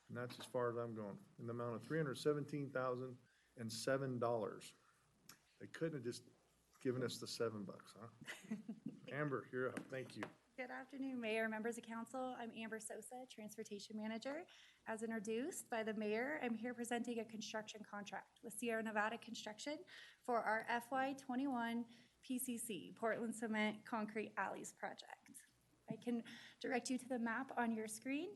[SPEAKER 1] And that's as far as I'm going, in the amount of $317,007. They couldn't have just given us the $7, huh? Amber, you're up. Thank you.
[SPEAKER 3] Good afternoon, Mayor, members of council. I'm Amber Sosa, Transportation Manager. As introduced by the mayor, I'm here presenting a construction contract with Sierra Nevada Construction for our FY21 PCC, Portland Cement Concrete Alleys Project. I can direct you to the map on your screen.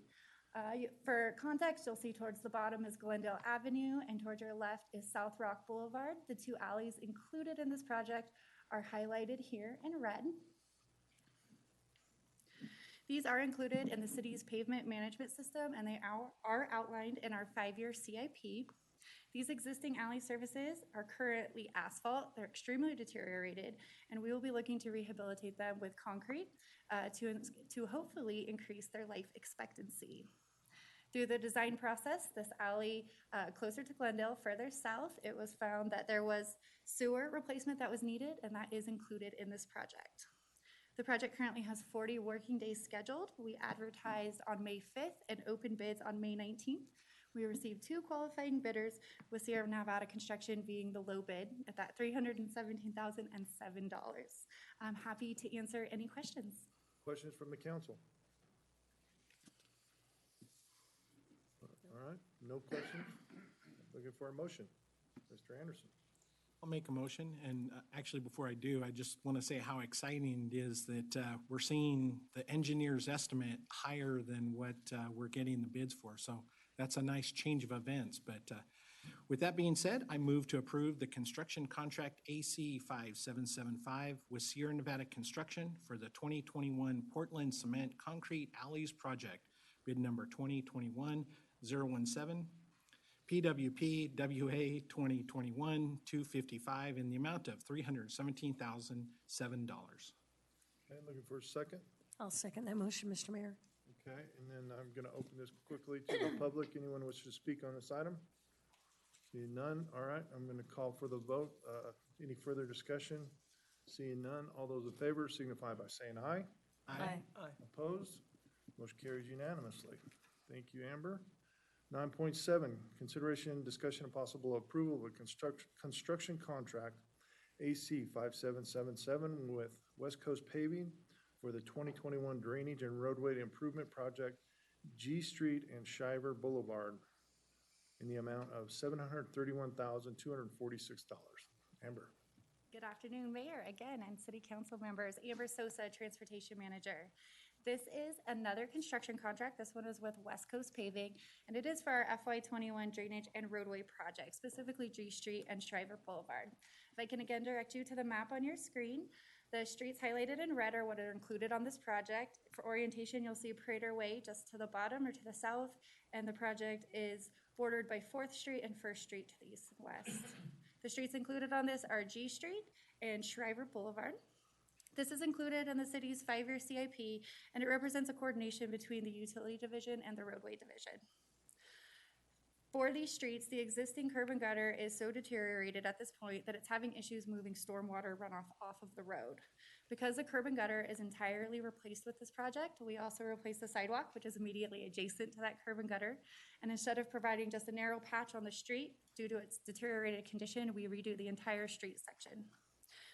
[SPEAKER 3] For context, you'll see towards the bottom is Glendale Avenue, and towards your left is South Rock Boulevard. The two alleys included in this project are highlighted here in red. These are included in the city's pavement management system, and they are outlined in our 5-year CIP. These existing alley services are currently asphalt. They're extremely deteriorated, and we will be looking to rehabilitate them with concrete to hopefully increase their life expectancy. Through the design process, this alley closer to Glendale, further south, it was found that there was sewer replacement that was needed, and that is included in this project. The project currently has 40 working days scheduled. We advertised on May 5th and opened bids on May 19th. We received 2 qualifying bidders, with Sierra Nevada Construction being the low bid at that $317,007. I'm happy to answer any questions.
[SPEAKER 1] Questions from the council? All right, no questions? Looking for a motion. Mr. Anderson.
[SPEAKER 8] I'll make a motion, and actually, before I do, I just want to say how exciting it is that we're seeing the engineer's estimate higher than what we're getting the bids for. So that's a nice change of events. But with that being said, I move to approve the construction contract AC 5775 with Sierra Nevada Construction for the 2021 Portland Cement Concrete Alleys Project, bid number 2021-017. PWP WA 2021-255 in the amount of $317,007.
[SPEAKER 1] Okay, looking for a second.
[SPEAKER 10] I'll second that motion, Mr. Mayor.
[SPEAKER 1] Okay, and then I'm going to open this quickly to the public. Anyone wish to speak on this item? Seeing none, all right, I'm going to call for the vote. Any further discussion? Seeing none, all those in favor signify by saying aye.
[SPEAKER 10] Aye.
[SPEAKER 1] Opposed? Motion carries unanimously. Thank you, Amber. 9.7, consideration, discussion, and possible approval of a construction contract, AC 5777 with West Coast Paving for the 2021 Drainage and Roadway Improvement Project, G Street and Shiver Boulevard, in the amount of $731,246. Amber.
[SPEAKER 3] Good afternoon, Mayor, again, and City Council members. Amber Sosa, Transportation Manager. This is another construction contract. This one is with West Coast Paving, and it is for our FY21 Drainage and Roadway Project, specifically G Street and Shriver Boulevard. If I can again direct you to the map on your screen, the streets highlighted in red are what are included on this project. For orientation, you'll see Prater Way just to the bottom or to the south, and the project is bordered by 4th Street and 1st Street to the east and west. The streets included on this are G Street and Shriver Boulevard. This is included in the city's 5-year CIP, and it represents a coordination between the Utility Division and the Roadway Division. For these streets, the existing curb and gutter is so deteriorated at this point that it's having issues moving stormwater runoff off of the road. Because the curb and gutter is entirely replaced with this project, we also replaced the sidewalk, which is immediately adjacent to that curb and gutter. And instead of providing just a narrow patch on the street, due to its deteriorated condition, we redo the entire street section.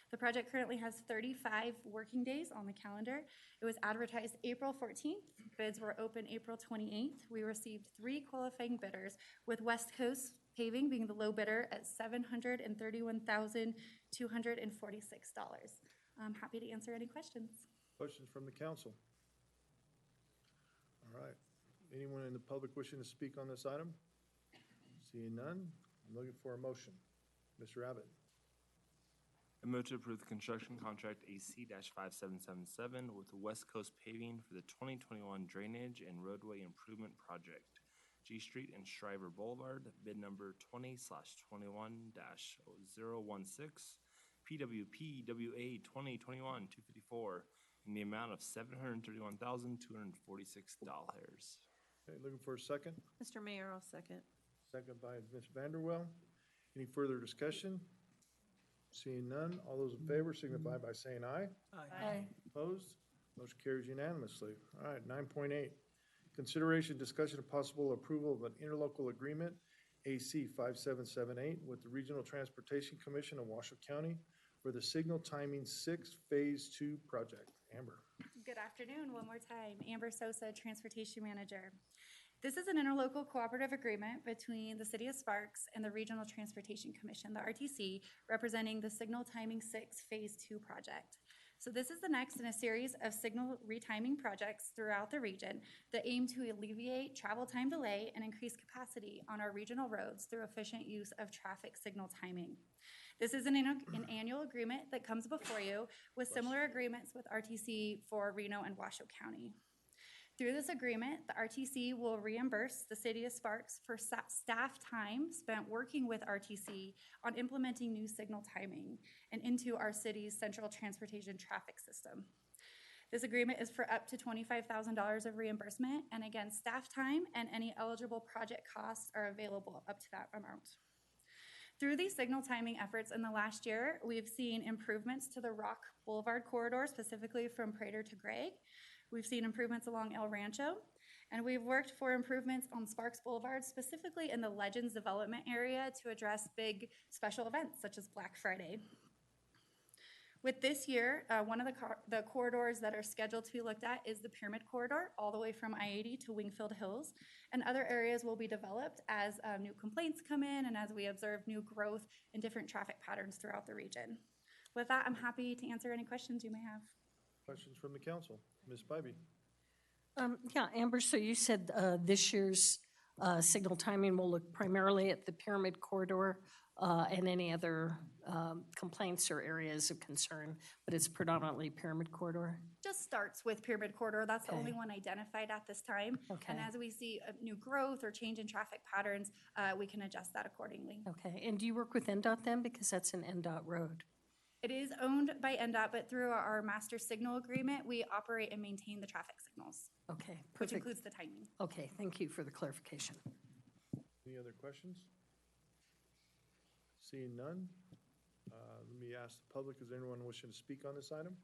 [SPEAKER 3] The project currently has 35 working days on the calendar. It was advertised April 14th. Bids were open April 28th. We received 3 qualifying bidders, with West Coast Paving being the low bidder at $731,246. I'm happy to answer any questions.
[SPEAKER 1] Questions from the council? All right. Anyone in the public wishing to speak on this item? Seeing none, I'm looking for a motion. Mr. Abbott.
[SPEAKER 14] I move to approve the construction contract AC-5777 with West Coast Paving for the 2021 Drainage and Roadway Improvement Project, G Street and Shriver Boulevard, bid number 20/21-016, PWP-WA 2021-254, in the amount of $731,246.
[SPEAKER 1] Okay, looking for a second?
[SPEAKER 17] Mr. Mayor, I'll second.
[SPEAKER 1] Second by Ms. Vanderwell. Any further discussion? Seeing none, all those in favor signify by saying aye.
[SPEAKER 9] Aye.
[SPEAKER 1] Opposed? Motion carries unanimously. All right, 9.8, consideration, discussion, and possible approval of an interlocal agreement, AC 5778, with the Regional Transportation Commission of Washoe County for the Signal Timing 6 Phase 2 project. Amber.
[SPEAKER 3] Good afternoon, one more time. Amber Sosa, Transportation Manager. This is an interlocal cooperative agreement between the City of Sparks and the Regional Transportation Commission, the RTC, representing the Signal Timing 6 Phase 2 project. So this is the next in a series of signal retiming projects throughout the region that aim to alleviate travel time delay and increase capacity on our regional roads through efficient use of traffic signal timing. This is an annual agreement that comes before you with similar agreements with RTC for Reno and Washoe County. Through this agreement, the RTC will reimburse the City of Sparks for staff time spent working with RTC on implementing new signal timing and into our city's central transportation traffic system. This agreement is for up to $25,000 of reimbursement, and again, staff time and any eligible project costs are available up to that amount. Through these signal timing efforts in the last year, we've seen improvements to the Rock Boulevard corridor, specifically from Prater to Gregg. We've seen improvements along El Rancho, and we've worked for improvements on Sparks Boulevard, specifically in the Legends development area, to address big special events such as Black Friday. With this year, one of the corridors that are scheduled to be looked at is the Pyramid Corridor, all the way from I-80 to Wingfield Hills, and other areas will be developed as new complaints come in and as we observe new growth in different traffic patterns throughout the region. With that, I'm happy to answer any questions you may have.
[SPEAKER 1] Questions from the council? Ms. Bybee.
[SPEAKER 10] Yeah, Amber, so you said this year's signal timing will look primarily at the Pyramid Corridor and any other complaints or areas of concern, but it's predominantly Pyramid Corridor?
[SPEAKER 3] Just starts with Pyramid Corridor. That's the
[SPEAKER 10] Okay.
[SPEAKER 3] only one identified at this time.
[SPEAKER 10] Okay.
[SPEAKER 3] And as we see new growth or change in traffic patterns, we can adjust that accordingly.
[SPEAKER 10] Okay, and do you work with NDOT then? Because that's an NDOT road.
[SPEAKER 3] It is owned by NDOT, but through our master signal agreement, we operate and maintain the traffic signals,
[SPEAKER 10] Okay,
[SPEAKER 3] which
[SPEAKER 10] perfect.
[SPEAKER 3] includes the timing.
[SPEAKER 10] Okay, thank you for the clarification.
[SPEAKER 1] Any other questions? Seeing none, let me ask the public, is there anyone wishing to speak on this item?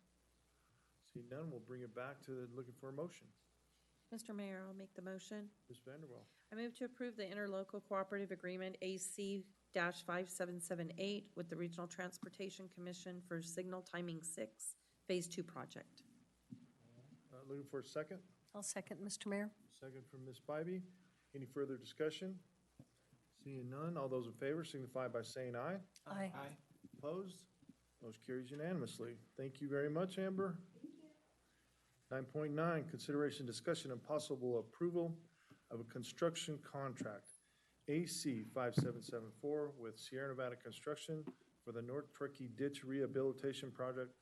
[SPEAKER 1] Seeing none, we'll bring it back to looking for a motion.
[SPEAKER 17] Mr. Mayor, I'll make the motion.
[SPEAKER 1] Ms. Vanderwell.
[SPEAKER 17] I move to approve the interlocal cooperative agreement AC-5778 with the Regional Transportation Commission for Signal Timing 6, Phase 2 project.
[SPEAKER 1] Looking for a second?
[SPEAKER 10] I'll second, Mr. Mayor.
[SPEAKER 1] Second from Ms. Bybee. Any further discussion? Seeing none, all those in favor signify by saying aye.
[SPEAKER 10] Aye.
[SPEAKER 1] Opposed? Motion carries unanimously. Thank you very much, Amber. 9.9, consideration, discussion, and possible approval of a construction contract, AC 5774 with Sierra Nevada Construction for the North Truckee Ditch Rehabilitation Project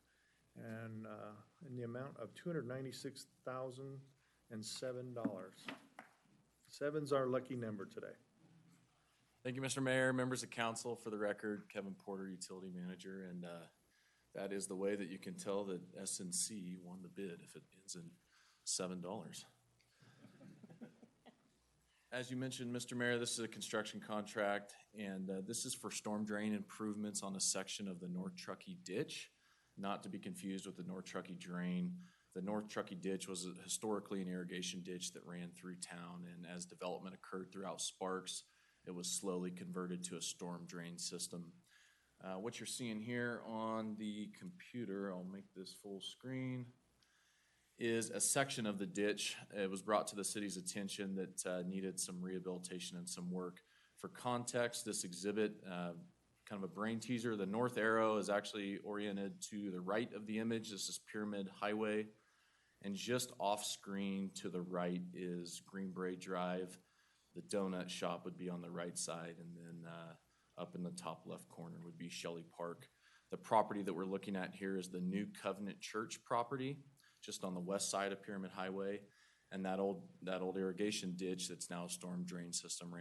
[SPEAKER 1] and in the amount of $296,007. Seven's our lucky number today.
[SPEAKER 7] Thank you, Mr. Mayor, members of council. For the record, Kevin Porter, utility manager, and that is the way that you can tell that SNC won the bid if it ends in $7. As you mentioned, Mr. Mayor, this is a construction contract, and this is for storm drain improvements on a section of the North Truckee Ditch, not to be confused with the North Truckee Drain. The North Truckee Ditch was historically an irrigation ditch that ran through town, and as development occurred throughout Sparks, it was slowly converted to a storm drain system. What you're seeing here on the computer, I'll make this full screen, is a section of the ditch. It was brought to the city's attention that needed some rehabilitation and some work. For context, this exhibit, kind of a brain teaser, the north arrow is actually oriented to the right of the image. This is Pyramid Highway. And just off screen to the right is Green Brae Drive. The donut shop would be on the right side, and then up in the top left corner would be Shelley Park. The property that we're looking at here is the New Covenant Church property, just on the west side of Pyramid Highway. And that old irrigation ditch that's now a storm drain system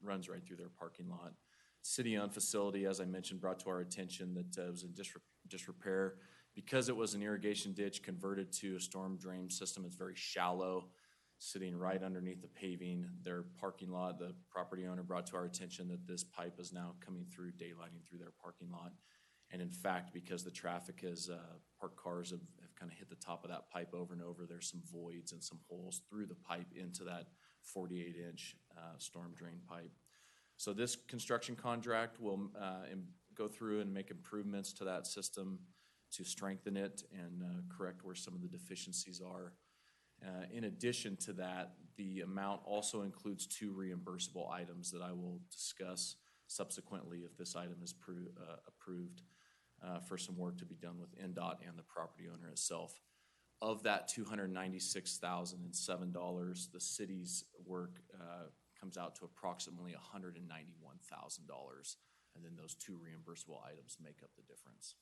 [SPEAKER 7] runs right through their parking lot. City-owned facility, as I mentioned, brought to our attention that it was in disrepair. Because it was an irrigation ditch converted to a storm drain system, it's very shallow, sitting right underneath the paving. Their parking lot, the property owner brought to our attention that this pipe is now coming through, daylighting through their parking lot. And in fact, because the traffic has, parked cars have kind of hit the top of that pipe over and over, there's some voids and some holes through the pipe into that 48-inch storm drain pipe. So this construction contract will go through and make improvements to that system to strengthen it and correct where some of the deficiencies are. In addition to that, the amount also includes two reimbursable items that I will discuss subsequently if this item is approved for some work to be done with NDOT and the property owner itself. Of that $296,007, the city's work comes out to approximately $191,000, and then those two reimbursable items make up the difference.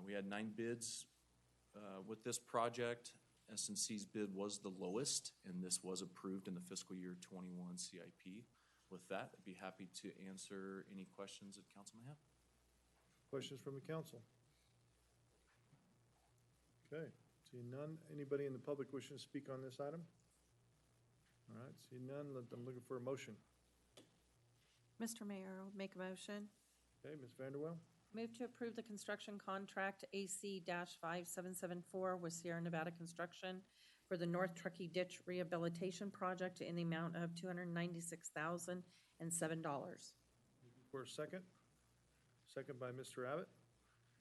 [SPEAKER 7] We had 9 bids with this project. SNC's bid was the lowest, and this was approved in the fiscal year 21 CIP. With that, I'd be happy to answer any questions that council may have.
[SPEAKER 1] Questions from the council? Okay, seeing none. Anybody in the public wishing to speak on this item? All right, seeing none, I'm looking for a motion.
[SPEAKER 17] Mr. Mayor, I'll make a motion.
[SPEAKER 1] Okay, Ms. Vanderwell?
[SPEAKER 17] Move to approve the construction contract AC-5774 with Sierra Nevada Construction for the North Truckee Ditch Rehabilitation Project in the amount of $296,007.
[SPEAKER 1] For a second? Second by Mr. Abbott.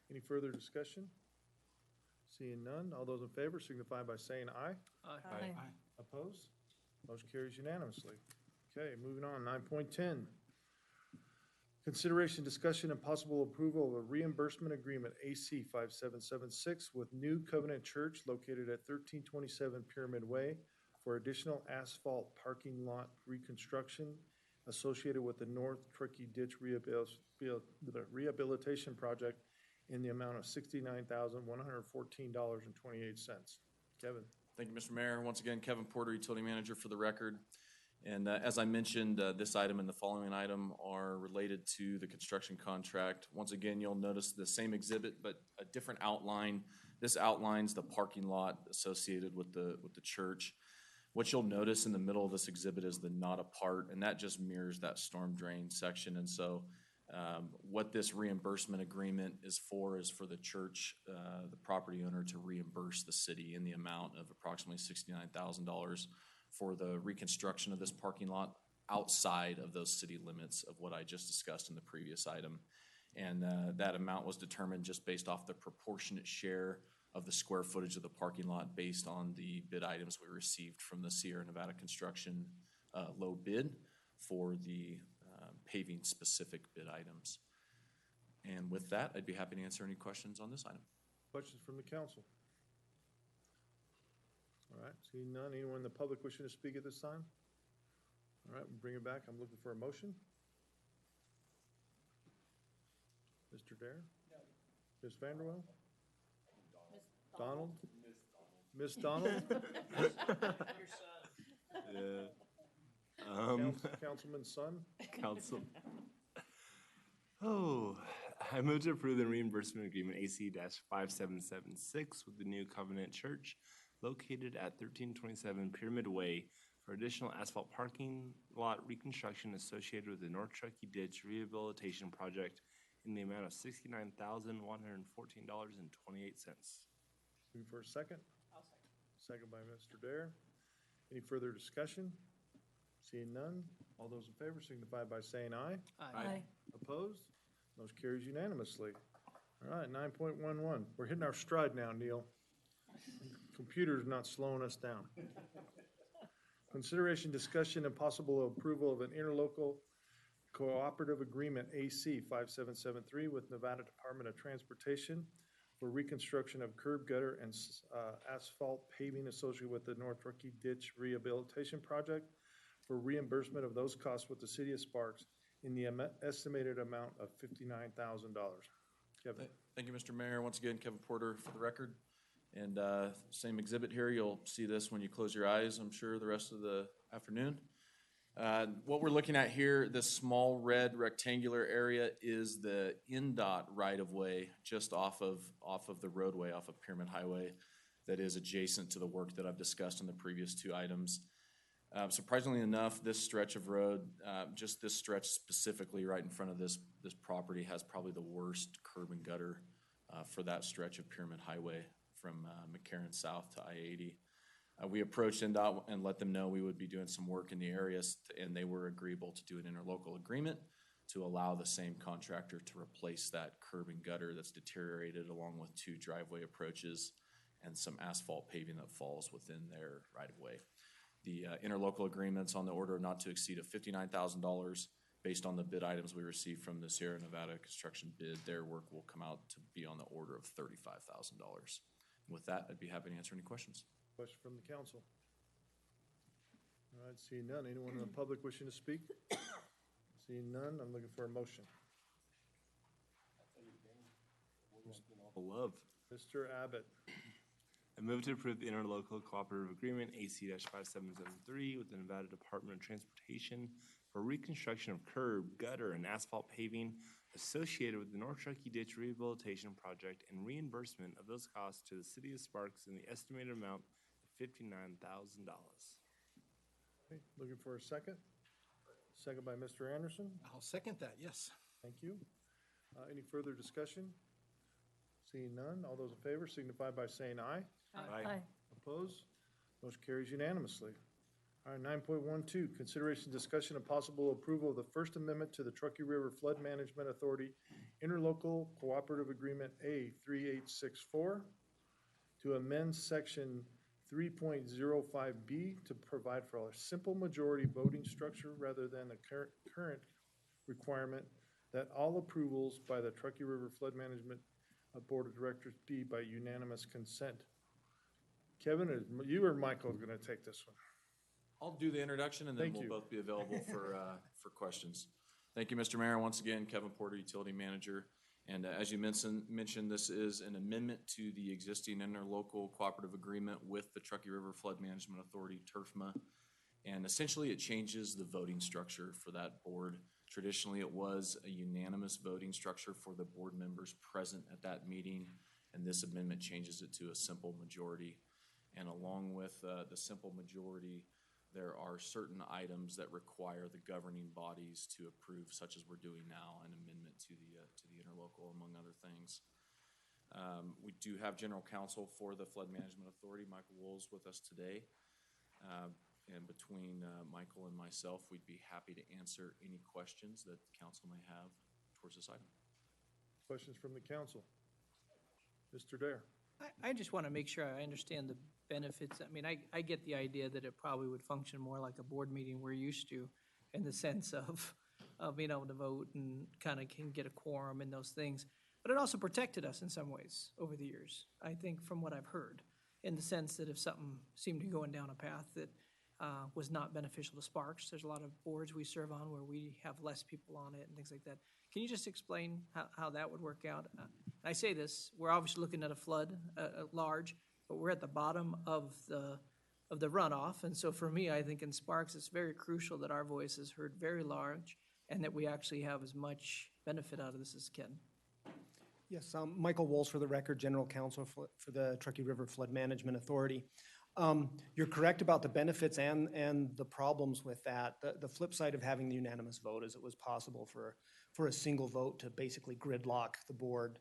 [SPEAKER 1] Any further discussion? Seeing none, all those in favor signify by saying aye.
[SPEAKER 17] Aye.
[SPEAKER 1] Opposed? Motion carries unanimously. Okay, moving on, 9.10. Consideration, discussion, and possible approval of a reimbursement agreement, AC 5776, with New Covenant Church located at 1327 Pyramid Way for additional asphalt parking lot reconstruction associated with the North Truckee Ditch Rehabilitation Project in the amount of $69,114.28. Kevin.
[SPEAKER 7] Thank you, Mr. Mayor. Once again, Kevin Porter, utility manager for the record. And as I mentioned, this item and the following item are related to the construction contract. Once again, you'll notice the same exhibit, but a different outline. This outlines the parking lot associated with the church. What you'll notice in the middle of this exhibit is the not apart, and that just mirrors that storm drain section. And so What this reimbursement agreement is for the church, the property owner, to reimburse the city in the amount of approximately $69,000 for the reconstruction of this parking lot outside of those city limits of what I just discussed in the previous item. And that amount was determined just based off the proportionate share of the square footage of the parking lot based on the bid items we received from the Sierra Nevada Construction low bid for the paving specific bid items. And with that, I'd be happy to answer any questions on this item.
[SPEAKER 1] Questions from the council? All right, seeing none. Anyone in the public wishing to speak at this time? All right, we'll bring it back. I'm looking for a motion. Mr. Dare? Ms. Vanderwell? Donald? Miss Donald? Councilman's son?
[SPEAKER 14] Council. Oh, I move to approve the reimbursement agreement AC-5776 with the New Covenant Church located at 1327 Pyramid Way for additional asphalt parking lot reconstruction associated with the North Truckee Ditch Rehabilitation Project in the amount of $69,114.28.
[SPEAKER 1] Looking for a second? I'll second. Second by Mr. Dare. Any further discussion? Seeing none, all those in favor signify by saying aye.
[SPEAKER 9] Aye.
[SPEAKER 1] Opposed? Motion carries unanimously. All right, 9.11. We're hitting our stride now, Neil. Computer's not slowing us down. Consideration, discussion, and possible approval of an interlocal cooperative agreement, AC 5773, with Nevada Department of Transportation for reconstruction of curb gutter and asphalt paving associated with the North Truckee Ditch Rehabilitation Project for reimbursement of those costs with the city of Sparks in the estimated amount of $59,000. Kevin.
[SPEAKER 7] Thank you, Mr. Mayor. Once again, Kevin Porter for the record. And same exhibit here. You'll see this when you close your eyes, I'm sure, the rest of the afternoon. What we're looking at here, this small red rectangular area, is the NDOT right-of-way just off of the roadway, off of Pyramid Highway, that is adjacent to the work that I've discussed in the previous two items. Surprisingly enough, this stretch of road, just this stretch specifically right in front of this property, has probably the worst curb and gutter for that stretch of Pyramid Highway from McCarran South to I-80. We approached NDOT and let them know we would be doing some work in the areas, and they were agreeable to do an interlocal agreement to allow the same contractor to replace that curb and gutter that's deteriorated, along with two driveway approaches and some asphalt paving that falls within their right-of-way. The interlocal agreement's on the order of not to exceed of $59,000. Based on the bid items we received from the Sierra Nevada construction bid, their work will come out to be on the order of $35,000. With that, I'd be happy to answer any questions.
[SPEAKER 1] Question from the council? All right, seeing none. Anyone in the public wishing to speak? Seeing none, I'm looking for a motion.
[SPEAKER 14] Love.
[SPEAKER 1] Mr. Abbott.
[SPEAKER 14] I move to approve the interlocal cooperative agreement AC-5773 with the Nevada Department of Transportation for reconstruction of curb, gutter, and asphalt paving associated with the North Truckee Ditch Rehabilitation Project and reimbursement of those costs to the city of Sparks in the estimated amount of $59,000.
[SPEAKER 1] Okay, looking for a second? Second by Mr. Anderson.
[SPEAKER 8] I'll second that, yes.
[SPEAKER 1] Thank you. Any further discussion? Seeing none, all those in favor signify by saying aye.
[SPEAKER 10] Aye.
[SPEAKER 1] Opposed? Motion carries unanimously. All right, 9.12, consideration, discussion, and possible approval of the First Amendment to the Truckee River Flood Management Authority Interlocal Cooperative Agreement A3864 to amend Section 3.05B to provide for a simple majority voting structure rather than the current requirement that all approvals by the Truckee River Flood Management Board of Directors be by unanimous consent. Kevin, you or Michael are going to take this one?
[SPEAKER 7] I'll do the introduction, and then
[SPEAKER 1] Thank
[SPEAKER 7] we'll
[SPEAKER 1] you.
[SPEAKER 7] both be available for questions. Thank you, Mr. Mayor. Once again, Kevin Porter, Utility Manager. And as you mentioned, this is an amendment to the existing interlocal cooperative agreement with the Truckee River Flood Management Authority, TRFMA. And essentially, it changes the voting structure for that board. Traditionally, it was a unanimous voting structure for the board members present at that meeting, and this amendment changes it to a simple majority. And along with the simple majority there are certain items that require the governing bodies to approve, such as we're doing now, an amendment to the interlocal, among other things. We do have General Counsel for the Flood Management Authority, Michael Wool's, with us today. And between Michael and myself, we'd be happy to answer any questions that the council may have towards this item.
[SPEAKER 1] Questions from the council? Mr. Dare.
[SPEAKER 9] I just want to make sure I understand the benefits. I mean, I get the idea that it probably would function more like a board meeting we're used to, in the sense of being able to vote and kind of can get a quorum and those things. But it also protected us in some ways over the years, I think, from what I've heard, in the sense that if something seemed to be going down a path that was not beneficial to Sparks, there's a lot of boards we serve on where we have less people on it and things like that. Can you just explain how that would work out? I say this, we're obviously looking at a flood large, but we're at the bottom of the runoff. And so for me, I think in Sparks, it's very crucial that our voice is heard very large and that we actually have as much benefit out of this as can.
[SPEAKER 13] Yes, Michael Woles, for the record, General Counsel for the Truckee River Flood Management Authority. You're correct about the benefits and the problems with that. The flip side of having the unanimous vote is it was possible for a single vote to basically gridlock the board,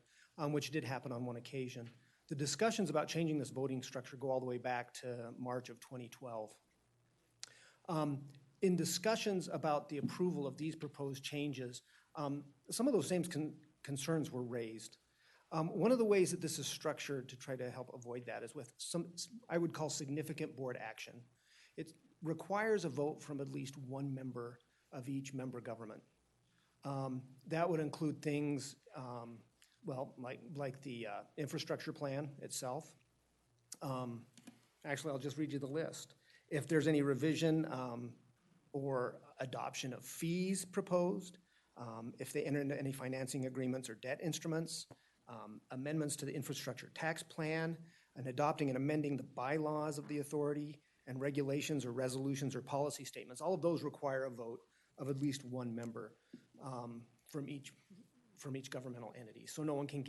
[SPEAKER 13] which did happen on one occasion. The discussions about changing this voting structure go all the way back to March of 2012. In discussions about the approval of these proposed changes, some of those same concerns were raised. One of the ways that this is structured to try to help avoid that is with some, I would call, significant board action. It requires a vote from at least one member of each member government. That would include things, well, like the infrastructure plan itself. Actually, I'll just read you the list. If there's any revision or adoption of fees proposed, if they enter into any financing agreements or debt instruments, amendments to the infrastructure tax plan, and adopting and amending the bylaws of the authority, and regulations or resolutions or policy statements. All of those require a vote of at least one member from each governmental entity. So no one can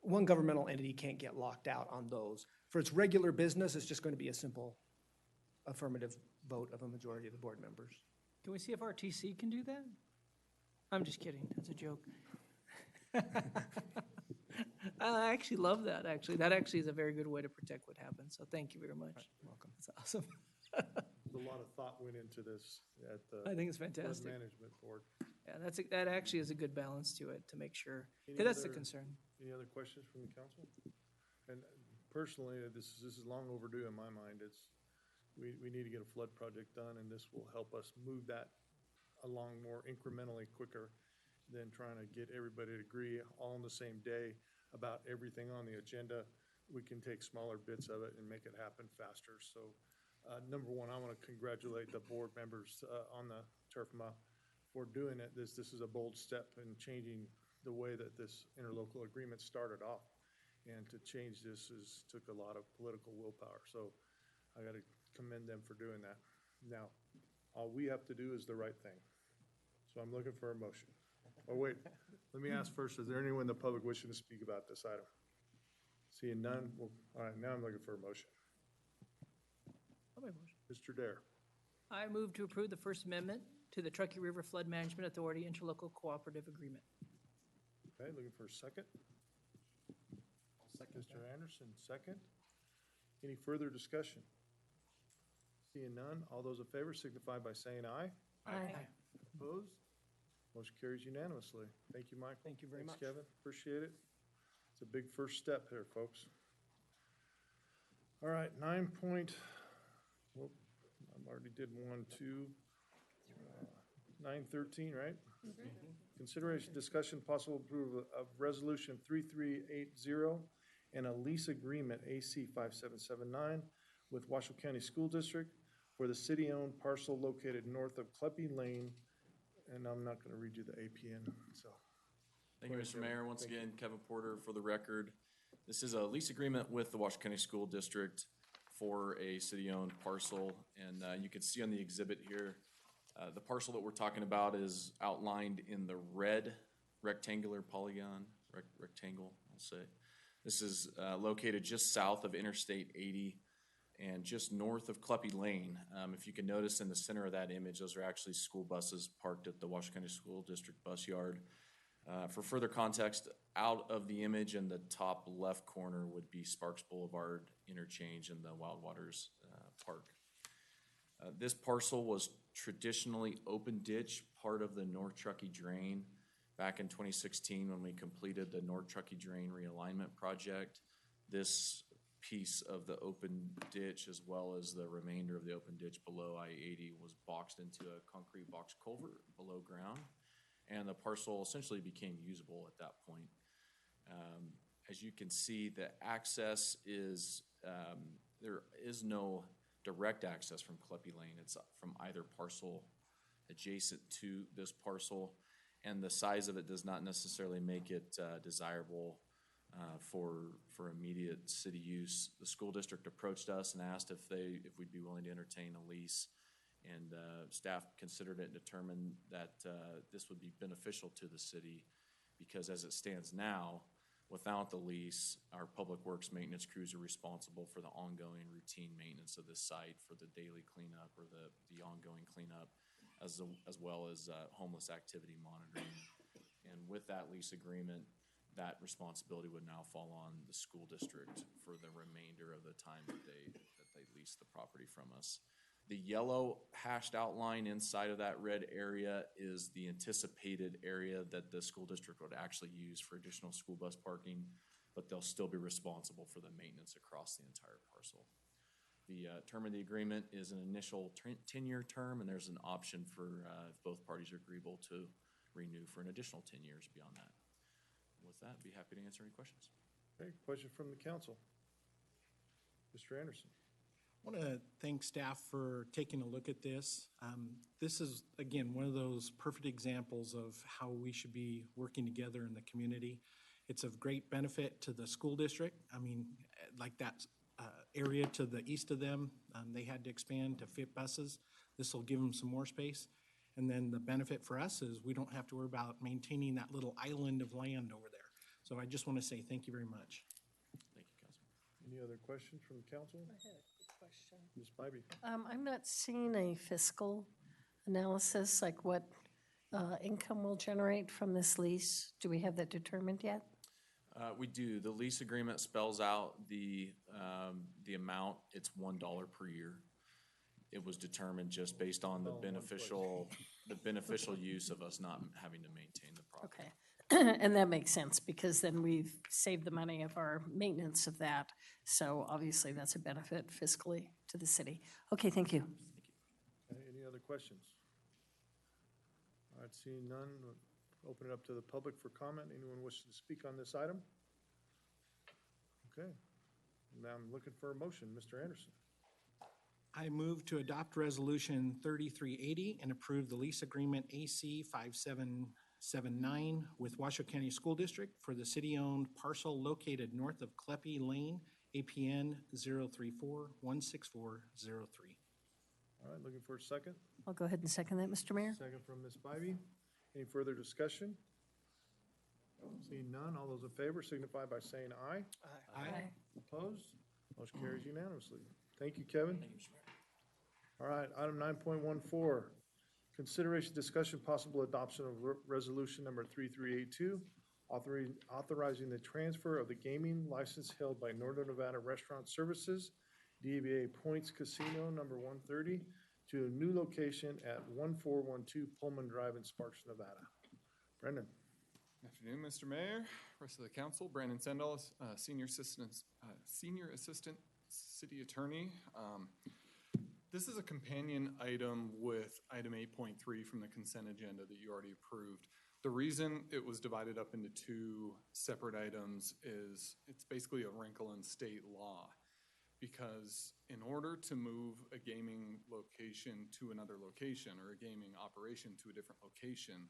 [SPEAKER 13] one governmental entity can't get locked out on those. For its regular business, it's just going to be a simple affirmative vote of a majority of the board members.
[SPEAKER 9] Can we see if RTC can do that? I'm just kidding, that's a joke. I actually love that, actually. That actually is a very good way to protect what happens, so thank you very much.
[SPEAKER 13] Welcome.
[SPEAKER 9] That's awesome.
[SPEAKER 1] A lot of thought went into this at the
[SPEAKER 9] I think it's
[SPEAKER 1] Flood
[SPEAKER 9] fantastic.
[SPEAKER 1] Management Board.
[SPEAKER 9] Yeah, that actually is a good balance to it, to make sure,
[SPEAKER 1] Any
[SPEAKER 9] because that's the
[SPEAKER 1] other-
[SPEAKER 9] concern.
[SPEAKER 1] Any other questions from the council? And personally, this is long overdue in my mind. We need to get a flood project done, and this will help us move that along more incrementally quicker than trying to get everybody to agree all on the same day about everything on the agenda. We can take smaller bits of it and make it happen faster. So number one, I want to congratulate the board members on the TURFMA for doing it. This is a bold step in changing the way that this interlocal agreement started off. And to change this took a lot of political willpower. So I got to commend them for doing that. Now, all we have to do is the right thing. So I'm looking for a motion. Oh, wait, let me ask first, is there anyone in the public wishing to speak about this item? Seeing none, well, all right, now I'm looking for a motion.
[SPEAKER 9] I'll make a motion.
[SPEAKER 1] Mr. Dare.
[SPEAKER 9] I move to approve the First Amendment to the Truckee River Flood Management Authority Interlocal Cooperative Agreement.
[SPEAKER 1] Okay, looking for a second. Mr. Anderson, second. Any further discussion? Seeing none, all those in favor signify by saying aye.
[SPEAKER 9] Aye.
[SPEAKER 1] Opposed? Motion carries unanimously. Thank you, Mike.
[SPEAKER 13] Thank you very much.
[SPEAKER 1] Thanks, Kevin. Appreciate it. It's a big first step here, folks. All right, 9 point, whoop, I already did 1, 2, 9:13, right? Consideration, discussion, possible approval of resolution 3380 and a lease agreement AC 5779 with Washoe County School District for the city-owned parcel located north of Kleppy Lane. And I'm not going to read you the APN, so.
[SPEAKER 7] Thank you,
[SPEAKER 1] Go ahead,
[SPEAKER 7] Mr.
[SPEAKER 1] Kevin.
[SPEAKER 7] Mayor. Once
[SPEAKER 1] Thank you.
[SPEAKER 7] again, Kevin Porter for the record. This is a lease agreement with the Washoe County School District for a city-owned parcel. And you can see on the exhibit here, the parcel that we're talking about is outlined in the red rectangular polygon, rectangle, I'll say. This is located just south of Interstate 80 And just north of Cluppy Lane, if you can notice in the center of that image, those are actually school buses parked at the Washington County School District bus yard. For further context, out of the image in the top left corner would be Sparks Boulevard interchange in the Wild Waters Park. This parcel was traditionally open ditch, part of the North Truckee Drain. Back in 2016, when we completed the North Truckee Drain realignment project, this piece of the open ditch, as well as the remainder of the open ditch below I-80, was boxed into a concrete box culvert below ground, and the parcel essentially became usable at that point. As you can see, the access is, there is no direct access from Cluppy Lane. It's from either parcel adjacent to this parcel, and the size of it does not necessarily make it desirable for immediate city use. The school district approached us and asked if we'd be willing to entertain a lease, and staff considered it and determined that this would be beneficial to the city, because as it stands now, without the lease, our public works maintenance crews are responsible for the ongoing routine maintenance of this site, for the daily cleanup or the ongoing cleanup, as well as homeless activity monitoring. And with that lease agreement, that responsibility would now fall on the school district for the remainder of the time that they lease the property from us. The yellow hashed outline inside of that red area is the anticipated area that the school district would actually use for additional school bus parking, but they'll still be responsible for the maintenance across the entire parcel. The term of the agreement is an initial 10-year term, and there's an option for if both parties are agreeable to renew for an additional 10 years beyond that. With that, I'd be happy to answer any questions.
[SPEAKER 1] Okay, question from the council. Mr. Anderson.
[SPEAKER 8] I want to thank staff for taking a look at this. This is, again, one of those perfect examples of how we should be working together in the community. It's of great benefit to the school district. I mean, like that area to the east of them, they had to expand to fit buses. This will give them some more space. And then the benefit for us is we don't have to worry about maintaining that little island of land over there. So I just want to say thank you very much.
[SPEAKER 7] Thank you, Councilman.
[SPEAKER 1] Any other questions from the council?
[SPEAKER 10] I had a quick question.
[SPEAKER 1] Ms. Bybee.
[SPEAKER 10] I'm not seeing a fiscal analysis, like what income will generate from this lease. Do we have that determined yet?
[SPEAKER 7] We do. The lease agreement spells out the amount. It's $1 per year. It was determined just based on the beneficial use of us not having to maintain the property.
[SPEAKER 10] Okay. And that makes sense, because then we've saved the money of our maintenance of that. So obviously that's a benefit fiscally to the city. Okay, thank you.
[SPEAKER 1] Okay, any other questions? All right, seeing none, we'll open it up to the public for comment. Anyone wishing to speak on this item? Okay. Now I'm looking for a motion. Mr. Anderson.
[SPEAKER 8] I move to adopt Resolution 3380 and approve the lease agreement AC 5779 with Washoe County School District for the city-owned parcel located north of Kleppe Lane, APN 034-16403.
[SPEAKER 1] All right, looking for a second.
[SPEAKER 10] I'll go ahead and second that, Mr. Mayor.
[SPEAKER 1] Second from Ms. Bybee. Any further discussion? Seeing none, all those in favor signify by saying aye.
[SPEAKER 10] Aye.
[SPEAKER 1] Opposed? Motion carries unanimously. Thank you, Kevin.
[SPEAKER 7] Thank you, Mr. Mayor.
[SPEAKER 1] All right, item 9.14, consideration, discussion, possible adoption of resolution number 3382, authorizing the transfer of the gaming license held by Northern Nevada Restaurant Services, DBA Points Casino number 130, to a new location at 1412 Pullman Drive in Sparks, Nevada. Brendan.
[SPEAKER 12] Afternoon, Mr. Mayor, rest of the council. Brandon Sendall, Senior Assistant City Attorney. This is a companion item with item 8.3 from the consent agenda that you already approved. The reason it was divided up into two separate items is it's basically a wrinkle in state law, because in order to move a gaming location to another location or a gaming operation to a different location,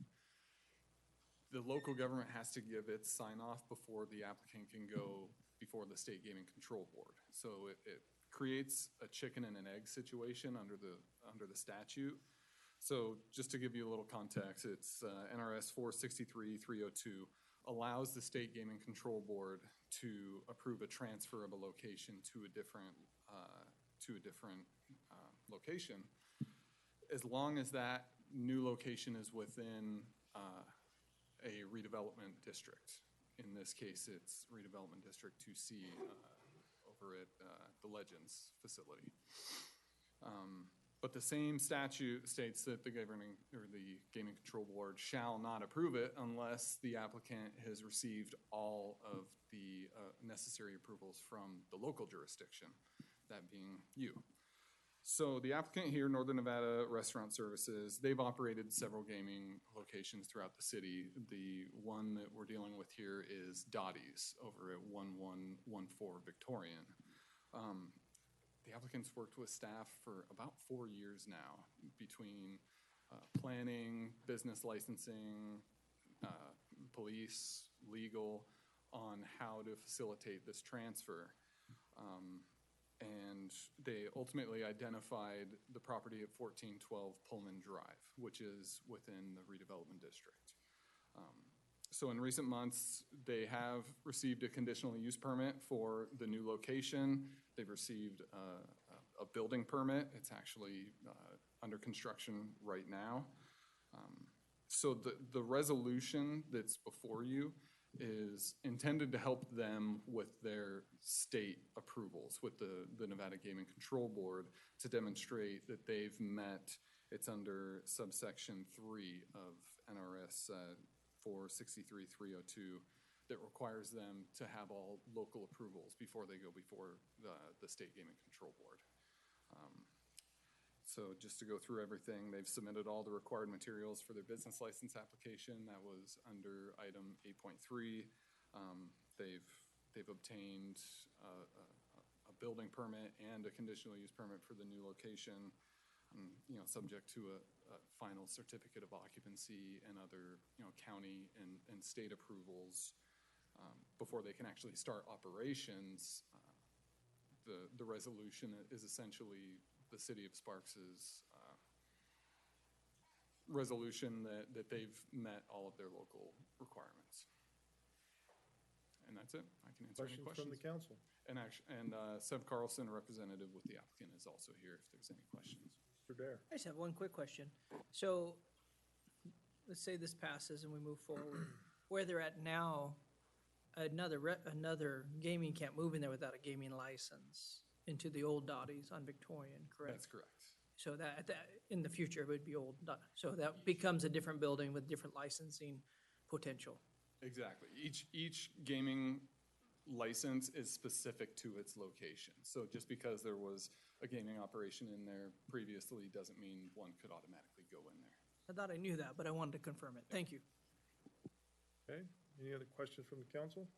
[SPEAKER 12] the local government has to give its sign off before the applicant can go before the State Gaming Control Board. So it creates a chicken and an egg situation under the statute. So just to give you a little context, it's NRS 463-302 allows the State Gaming Control Board to approve a transfer of a location to a different to a different location, as long as that new location is within a redevelopment district. In this case, it's redevelopment district 2C over at the Legends facility. But the same statute states that the governing, or the Gaming Control Board shall not approve it unless the applicant has received all of the necessary approvals from the local jurisdiction, that being you. So the applicant here, Northern Nevada Restaurant Services, they've operated several gaming locations throughout the city. The one that we're dealing with here is Dottie's over at 1114 Victorian. The applicant's worked with staff for about 4 years now, between planning, business licensing, police, legal, on how to facilitate this transfer. And they ultimately identified the property at 1412 Pullman Drive, which is within the redevelopment district. So in recent months, they have received a conditional use permit for the new location. They've received a building permit. It's actually under construction right now. So the resolution that's before you is intended to help them with their state approvals with the Nevada Gaming Control Board to demonstrate that they've met, it's under subsection 3 of NRS 463-302, that requires them to have all local approvals before they go before the State Gaming Control Board. So just to go through everything, they've submitted all the required materials for their business license application. That was under item 8.3. They've obtained a building permit and a conditional use permit for the new location, subject to a final certificate of occupancy and other, county and state approvals before they can actually start operations. The resolution is essentially the city of Sparks's resolution that they've met all of their local requirements. And that's it. I can answer any
[SPEAKER 1] Questions
[SPEAKER 12] questions.
[SPEAKER 1] from the council?
[SPEAKER 12] And Seb Carlson, a representative with the applicant, is also here if there's any questions.
[SPEAKER 1] Mr. Dare.
[SPEAKER 9] I just have one quick question. So let's say this passes and we move forward. Where they're at now, another gaming can't move in there without a gaming license into the old Dottie's on Victorian, correct?
[SPEAKER 12] That's correct.
[SPEAKER 9] So that in the future it would be old, so that becomes a different building with different licensing potential.
[SPEAKER 12] Exactly. Each gaming license is specific to its location. So just because there was a gaming operation in there previously doesn't mean one could automatically go in there.
[SPEAKER 9] I thought I knew that, but I wanted to confirm it. Thank you.
[SPEAKER 1] Okay, any other questions from the council?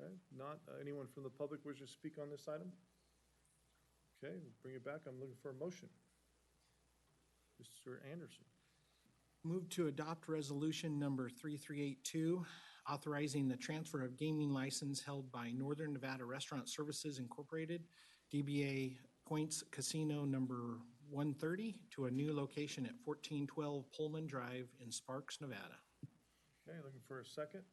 [SPEAKER 1] Okay, not, anyone from the public wish to speak on this item? Okay, we'll bring it back. I'm looking for a motion. Mr. Anderson.
[SPEAKER 8] Move to adopt resolution number 3382, authorizing the transfer of gaming license held by Northern Nevada Restaurant Services Incorporated, DBA Points Casino number 130, to a new location at 1412 Pullman Drive in Sparks, Nevada.
[SPEAKER 1] Okay, looking for a second?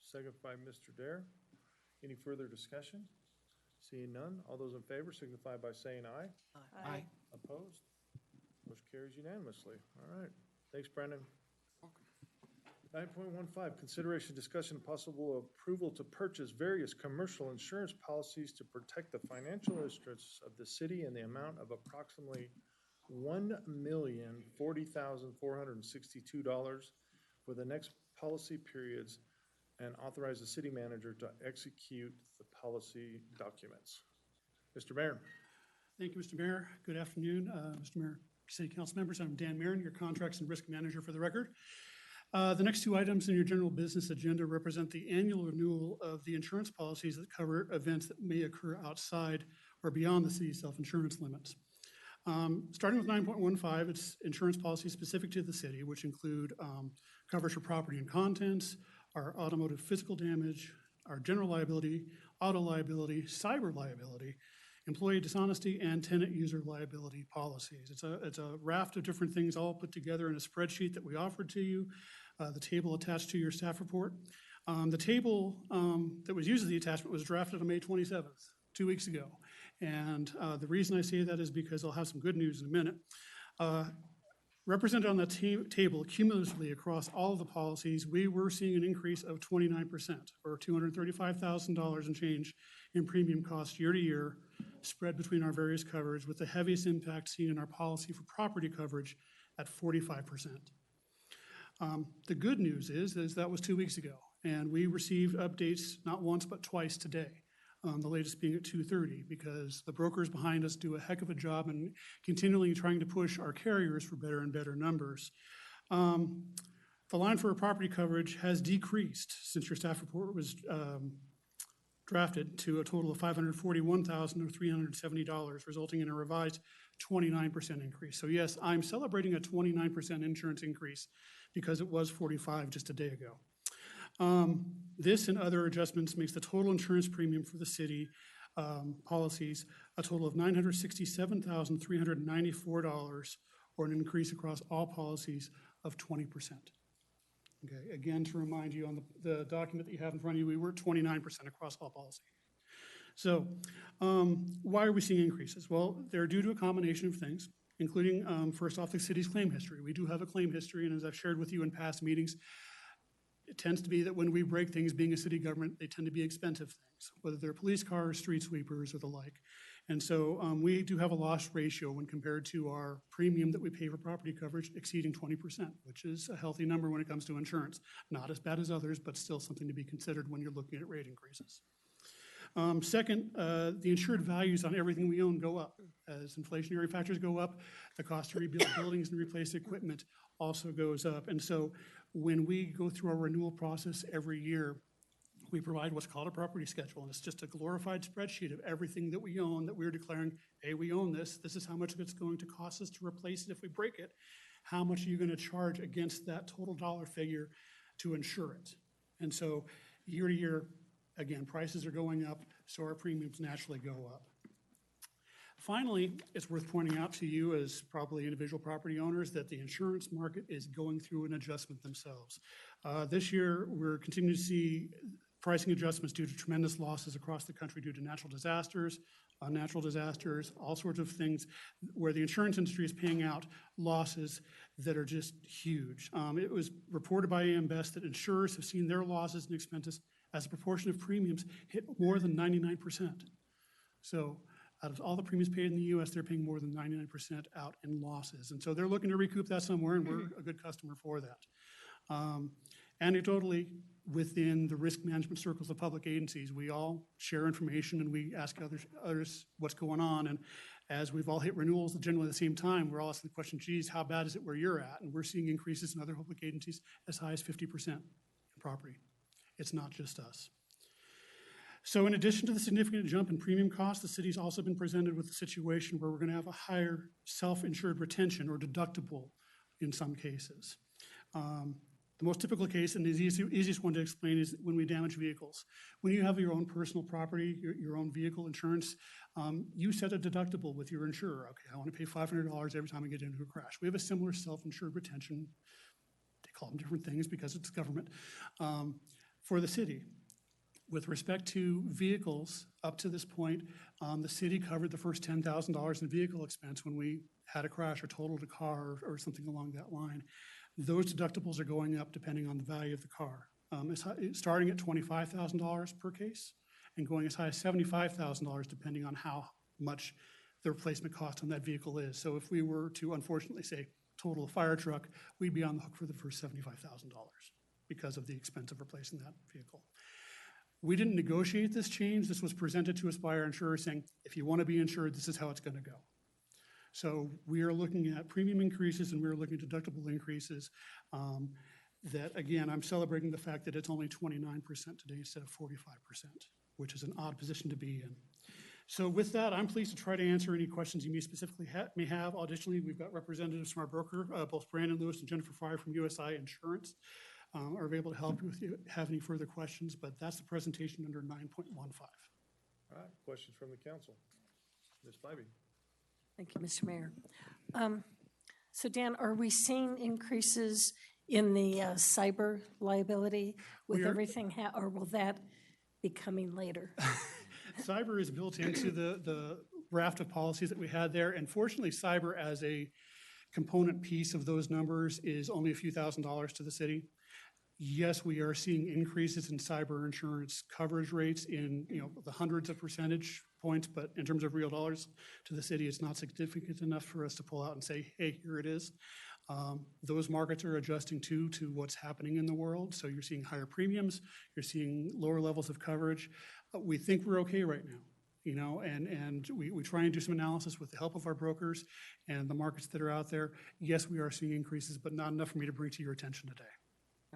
[SPEAKER 1] Second by Mr. Dare. Any further discussion? Seeing none, all those in favor signify by saying aye.
[SPEAKER 9] Aye.
[SPEAKER 1] Opposed? Motion carries unanimously. All right. Thanks, Brandon. 9.15, consideration, discussion, and possible approval to purchase various commercial insurance policies to protect the financial interests of the city in the amount of approximately $1,040,462 for the next policy periods, and authorize the city manager to execute the policy documents. Mr. Mayor.
[SPEAKER 15] Thank you, Mr. Mayor. Good afternoon, Mr. Mayor, City Council members. I'm Dan Marin, your Contracts and Risk Manager for the record. The next two items in your general business agenda represent the annual renewal of the insurance policies that cover events that may occur outside or beyond the city's self-insurance limits. Starting with 9.15, it's insurance policies specific to the city, which include coverage for property and contents, our automotive physical damage, our general liability, auto liability, cyber liability, employee dishonesty, and tenant user liability policies. It's a raft of different things all put together in a spreadsheet that we offered to you, the table attached to your staff report. The table that was used as the attachment was drafted on May 27th. 2 weeks ago. And the reason I say that is because I'll have some good news in a minute. Represented on the table cumulatively across all of the policies, we were seeing an increase of 29%, or $235,000 and change in premium cost year to year, spread between our various coverage, with the heaviest impact seen in our policy for property coverage at 45%. The good news is that was 2 weeks ago, and we received updates not once but twice today. The latest being at 2:30, because the brokers behind us do a heck of a job in continually trying to push our carriers for better and better numbers. The line for our property coverage has decreased since your staff report was drafted to a total of $541,370, resulting in a revised 29% increase. So yes, I'm celebrating a 29% insurance increase because it was 45 just a day ago. This and other adjustments makes the total insurance premium for the city policies a total of $967,394, or an increase across all policies of 20%. Okay, again, to remind you, on the document that you have in front of you, we were at 29% across all policies. So why are we seeing increases? Well, they're due to a combination of things, including, first off, the city's claim history. We do have a claim history, and as I've shared with you in past meetings, it tends to be that when we break things, being a city government, they tend to be expensive things, whether they're police cars, street sweepers, or the like. And so we do have a loss ratio when compared to our premium that we pay for property coverage exceeding 20%, which is a healthy number when it comes to insurance. Not as bad as others, but still something to be considered when you're looking at rate increases. Second, the insured values on everything we own go up. As inflationary factors go up, the cost to rebuild buildings and replace equipment also goes up. And so when we go through our renewal process every year, we provide what's called a property schedule, and it's just a glorified spreadsheet of everything that we own that we're declaring, hey, we own this. This is how much it's going to cost us to replace it if we break it. How much are you going to charge against that total dollar figure to insure it? And so year to year, again, prices are going up, so our premiums naturally go up. Finally, it's worth pointing out to you as probably individual property owners that the insurance market is going through an adjustment themselves. This year, we're continuing to see pricing adjustments due to tremendous losses across the country due to natural disasters, all sorts of things where the insurance industry is paying out losses that are just huge. It was reported by AM Best that insurers have seen their losses and expenses as a proportion of premiums hit more than 99%. So out of all the premiums paid in the U.S., they're paying more than 99% out in losses. And so they're looking to recoup that somewhere, and we're a good customer for that. Anecdotally, within the risk management circles of public agencies, we all share information and we ask others what's going on. And as we've all hit renewals generally at the same time, we're all asking the question, geez, how bad is it where you're at? And we're seeing increases in other public agencies as high as 50% in property. It's not just us. So in addition to the significant jump in premium costs, the city's also been presented with a situation where we're going to have a higher self-insured retention or deductible in some cases. The most typical case, and the easiest one to explain, is when we damage vehicles. When you have your own personal property, your own vehicle insurance, you set a deductible with your insurer. Okay, I want to pay $500 every time I get into a crash. We have a similar self-insured retention. They call them different things because it's government, for the city. With respect to vehicles, up to this point, the city covered the first $10,000 in vehicle expense when we had a crash or totaled a car or something along that line. Those deductibles are going up depending on the value of the car. Starting at $25,000 per case and going as high as $75,000 depending on how much the replacement cost on that vehicle is. So if we were to, unfortunately, say, total a fire truck, we'd be on the hook for the first $75,000 because of the expense of replacing that vehicle. We didn't negotiate this change. This was presented to us by our insurer saying, if you want to be insured, this is how it's going to go. So we are looking at premium increases and we're looking at deductible increases that, again, I'm celebrating the fact that it's only 29% today instead of 45%, which is an odd position to be in. So with that, I'm pleased to try to answer any questions you may specifically may have. Additionally, we've got representatives from our broker, both Brandon Lewis and Jennifer Fryer from USI Insurance, are able to help you if you have any further questions, but that's the presentation under 9.15.
[SPEAKER 1] All right, questions from the council. Ms. Bybee.
[SPEAKER 10] Thank you, Mr. Mayor. So Dan, are we seeing increases in the cyber liability with everything, or will that be coming later?
[SPEAKER 15] Cyber is built into the raft of policies that we had there. And fortunately, cyber as a component piece of those numbers is only a few $1,000s to the city. Yes, we are seeing increases in cyber insurance coverage rates in, the hundreds of percentage points, but in terms of real dollars to the city, it's not significant enough for us to pull out and say, hey, here it is. Those markets are adjusting to what's happening in the world. So you're seeing higher premiums, you're seeing lower levels of coverage. We think we're okay right now, and we try and do some analysis with the help of our brokers and the markets that are out there. Yes, we are seeing increases, but not enough for me to bring to your attention today.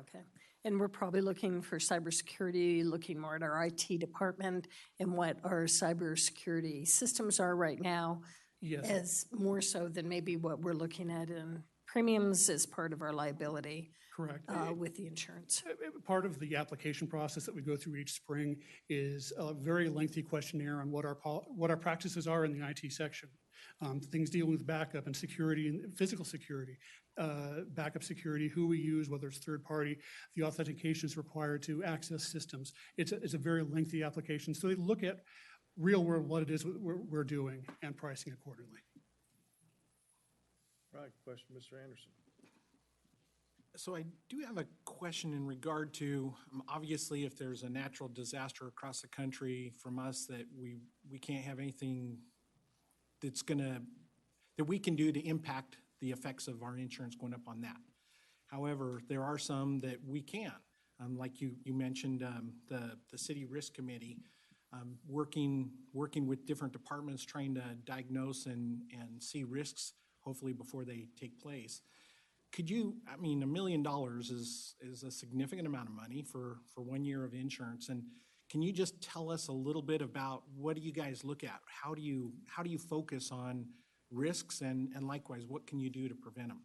[SPEAKER 10] Okay. And we're probably looking for cybersecurity, looking more at our IT department and what our cybersecurity systems are right now.
[SPEAKER 15] Yes.
[SPEAKER 10] As more so than maybe what we're looking at in premiums as part of our liability.
[SPEAKER 15] Correct.
[SPEAKER 10] With the insurance.
[SPEAKER 15] Part of the application process that we go through each spring is a very lengthy questionnaire on what our practices are in the IT section. Things dealing with backup and security and physical security, backup security, who we use, whether it's third party, the authentications required to access systems. It's a very lengthy application. So they look at real world what it is we're doing and pricing accordingly.
[SPEAKER 1] Right, question, Mr. Anderson.
[SPEAKER 8] So I do have a question in regard to, obviously, if there's a natural disaster across the country from us, that we can't have anything that we can do to impact the effects of our insurance going up on that. However, there are some that we can. Like you mentioned, the city risk committee, working with different departments, trying to diagnose and see risks, hopefully before they take place. Could you, $1 million is a significant amount of money for 1 year of insurance. And can you just tell us a little bit about what do you guys look at? How do you focus on risks, and likewise, what can you do to prevent them?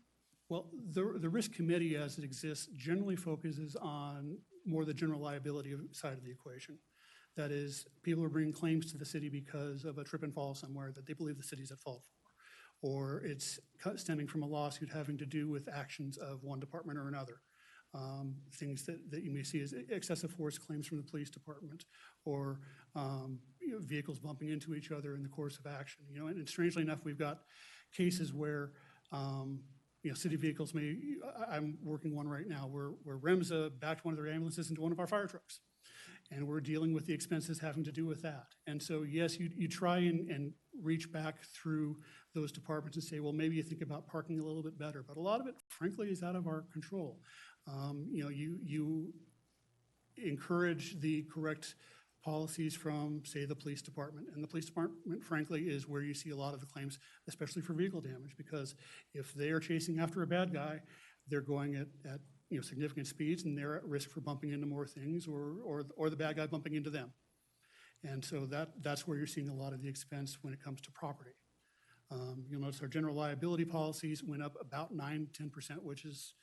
[SPEAKER 15] Well, the risk committee as it exists generally focuses on more the general liability side of the equation. That is, people are bringing claims to the city because of a trip and fall somewhere that they believe the city's at fault for. Or it's stemming from a lawsuit having to do with actions of one department or another. Things that you may see as excessive force claims from the police department, or vehicles bumping into each other in the course of action. And strangely enough, we've got cases where city vehicles may. I'm working one right now where REMSA backed one of their ambulances into one of our fire trucks, and we're dealing with the expenses having to do with that. And so, yes, you try and reach back through those departments and say, well, maybe you think about parking a little bit better. But a lot of it, frankly, is out of our control. You encourage the correct policies from, say, the police department. And the police department, frankly, is where you see a lot of the claims, especially for vehicle damage, because if they are chasing after a bad guy, they're going at significant speeds, and they're at risk for bumping into more things, or the bad guy bumping into them. And so that's where you're seeing a lot of the expense when it comes to property. You'll notice our general liability policies went up about 9-10%, which is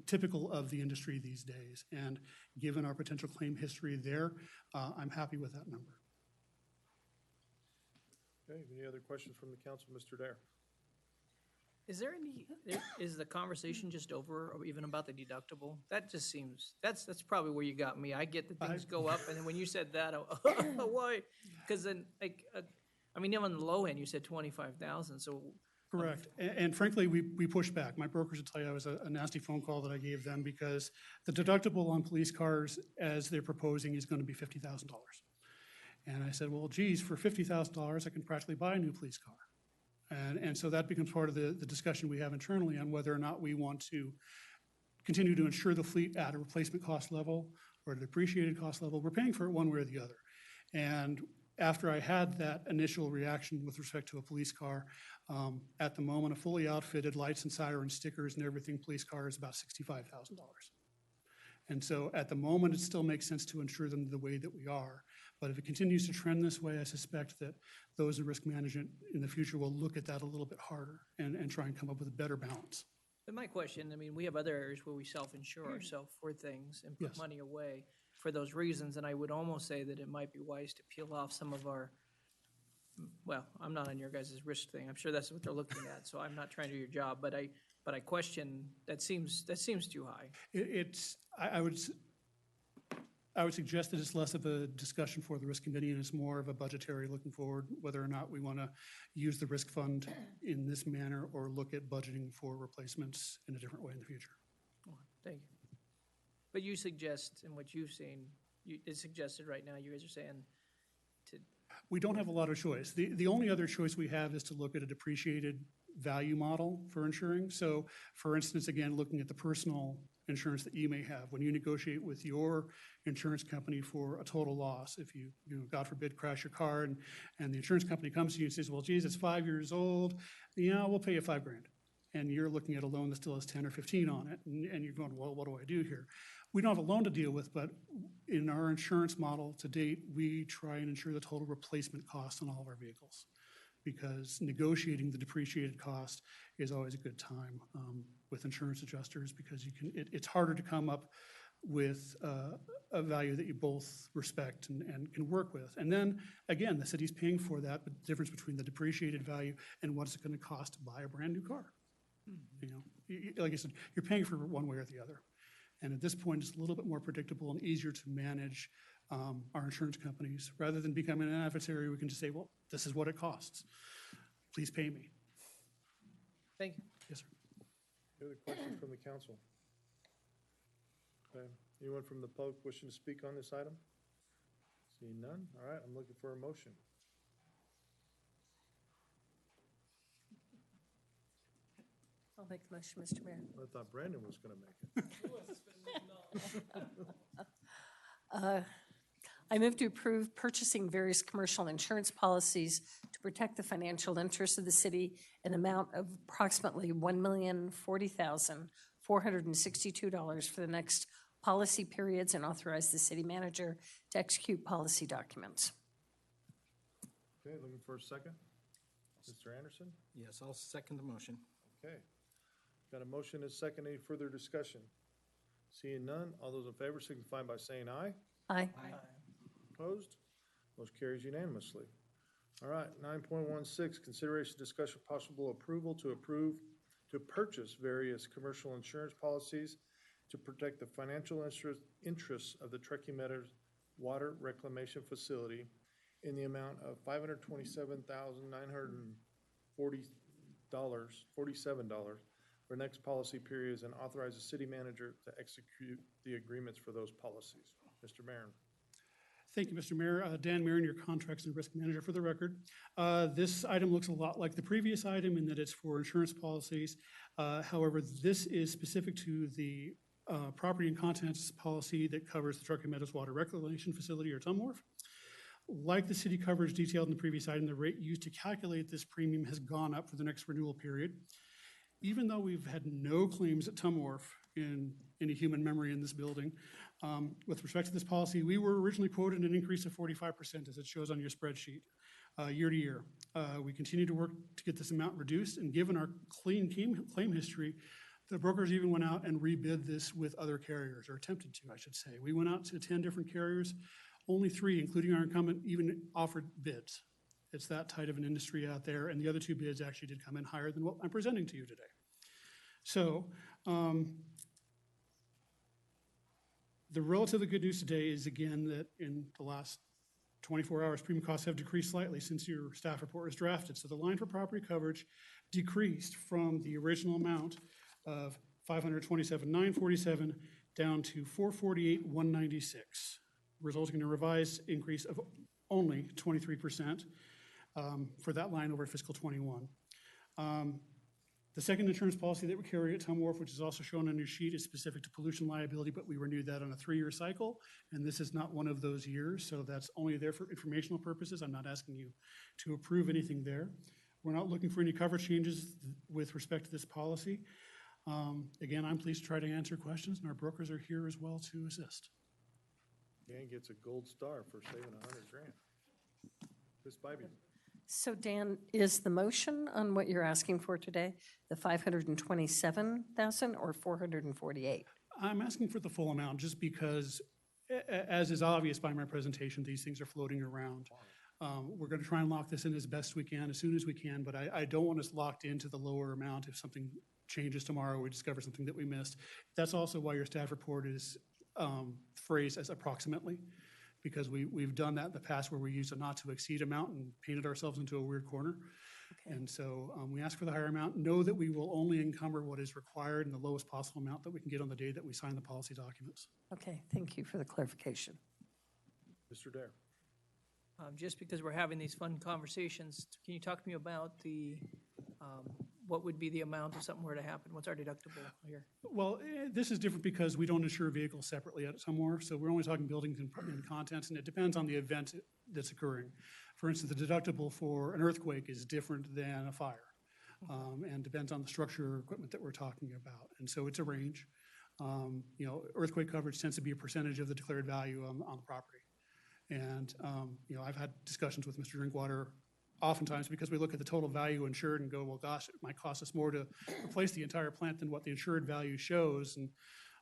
[SPEAKER 15] typical of the industry these days. And given our potential claim history there, I'm happy with that number.
[SPEAKER 1] Okay, any other questions from the council? Mr. Dare.
[SPEAKER 9] Is the conversation just over, or even about the deductible? That just seems, that's probably where you got me. I get that things go up, and then when you said that, why? Because then, even on the low end, you said 25,000, so.
[SPEAKER 15] Correct. And frankly, we pushed back. My brokers would tell you it was a nasty phone call that I gave them, because the deductible on police cars, as they're proposing, is going to be $50,000. And I said, well, geez, for $50,000, I can practically buy a new police car. And so that becomes part of the discussion we have internally on whether or not we want to continue to insure the fleet at a replacement cost level or a depreciated cost level. We're paying for it one way or the other. And after I had that initial reaction with respect to a police car, at the moment, a fully outfitted lights and siren stickers and everything police car is about $65,000. And so at the moment, it still makes sense to insure them the way that we are. But if it continues to trend this way, I suspect that those in risk management in the future will look at that a little bit harder and try and come up with a better balance.
[SPEAKER 9] But my question, we have other areas where we self-insure ourselves for things and put money away for those reasons, and I would almost say that it might be wise to peel off some of our, well, I'm not on your guys' risk thing. I'm sure that's what they're looking at, so I'm not trying to do your job, but I question, that seems too high.
[SPEAKER 15] I would suggest that it's less of a discussion for the risk committee and it's more of a budgetary looking forward, whether or not we want to use the risk fund in this manner or look at budgeting for replacements in a different way in the future.
[SPEAKER 9] Thank you. But you suggest, in what you've seen, it's suggested right now, you guys are saying to,
[SPEAKER 15] We don't have a lot of choice. The only other choice we have is to look at a depreciated value model for insuring. So for instance, again, looking at the personal insurance that you may have, when you negotiate with your insurance company for a total loss, if you God forbid, crash your car and the insurance company comes to you and says, well, geez, it's 5 years old, yeah, we'll pay you $5,000. And you're looking at a loan that still has 10 or 15 on it, and you're going, well, what do I do here? We don't have a loan to deal with, but in our insurance model to date, we try and insure the total replacement cost on all of our vehicles, because negotiating the depreciated cost is always a good time with insurance adjusters, because it's harder to come up with a value that you both respect and can work with. And then, again, the city's paying for that, but the difference between the depreciated value and what's it going to cost to buy a brand new car. Like I said, you're paying for one way or the other. And at this point, it's a little bit more predictable and easier to manage our insurance companies. Rather than becoming an adversary, we can just say, well, this is what it costs. Please pay me.
[SPEAKER 9] thank you.
[SPEAKER 15] Yes, sir.
[SPEAKER 1] Any other questions from the council? Okay. Anyone from the public wishing to speak on this item? Seeing none? All right, I'm looking for a motion.
[SPEAKER 10] I'll make the motion, Mr. Mayor.
[SPEAKER 1] I thought Brandon was going to make it.
[SPEAKER 10] I move to approve purchasing various commercial insurance policies to protect the financial interests of the city in amount of approximately $1,040,462 for the next policy periods, and authorize the city manager to execute policy documents.
[SPEAKER 1] Okay, looking for a second. Mr. Anderson?
[SPEAKER 8] Yes, I'll second the motion.
[SPEAKER 1] Okay. Got a motion and a second. Any further discussion? Seeing none, all those in favor signify by saying aye.
[SPEAKER 10] Aye.
[SPEAKER 1] Opposed? Motion carries unanimously. All right, 9.16, consideration, discussion, possible approval to purchase various commercial insurance policies to protect the financial interests of the Truckee Meadows Water Reclamation Facility in the amount of $527,947 for next policy periods, and authorize the city manager to execute the agreements for those policies. Mr. Maron.
[SPEAKER 15] Thank you, Mr. Mayor. Dan Maron, your Contracts and Risk Manager, for the record. This item looks a lot like the previous item in that it's for insurance policies. However, this is specific to the property and contents policy that covers the Truckee Meadows Water Reclamation Facility, or TUMWRF. Like the city coverage detailed in the previous item, the rate used to calculate this premium has gone up for the next renewal period. Even though we've had no claims at TUMWRF in any human memory in this building, with respect to this policy, we were originally quoted an increase of 45%, as it shows on your spreadsheet, year to year. We continue to work to get this amount reduced, and given our clean claim history, the brokers even went out and rebid this with other carriers, or attempted to, I should say. We went out to 10 different carriers. Only 3, including our incumbent, even offered bids. It's that tight of an industry out there, and the other 2 bids actually did come in higher than what I'm presenting to you today. So, the relatively good news today is, again, that in the last 24 hours, premium costs have decreased slightly since your staff report was drafted. So the line for property coverage decreased from the original amount of $527,947 down to $448,196, resulting in a revised increase of only 23% for that line over fiscal '21. The second insurance policy that we carry at TUMWRF, which is also shown on your sheet, is specific to pollution liability, but we renewed that on a 3-year cycle, and this is not one of those years, so that's only there for informational purposes. I'm not asking you to approve anything there. We're not looking for any coverage changes with respect to this policy. Again, I'm pleased to try to answer questions, and our brokers are here as well to assist.
[SPEAKER 1] Dan gets a gold star for saving $100,000. Ms. Bybee.
[SPEAKER 10] So Dan, is the motion on what you're asking for today, the $527,000 or $448,000?
[SPEAKER 15] I'm asking for the full amount just because, as is obvious by my presentation, these things are floating around. We're going to try and lock this in as best we can, as soon as we can, but I don't want us locked into the lower amount if something changes tomorrow, we discover something that we missed. That's also why your staff report is phrase as approximately, because we've done that in the past where we used a not to exceed amount and painted ourselves into a weird corner. And so we ask for the higher amount, know that we will only encumber what is required in the lowest possible amount that we can get on the day that we sign the policy documents.
[SPEAKER 10] Okay, thank you for the clarification.
[SPEAKER 1] Mr. Dare.
[SPEAKER 9] Just because we're having these fun conversations, can you talk to me about what would be the amount if something were to happen? What's our deductible here?
[SPEAKER 15] Well, this is different because we don't insure vehicles separately at somewhere, so we're only talking buildings and contents, and it depends on the event that's occurring. For instance, the deductible for an earthquake is different than a fire, and depends on the structure or equipment that we're talking about. And so it's a range. Earthquake coverage tends to be a percentage of the declared value on the property. And, I've had discussions with Mr. Drinkwater oftentimes because we look at the total value insured and go, well, gosh, it might cost us more to replace the entire plant than what the insured value shows. And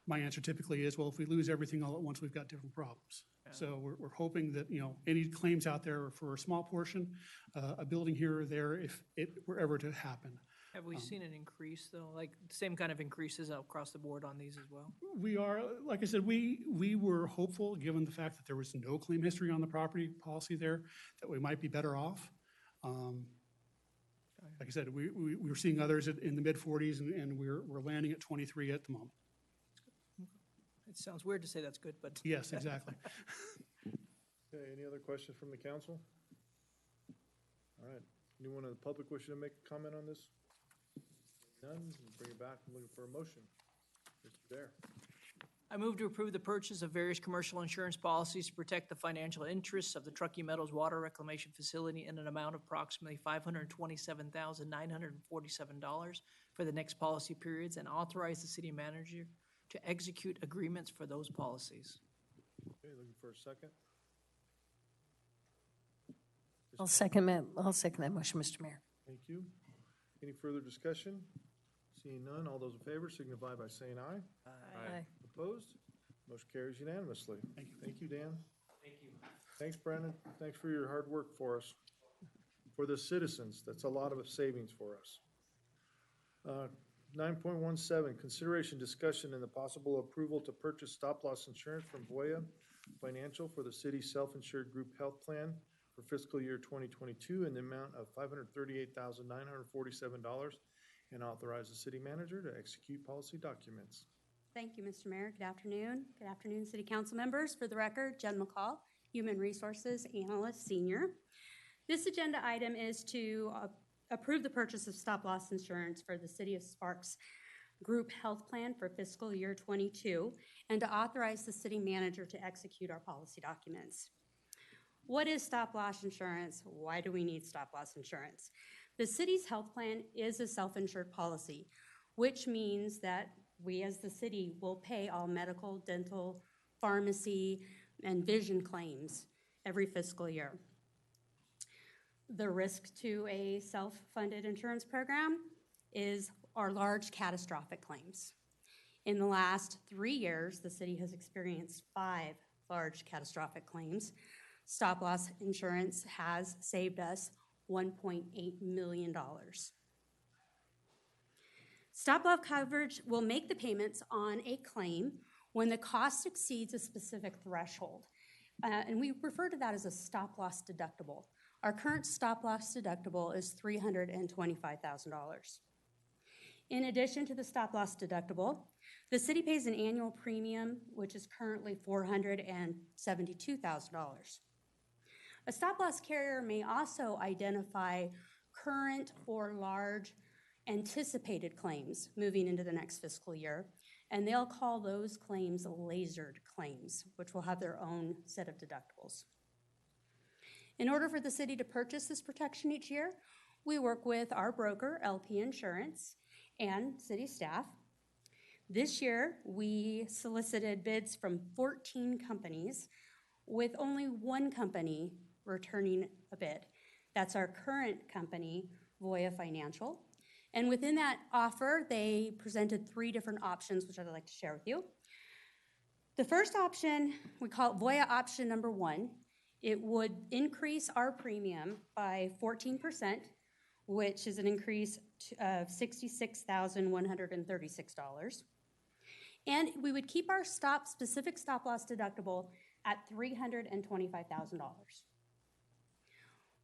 [SPEAKER 15] my answer typically is, well, if we lose everything all at once, we've got different problems. Yeah. So we're hoping that, any claims out there for a small portion, a building here or there, if it were ever to happen.
[SPEAKER 9] Have we seen an increase, though, like same kind of increases across the board on these as well?
[SPEAKER 15] We are, like I said, we were hopeful, given the fact that there was no claim history on the property policy there, that we might be better off. Like I said, we were seeing others in the mid-40s, and we're landing at 23 at the moment.
[SPEAKER 9] It sounds weird to say that's good, but.
[SPEAKER 15] Yes, exactly.
[SPEAKER 1] Okay, any other questions from the council? All right, anyone in the public wishing to make a comment on this? None, bring it back, I'm looking for a motion. Mr. Dare.
[SPEAKER 9] I move to approve the purchase of various commercial insurance policies to protect the financial interests of the Truckee Meadows Water Reclamation Facility in an amount of approximately $527,947 for the next policy periods, and authorize the city manager to execute agreements for those policies.
[SPEAKER 1] Okay, looking for a second.
[SPEAKER 10] I'll second that motion, Mr. Mayor.
[SPEAKER 1] Thank you. Any further discussion? Seeing none, all those in favor signify by saying aye.
[SPEAKER 10] Aye.
[SPEAKER 1] Opposed? Motion carries unanimously.
[SPEAKER 15] Thank you.
[SPEAKER 1] Thank you, Dan. Thank you. Thanks, Brandon. Thanks for your hard work for us. For the citizens, that's a lot of savings for us. 9.17, consideration, discussion, and the possible approval to purchase stop-loss insurance from Voya Financial for the city's self-insured group health plan for fiscal year 2022 in the amount of $538,947, and authorize the city manager to execute policy documents.
[SPEAKER 16] Thank you, Mr. Mayor. Good afternoon. Good afternoon, City Council members. For the record, Jen McCall, Human Resources Analyst Senior. This agenda item is to approve the purchase of stop-loss insurance for the City of Sparks Group Health Plan for fiscal year 22, and to authorize the city manager to execute our policy documents. What is stop-loss insurance? Why do we need stop-loss insurance? The city's health plan is a self-insured policy, which means that we as the city will pay all medical, dental, pharmacy, and vision claims every fiscal year. The risk to a self-funded insurance program is our large catastrophic claims. In the last 3 years, the city has experienced 5 large catastrophic claims. Stop-loss insurance has saved us $1.8 million. Stop-loss coverage will make the payments on a claim when the cost exceeds a specific threshold. And we refer to that as a stop-loss deductible. Our current stop-loss deductible is $325,000. In addition to the stop-loss deductible, the city pays an annual premium, which is currently $472,000. A stop-loss carrier may also identify current or large anticipated claims moving into the next fiscal year, and they'll call those claims lasered claims, which will have their own set of deductibles. In order for the city to purchase this protection each year, we work with our broker, LP Insurance, and city staff. This year, we solicited bids from 14 companies, with only one company returning a bid. That's our current company, Voya Financial. And within that offer, they presented 3 different options, which I'd like to share with you. The first option, we call it Voya option number 1. It would increase our premium by 14%, which is an increase of $66,136. And we would keep our specific stop-loss deductible at $325,000.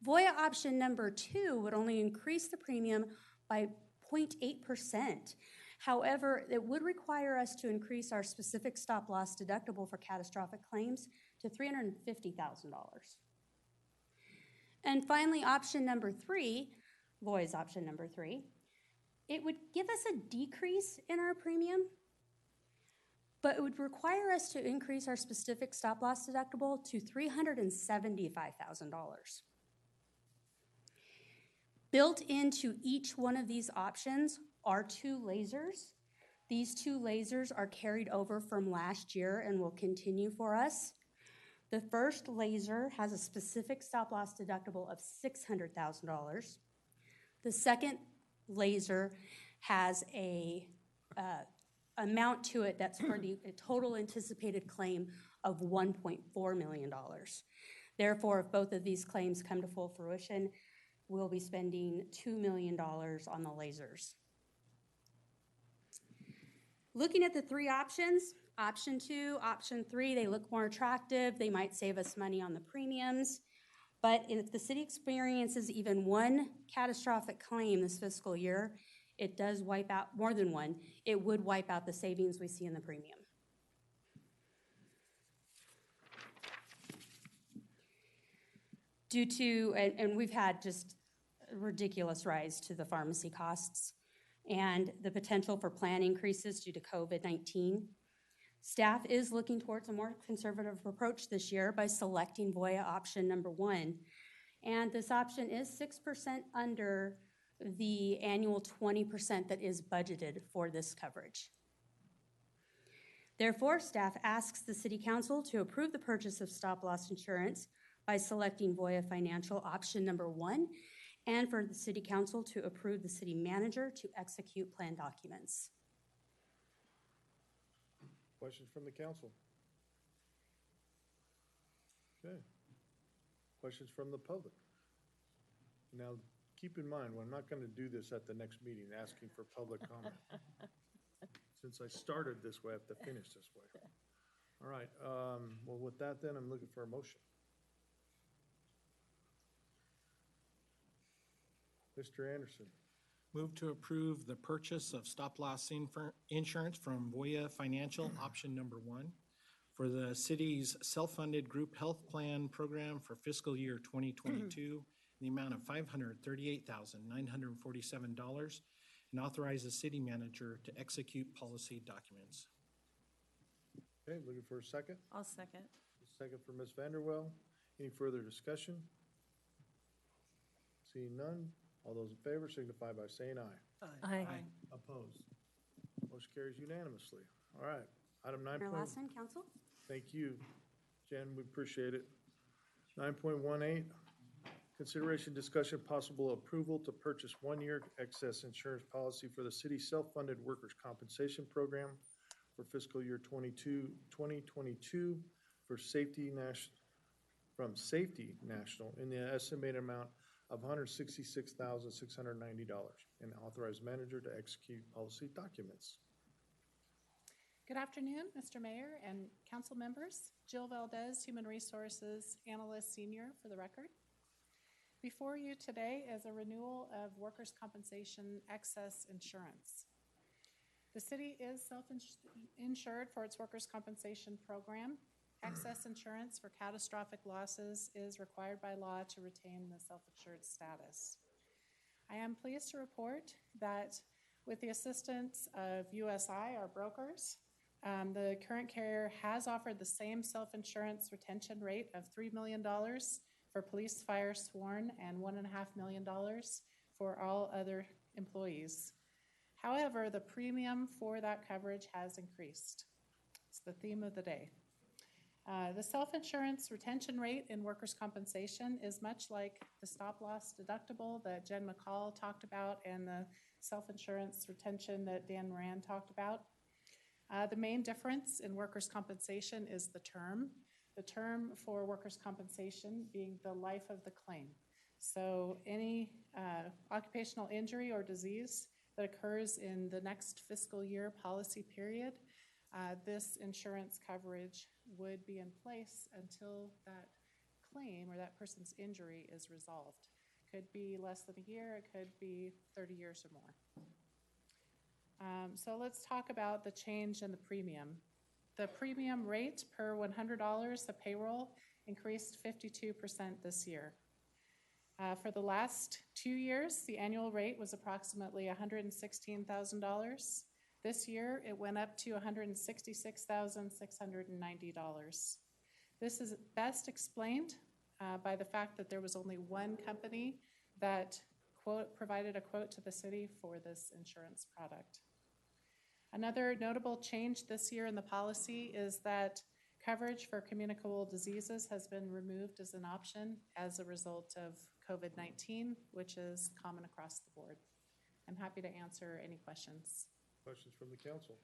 [SPEAKER 16] Voya option number 2 would only increase the premium by 0.8%. However, it would require us to increase our specific stop-loss deductible for catastrophic claims to $350,000. And finally, option number 3, Voya's option number 3, it would give us a decrease in our premium, but it would require us to increase our specific stop-loss deductible to $375,000. Built into each one of these options are 2 lasers. These 2 lasers are carried over from last year and will continue for us. The first laser has a specific stop-loss deductible of $600,000. The second laser has a amount to it that's for a total anticipated claim of $1.4 million. Therefore, if both of these claims come to full fruition, we'll be spending $2 million on the lasers. Looking at the 3 options, option 2, option 3, they look more attractive. They might save us money on the premiums. But if the city experiences even one catastrophic claim this fiscal year, it does wipe out, more than one, it would wipe out the savings we see in the premium. Due to, and we've had just a ridiculous rise to the pharmacy costs and the potential for plan increases due to COVID-19, staff is looking towards a more conservative approach this year by selecting Voya option number 1. And this option is 6% under the annual 20% that is budgeted for this coverage. Therefore, staff asks the City Council to approve the purchase of stop-loss insurance by selecting Voya Financial option number 1, and for the City Council to approve the City Manager to execute plan documents.
[SPEAKER 1] Questions from the council? Okay. Questions from the public? Now, keep in mind, I'm not going to do this at the next meeting, asking for public comment. Since I started this way, I have to finish this way. All right, well, with that then, I'm looking for a motion. Mr. Anderson.
[SPEAKER 8] Move to approve the purchase of stop-loss insurance from Voya Financial, option number 1, for the city's self-funded group health plan program for fiscal year 2022, in the amount of $538,947, and authorize the city manager to execute policy documents.
[SPEAKER 1] Okay, looking for a second?
[SPEAKER 17] I'll second.
[SPEAKER 1] Second for Ms. Vanderwell. Any further discussion? Seeing none, all those in favor signify by saying aye.
[SPEAKER 17] Aye.
[SPEAKER 1] Opposed? Motion carries unanimously. All right, item 9.
[SPEAKER 16] Mayor Lassen, Council?
[SPEAKER 1] Thank you, Jen, we appreciate it. 9.18, consideration, discussion, possible approval to purchase 1-year excess insurance policy for the city's self-funded workers' compensation program for fiscal year 2022 for from Safety National in the estimated amount of $166,690, and authorize manager to execute policy documents.
[SPEAKER 19] Good afternoon, Mr. Mayor and council members. Jill Valdez, Human Resources Analyst Senior, for the record. Before you today is a renewal of workers' compensation excess insurance. The city is self-insured for its workers' compensation program. Excess insurance for catastrophic losses is required by law to retain the self-insured status. I am pleased to report that with the assistance of USI, our brokers, the current carrier has offered the same self-insurance retention rate of $3 million for police, fire, sworn, and $1.5 million for all other employees. However, the premium for that coverage has increased. It's the theme of the day. The self-insurance retention rate in workers' compensation is much like the stop-loss deductible that Jen McCall talked about and the self-insurance retention that Dan Moran talked about. The main difference in workers' compensation is the term. The term for workers' compensation being the life of the claim. So any occupational injury or disease that occurs in the next fiscal year policy period This insurance coverage would be in place until that claim or that person's injury is resolved. Could be less than a year, it could be 30 years or more. So let's talk about the change in the premium. The premium rate per $100 of payroll increased 52% this year. For the last 2 years, the annual rate was approximately $116,000. This year, it went up to $166,690. This is best explained by the fact that there was only one company that provided a quote to the city for this insurance product. Another notable change this year in the policy is that coverage for communicable diseases has been removed as an option as a result of COVID-19, which is common across the board. I'm happy to answer any questions.
[SPEAKER 1] Questions from the council?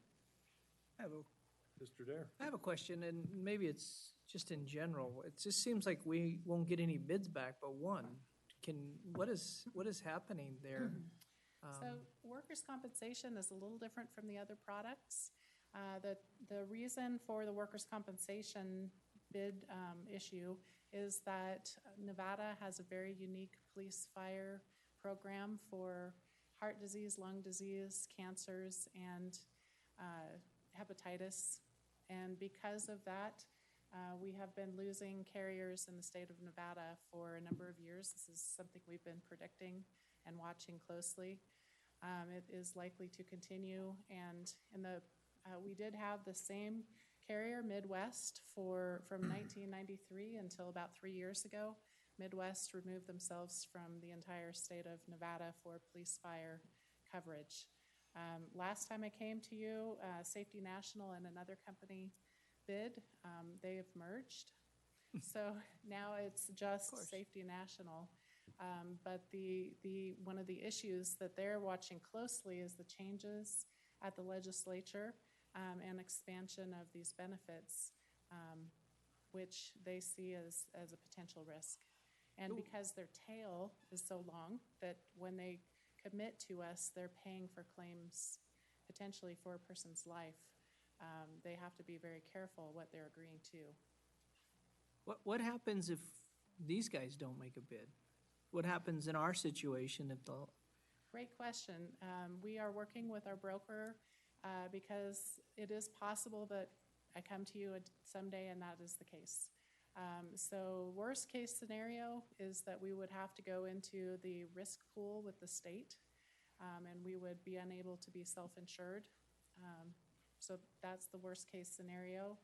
[SPEAKER 1] Mr. Dare.
[SPEAKER 9] I have a question, and maybe it's just in general. It just seems like we won't get any bids back but one. What is happening there?
[SPEAKER 19] So workers' compensation is a little different from the other products. The reason for the workers' compensation bid issue is that Nevada has a very unique police fire program for heart disease, lung disease, cancers, and hepatitis. And because of that, we have been losing carriers in the state of Nevada for a number of years. This is something we've been predicting and watching closely. It is likely to continue, and we did have the same carrier, Midwest, from 1993 until about 3 years ago. Midwest removed themselves from the entire state of Nevada for police fire coverage. Last time I came to you, Safety National and another company bid. They have merged. So now it's just Safety National. But one of the issues that they're watching closely is the changes at the legislature and expansion of these benefits, which they see as a potential risk. And because their tail is so long that when they commit to us, they're paying for claims potentially for a person's life. They have to be very careful what they're agreeing to.
[SPEAKER 9] What happens if these guys don't make a bid? What happens in our situation if the...
[SPEAKER 19] Great question. We are working with our broker because it is possible that I come to you someday and that is the case. So worst case scenario is that we would have to go into the risk pool with the state and we would be unable to be self-insured. So that's the worst case scenario.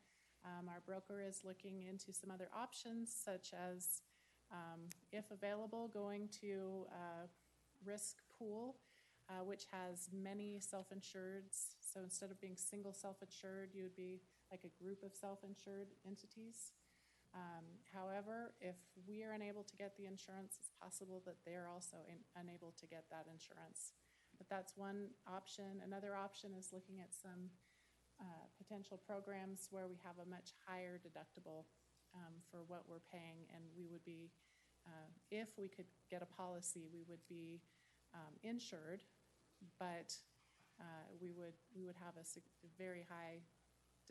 [SPEAKER 19] Our broker is looking into some other options such as, if available, going to a risk pool, which has many self-insureds. So instead of being single self-insured, you would be like a group of self-insured entities. However, if we are unable to get the insurance, it's possible that they are also unable to get that insurance. But that's one option. Another option is looking at some potential programs where we have a much higher deductible for what we're paying, and we would be, if we could get a policy, we would be insured, but we would have a very high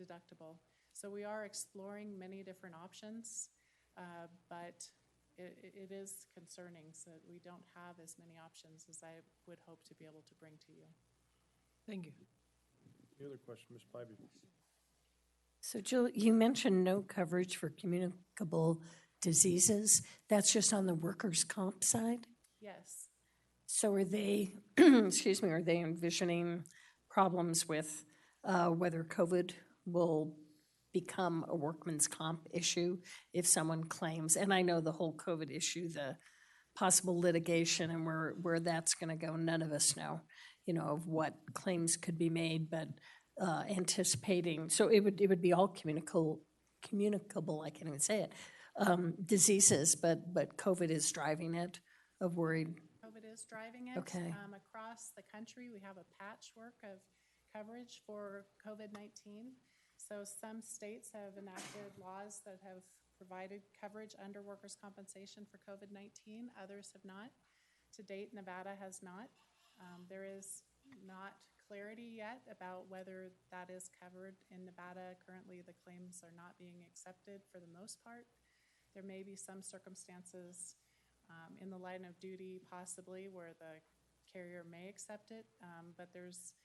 [SPEAKER 19] deductible. So we are exploring many different options, but it is concerning, so that we don't have as many options as I would hope to be able to bring to you.
[SPEAKER 9] Thank you.
[SPEAKER 1] Any other question, Ms. Bybee?
[SPEAKER 10] So Jill, you mentioned no coverage for communicable diseases. That's just on the workers' comp side?
[SPEAKER 19] Yes.
[SPEAKER 10] So are they, excuse me, are they envisioning problems with whether COVID will become a workman's comp issue if someone claims? And I know the whole COVID issue, the possible litigation and where that's going to go, none of us know, of what claims could be made, but anticipating, so it would be all communicable, I can't even say it, diseases, but COVID is driving it, of worried.
[SPEAKER 19] COVID is driving it.
[SPEAKER 10] Okay.
[SPEAKER 19] Across the country, we have a patchwork of coverage for COVID-19. So some states have enacted laws that have provided coverage under workers' compensation for COVID-19. Others have not. To date, Nevada has not. There is not clarity yet about whether that is covered in Nevada. Currently, the claims are not being accepted for the most part. There may be some circumstances in the line of duty possibly where the carrier may accept it, but there's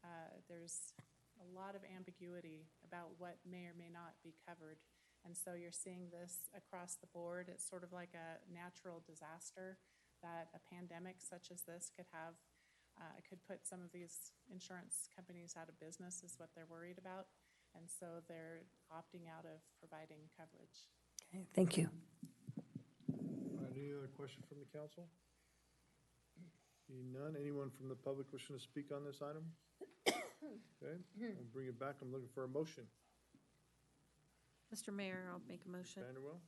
[SPEAKER 19] a lot of ambiguity about what may or may not be covered. And so you're seeing this across the board. It's sort of like a natural disaster that a pandemic such as this could have. Could put some of these insurance companies out of business is what they're worried about. And so they're opting out of providing coverage.
[SPEAKER 10] Okay, thank you.
[SPEAKER 1] All right, any other questions from the council? Seeing none, anyone from the public wishing to speak on this item? Okay, we'll bring it back. I'm looking for a motion.
[SPEAKER 17] Mr. Mayor, I'll make a motion.
[SPEAKER 1] Vanderwell?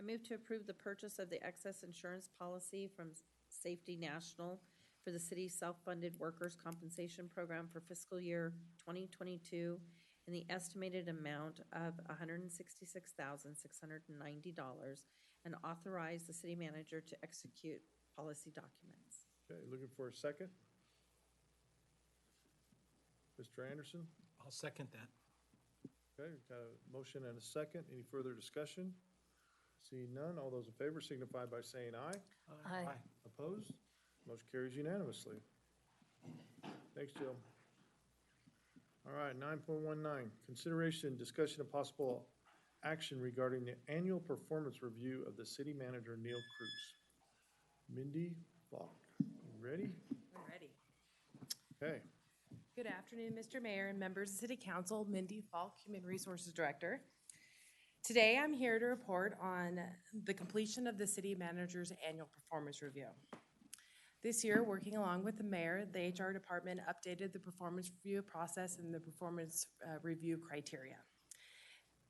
[SPEAKER 17] I move to approve the purchase of the excess insurance policy from Safety National for the city's self-funded workers' compensation program for fiscal year 2022 in the estimated amount of $166,690 and authorize the city manager to execute policy documents.
[SPEAKER 1] Okay, looking for a second? Mr. Anderson?
[SPEAKER 8] I'll second that.
[SPEAKER 1] Okay, we've got a motion and a second. Any further discussion? Seeing none, all those in favor signify by saying aye.
[SPEAKER 10] Aye.
[SPEAKER 1] Opposed? Motion carries unanimously. Thanks, Jill. All right, 9.19, consideration and discussion of possible action regarding the annual performance review of the city manager, Neil Cruz. Mindy Falk, you ready?
[SPEAKER 18] I'm ready.
[SPEAKER 1] Okay.
[SPEAKER 18] Good afternoon, Mr. Mayor and members of City Council. Mindy Falk, Human Resources Director. Today, I'm here to report on the completion of the city manager's annual performance review. This year, working along with the mayor, the HR department updated the performance review process and the performance review criteria.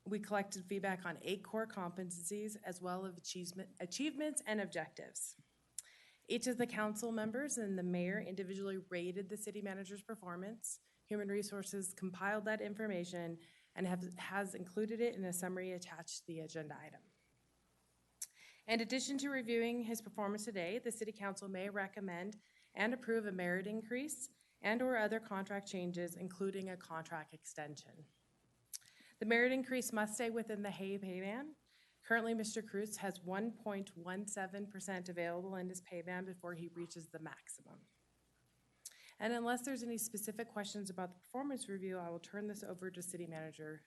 [SPEAKER 18] We collected feedback on 8 core competencies as well as achievements and objectives. Each of the council members and the mayor individually rated the city manager's performance. Human Resources compiled that information and has included it in a summary attached to the agenda item. In addition to reviewing his performance today, the City Council may recommend and approve a merit increase and/or other contract changes, including a contract extension. The merit increase must stay within the pay band. Currently, Mr. Cruz has 1.17% available in his pay band before he reaches the maximum. And unless there's any specific questions about the performance review, I will turn this over to City Manager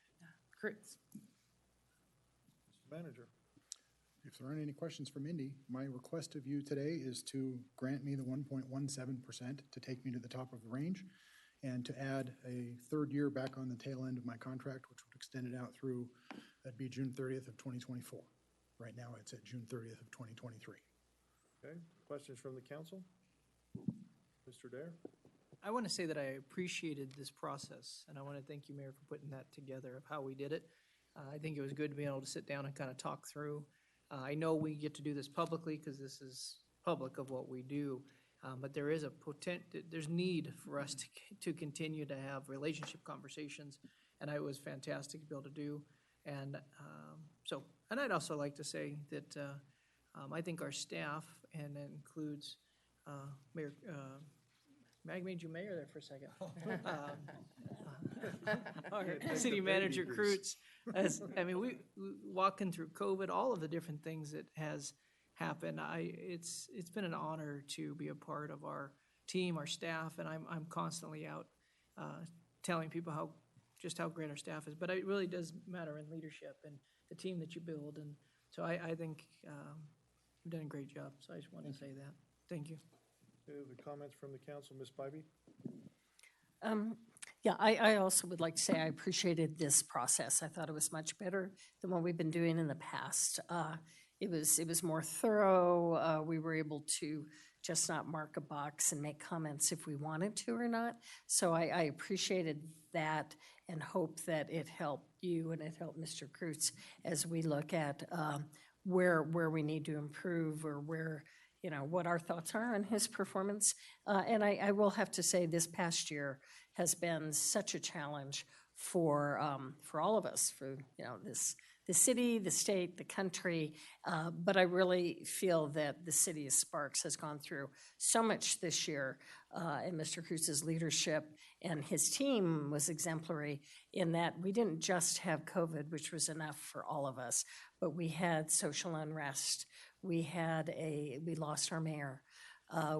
[SPEAKER 18] Cruz.
[SPEAKER 1] Mr. Manager.
[SPEAKER 11] If there aren't any questions for Mindy, my request of you today is to grant me the 1.17% to take me to the top of the range and to add a third year back on the tail end of my contract, which would extend it out through, that'd be June 30th of 2024. Right now, it's at June 30th of 2023.
[SPEAKER 1] Okay, questions from the council? Mr. Dare?
[SPEAKER 9] I want to say that I appreciated this process, and I want to thank you, Mayor, for putting that together of how we did it. I think it was good to be able to sit down and kind of talk through. I know we get to do this publicly because this is public of what we do, but there is there's need for us to continue to have relationship conversations, and it was fantastic to be able to do. And and I'd also like to say that I think our staff, and that includes Mayor, Mag made you mayor there for a second. Our city manager Cruz, we walking through COVID, all of the different things that has happened. It's been an honor to be a part of our team, our staff, and I'm constantly out telling people how great our staff is. But it really does matter in leadership and the team that you build, and so I think you've done a great job. So I just wanted to say that. Thank you.
[SPEAKER 1] Any other comments from the council, Ms. Bybee?
[SPEAKER 10] Yeah, I also would like to say I appreciated this process. I thought it was much better than what we've been doing in the past. It was more thorough. We were able to just not mark a box and make comments if we wanted to or not. So I appreciated that and hope that it helped you and it helped Mr. Cruz as we look at where we need to improve or where, what our thoughts are on his performance. And I will have to say this past year has been such a challenge for all of us, for, the city, the state, the country, but I really feel that the city of Sparks has gone through so much this year, and Mr. Cruz's leadership and his team was exemplary in that we didn't just have COVID, which was enough for all of us, but we had social unrest. We lost our mayor.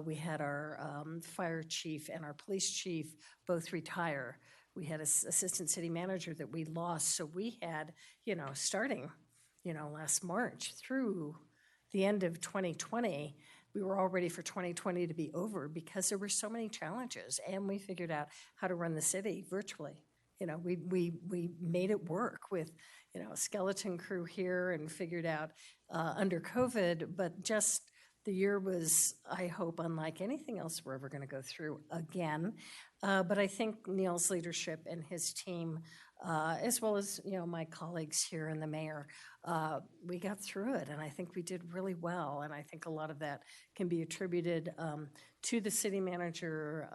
[SPEAKER 10] We had our fire chief and our police chief both retire. We had an assistant city manager that we lost. So we had, starting, last March through the end of 2020, we were all ready for 2020 to be over because there were so many challenges, and we figured out how to run the city virtually. We made it work with, a skeleton crew here and figured out under COVID, but just the year was, I hope, unlike anything else we're ever going to go through again. But I think Neil's leadership and his team, as well as, my colleagues here and the mayor, we got through it. And I think we did really well. And I think a lot of that can be attributed to the city manager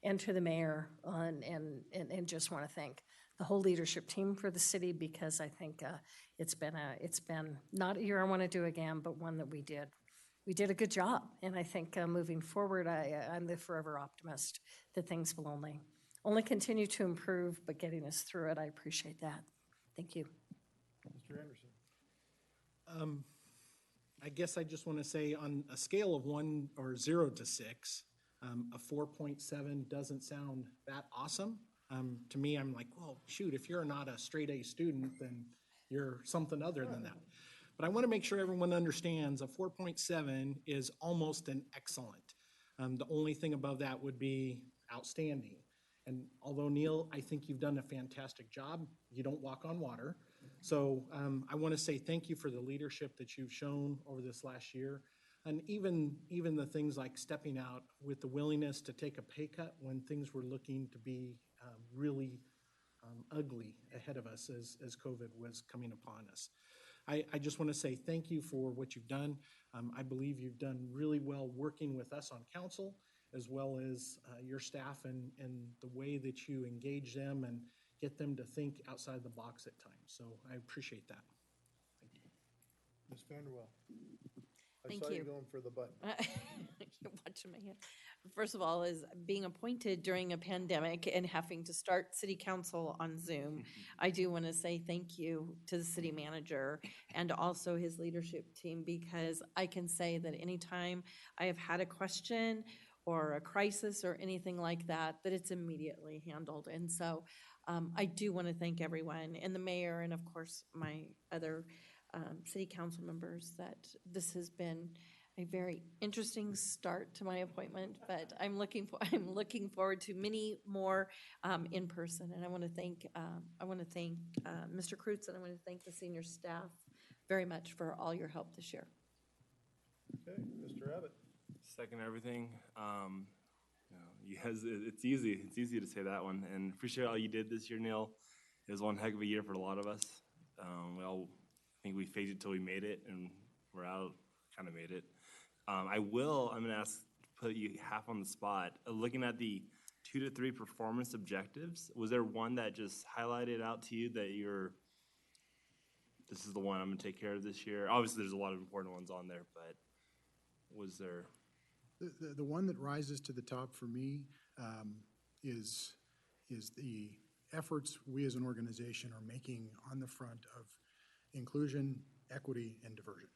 [SPEAKER 10] and to the mayor. And just want to thank the whole leadership team for the city, because I think it's been not a year I want to do again, but one that we did a good job. And I think moving forward, I'm the forever optimist that things will only continue to improve, but getting us through it, I appreciate that. Thank you.
[SPEAKER 1] Mr. Anderson.
[SPEAKER 8] I guess I just want to say on a scale of 1 or 0 to 6, a 4.7 doesn't sound that awesome. To me, I'm like, well, shoot, if you're not a straight A student, then you're something other than that. But I want to make sure everyone understands a 4.7 is almost an excellent. The only thing above that would be outstanding. And although, Neil, I think you've done a fantastic job, you don't walk on water. So I want to say thank you for the leadership that you've shown over this last year. And even the things like stepping out with the willingness to take a pay cut when things were looking to be really ugly ahead of us as COVID was coming upon us. I just want to say thank you for what you've done. I believe you've done really well working with us on council, as well as your staff and the way that you engage them and get them to think outside the box at times. So I appreciate that. Thank you.
[SPEAKER 1] Ms. Vanderwell.
[SPEAKER 17] Thank
[SPEAKER 1] I saw you
[SPEAKER 17] you.
[SPEAKER 1] going for the button.
[SPEAKER 17] You're watching my hand. First of all, is being appointed during a pandemic and having to start city council on Zoom, I do want to say thank you to the city manager and also his leadership team, because I can say that anytime I have had a question or a crisis or anything like that, that it's immediately handled. And so I do want to thank everyone and the mayor and of course my other city council members, that this has been a very interesting start to my appointment, but I'm looking forward to many more in person. And I want to thank Mr. Kreutz, and I want to thank the senior staff very much for all your help this year.
[SPEAKER 1] Okay, Mr. Abbott.
[SPEAKER 14] Second everything. It's easy to say that one, and appreciate all you did this year, Neil. It was one heck of a year for a lot of us. I think we faked it till we made it, and we're out, kind of made it. I'm going to put you half on the spot. Looking at the 2 to 3 performance objectives, was there one that just highlighted out to you that this is the one I'm going to take care of this year? Obviously, there's a lot of important ones on there, but was there?
[SPEAKER 11] The one that rises to the top for me is the efforts we as an organization are making on the front of inclusion, equity, and diversion.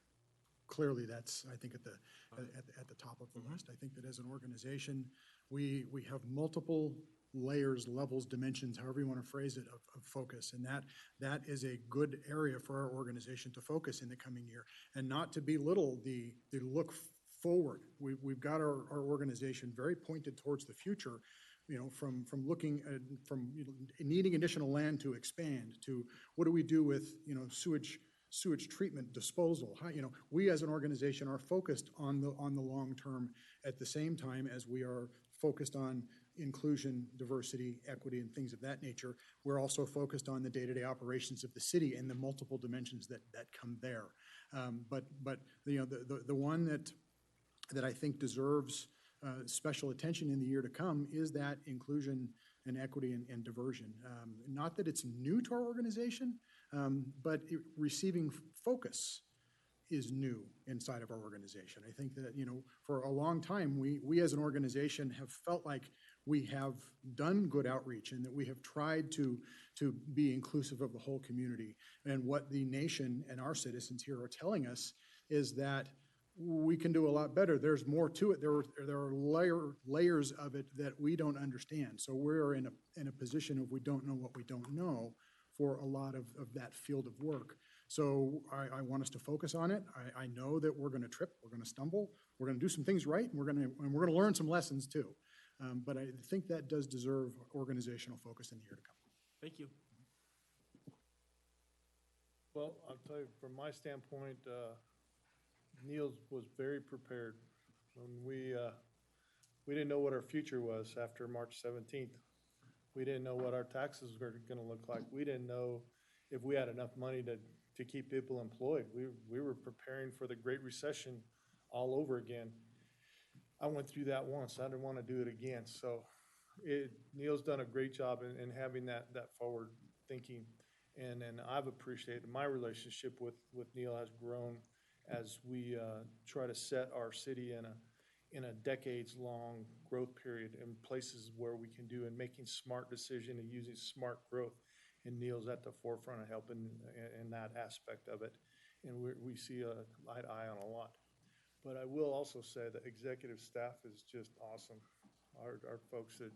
[SPEAKER 11] Clearly, that's, I think, at the top of the list. I think that as an organization, we have multiple layers, levels, dimensions, however you want to phrase it, of focus. And that is a good area for our organization to focus in the coming year, and not to belittle the look forward. We've got our organization very pointed towards the future, from looking at, needing additional land to expand, to what do we do with, sewage treatment disposal. How, we as an organization are focused on the long term at the same time as we are focused on inclusion, diversity, equity, and things of that nature. We're also focused on the day-to-day operations of the city and the multiple dimensions that come there. But the one that I think deserves special attention in the year to come is that inclusion and equity and diversion. Not that it's new to our organization, but receiving focus is new inside of our organization. I think that, for a long time, we as an organization have felt like we have done good outreach and that we have tried to be inclusive of the whole community. And what the nation and our citizens here are telling us is that we can do a lot better. There's more to it. There are layers of it that we don't understand. So we're in a position of we don't know what we don't know for a lot of that field of work. So I want us to focus on it. I know that we're going to trip, we're going to stumble, we're going to do some things right, and we're going to learn some lessons too. But I think that does deserve organizational focus in the year to come.
[SPEAKER 8] Thank you.
[SPEAKER 1] Well, I'll tell you, from my standpoint, Neil was very prepared. When we didn't know what our future was after March 17th. We didn't know what our taxes were going to look like. We didn't know if we had enough money to keep people employed. We were preparing for the Great Recession all over again. I went through that once. I didn't want to do it again. So Neil's done a great job in having that forward thinking. And I've appreciated my relationship with Neil has grown as we try to set our city in a decades-long growth period in places where we can do and making smart decision and using smart growth. And Neil's at the forefront of helping in that aspect of it. And we see eye to eye on a lot. But I will also say that executive staff is just awesome. Our folks that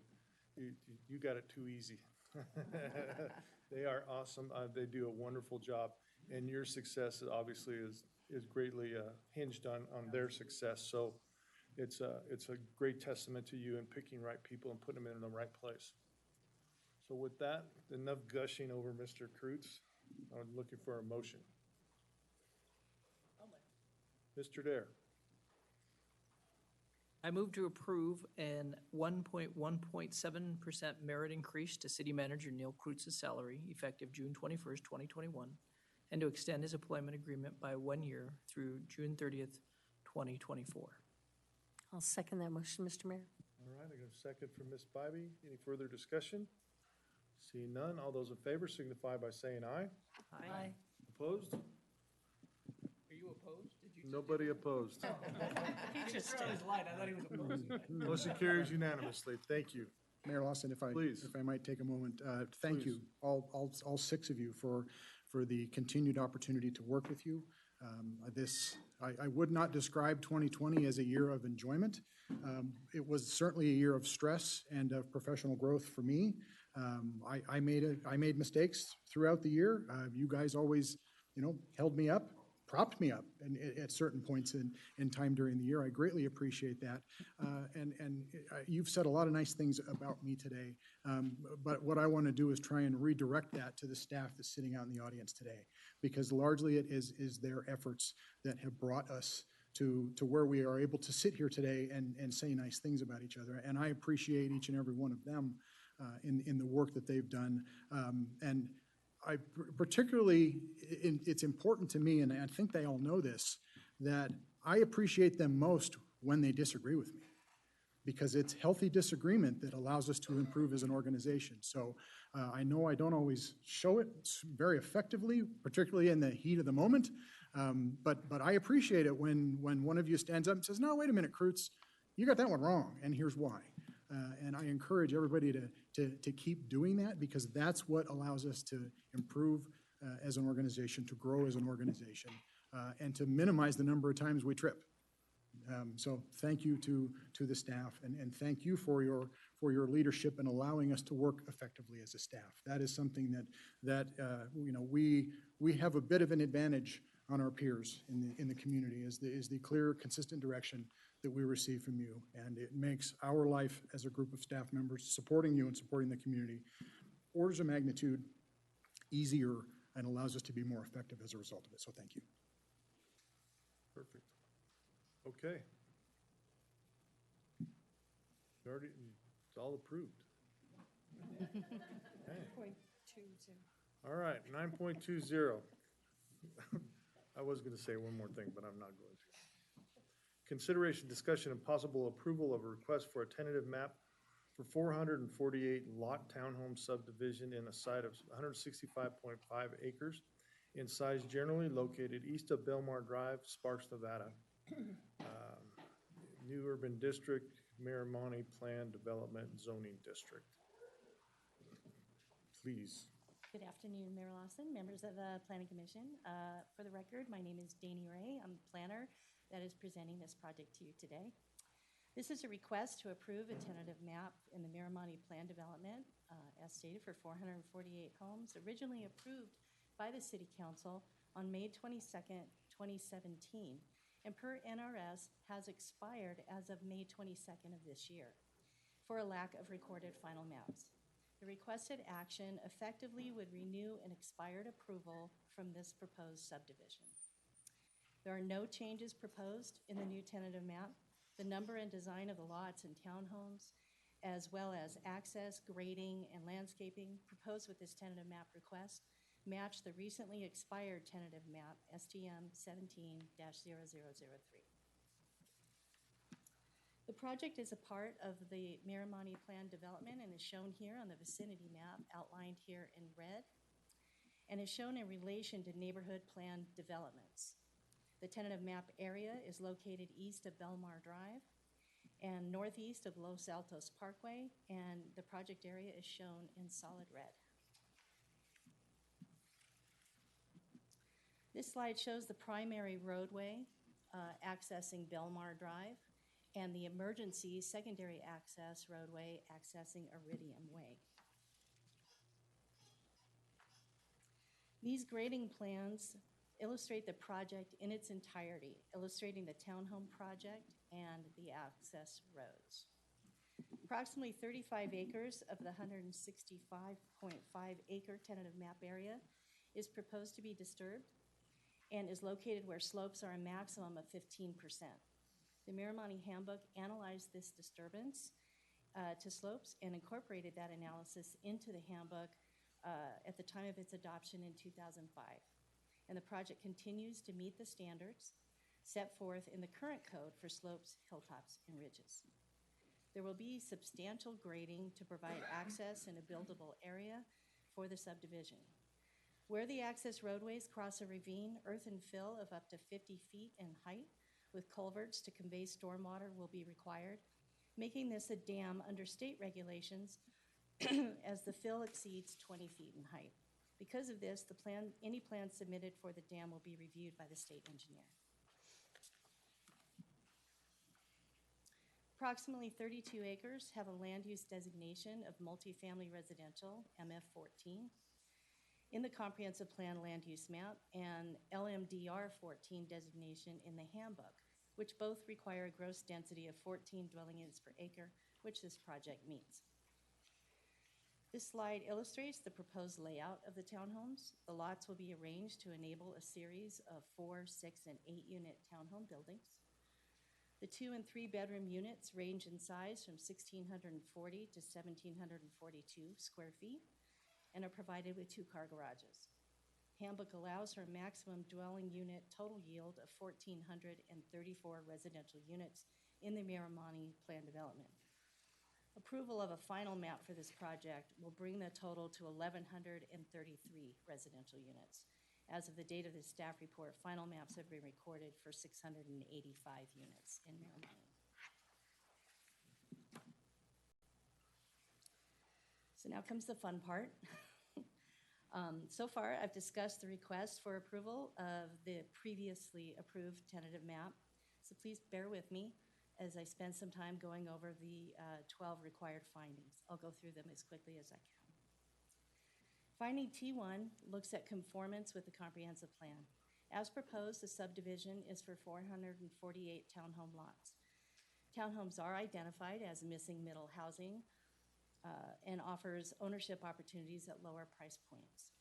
[SPEAKER 1] you got it too easy. They are awesome. They do a wonderful job. And your success obviously is greatly hinged on their success. So it's a great testament to you in picking right people and putting them in the right place. So with that, enough gushing over Mr. Kreutz. I'm looking for a motion. Mr. Dare.
[SPEAKER 9] I move to approve an 1.7% merit increase to City Manager Neil Kreutz's salary effective June 21st, 2021, and to extend his employment agreement by 1 year through June 30th, 2024.
[SPEAKER 10] I'll second that motion, Mr. Mayor.
[SPEAKER 1] All right, I got a second from Ms. Bybee. Any further discussion? Seeing none, all those in favor signify by saying aye.
[SPEAKER 9] Aye.
[SPEAKER 1] Opposed?
[SPEAKER 9] Are you opposed? Did you?
[SPEAKER 1] Nobody opposed.
[SPEAKER 9] He just I thought he was opposed.
[SPEAKER 1] Motion carries unanimously. Thank you.
[SPEAKER 11] Mayor Lawson, if I might take a moment, thank you, all six of you, for the continued opportunity to work with you. I would not describe 2020 as a year of enjoyment. It was certainly a year of stress and of professional growth for me. I made mistakes throughout the year. You guys always, held me up, propped me up at certain points in time during the year. I greatly appreciate that. And you've said a lot of nice things about me today. But what I want to do is try and redirect that to the staff that's sitting out in the audience today, because largely it is their efforts that have brought us to where we are able to sit here today and say nice things about each other. And I appreciate each and every one of them in the work that they've done. And I particularly, it's important to me, and I think they all know this, that I appreciate them most when they disagree with me, because it's healthy disagreement that allows us to improve as an organization. So I know I don't always show it very effectively, particularly in the heat of the moment, but I appreciate it when one of you stands up and says, no, wait a minute, Kreutz, you got that one wrong, and here's why. And I encourage everybody to keep doing that, because that's what allows us to improve as an organization, to grow as an organization, and to minimize the number of times we trip. So thank you to the staff, and thank you for your leadership and allowing us to work effectively as a staff. That is something that we have a bit of an advantage on our peers in the community, is the clear, consistent direction that we receive from you. And it makes our life as a group of staff members supporting you and supporting the community orders of magnitude easier, and allows us to be more effective as a result of it. So thank you.
[SPEAKER 1] Perfect. Okay. It's all approved. Okay. All right, 9.20. I was going to say one more thing, but I'm not going to. Consideration, discussion, and possible approval of a request for a tentative map for 448 lot townhome subdivision in a site of 165.5 acres in size generally located east of Belmar Drive, Sparks, Nevada. New Urban District, Miramonte Plan Development Zoning District. Please.
[SPEAKER 5] Good afternoon, Mayor Lawson, members of the Planning Commission. For the record, my name is Dani Ray. I'm the planner that is presenting this project to you today. This is a request to approve a tentative map in the Miramonte Plan Development, as stated, for 448 homes, originally approved by the City Council on May 22nd, 2017, and per NRS has expired as of May 22nd of this year for a lack of recorded final maps. The requested action effectively would renew an expired approval from this proposed subdivision. There are no changes proposed in the new tentative map. The number and design of the lots and townhomes, as well as access, grading, and landscaping proposed with this tentative map request match the recently expired tentative map, STM 17-0003. The project is a part of the Miramonte Plan Development and is shown here on the vicinity map outlined here in red and is shown in relation to neighborhood plan developments. The tentative map area is located east of Belmar Drive and northeast of Los Altos Parkway, and the project area is shown in solid red. This slide shows the primary roadway accessing Belmar Drive and the emergency secondary access roadway accessing Iridium Way. These grading plans illustrate the project in its entirety, illustrating the townhome project and the access roads. Approximately 35 acres of the 165.5 acre tentative map area is proposed to be disturbed and is located where slopes are a maximum of 15%. The Miramonte Handbook analyzed this disturbance to slopes and incorporated that analysis into the handbook at the time of its adoption in 2005. And the project continues to meet the standards set forth in the current code for slopes, hilltops, and ridges. There will be substantial grading to provide access in a buildable area for the subdivision. Where the access roadways cross a ravine, earth and fill of up to 50 feet in height with culverts to convey stormwater will be required, making this a dam under state regulations as the fill exceeds 20 feet in height. Because of this, any plan submitted for the dam will be reviewed by the state engineer. Approximately 32 acres have a land use designation of multifamily residential, MF14, in the comprehensive plan land use map and LMDR 14 designation in the handbook, which both require a gross density of 14 dwelling units per acre, which this project meets. This slide illustrates the proposed layout of the townhomes. The lots will be arranged to enable a series of 4, 6, and 8 unit townhome buildings. The 2 and 3 bedroom units range in size from 1,640 to 1,742 square feet and are provided with 2 car garages. Handbook allows for a maximum dwelling unit total yield of 1,434 residential units in the Miramonte Plan Development. Approval of a final map for this project will bring the total to 1,133 residential units. As of the date of the staff report, final maps have been recorded for 685 units in Miramonte. So now comes the fun part. So far, I've discussed the request for approval of the previously approved tentative map. So please bear with me as I spend some time going over the 12 required findings. I'll go through them as quickly as I can. Finding T1 looks at conformance with the comprehensive plan. As proposed, the subdivision is for 448 townhome lots. Townhomes are identified as missing middle housing and offers ownership opportunities at lower price points,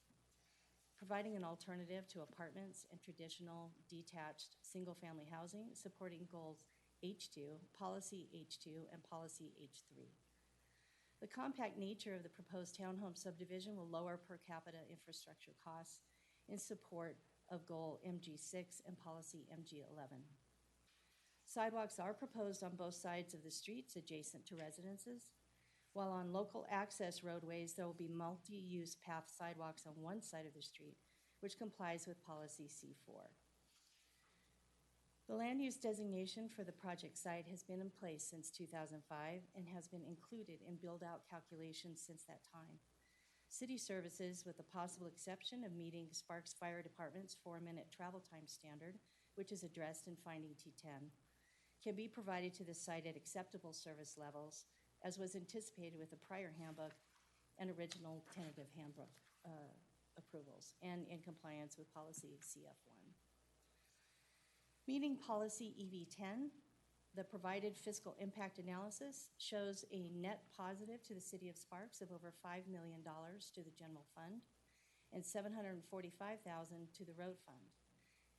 [SPEAKER 5] providing an alternative to apartments and traditional detached single-family housing, supporting goals H2, Policy H2, and Policy H3. The compact nature of the proposed townhome subdivision will lower per capita infrastructure costs in support of Goal MG6 and Policy MG11. Sidewalks are proposed on both sides of the streets adjacent to residences. While on local access roadways, there will be multi-use path sidewalks on one side of the street, which complies with policy C4. The land use designation for the project site has been in place since 2005 and has been included in build-out calculations since that time. City services, with the possible exception of meeting Sparks Fire Department's 4-minute travel time standard, which is addressed in finding T10, can be provided to the site at acceptable service levels, as was anticipated with the prior handbook and original tentative handbook approvals, and in compliance with policy CF1. Meeting policy EV10, the provided fiscal impact analysis shows a net positive to the city of Sparks of over $5 million to the general fund and $745,000 to the road fund.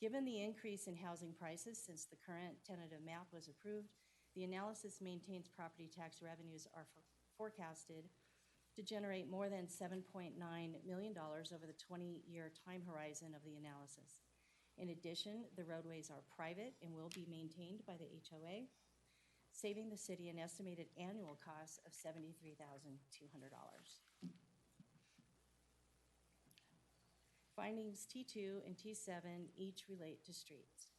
[SPEAKER 5] Given the increase in housing prices since the current tentative map was approved, the analysis maintains property tax revenues are forecasted to generate more than $7.9 million over the 20-year time horizon of the analysis. In addition, the roadways are private and will be maintained by the HOA, saving the city an estimated annual cost of $73,200. Findings T2 and T7 each relate to streets.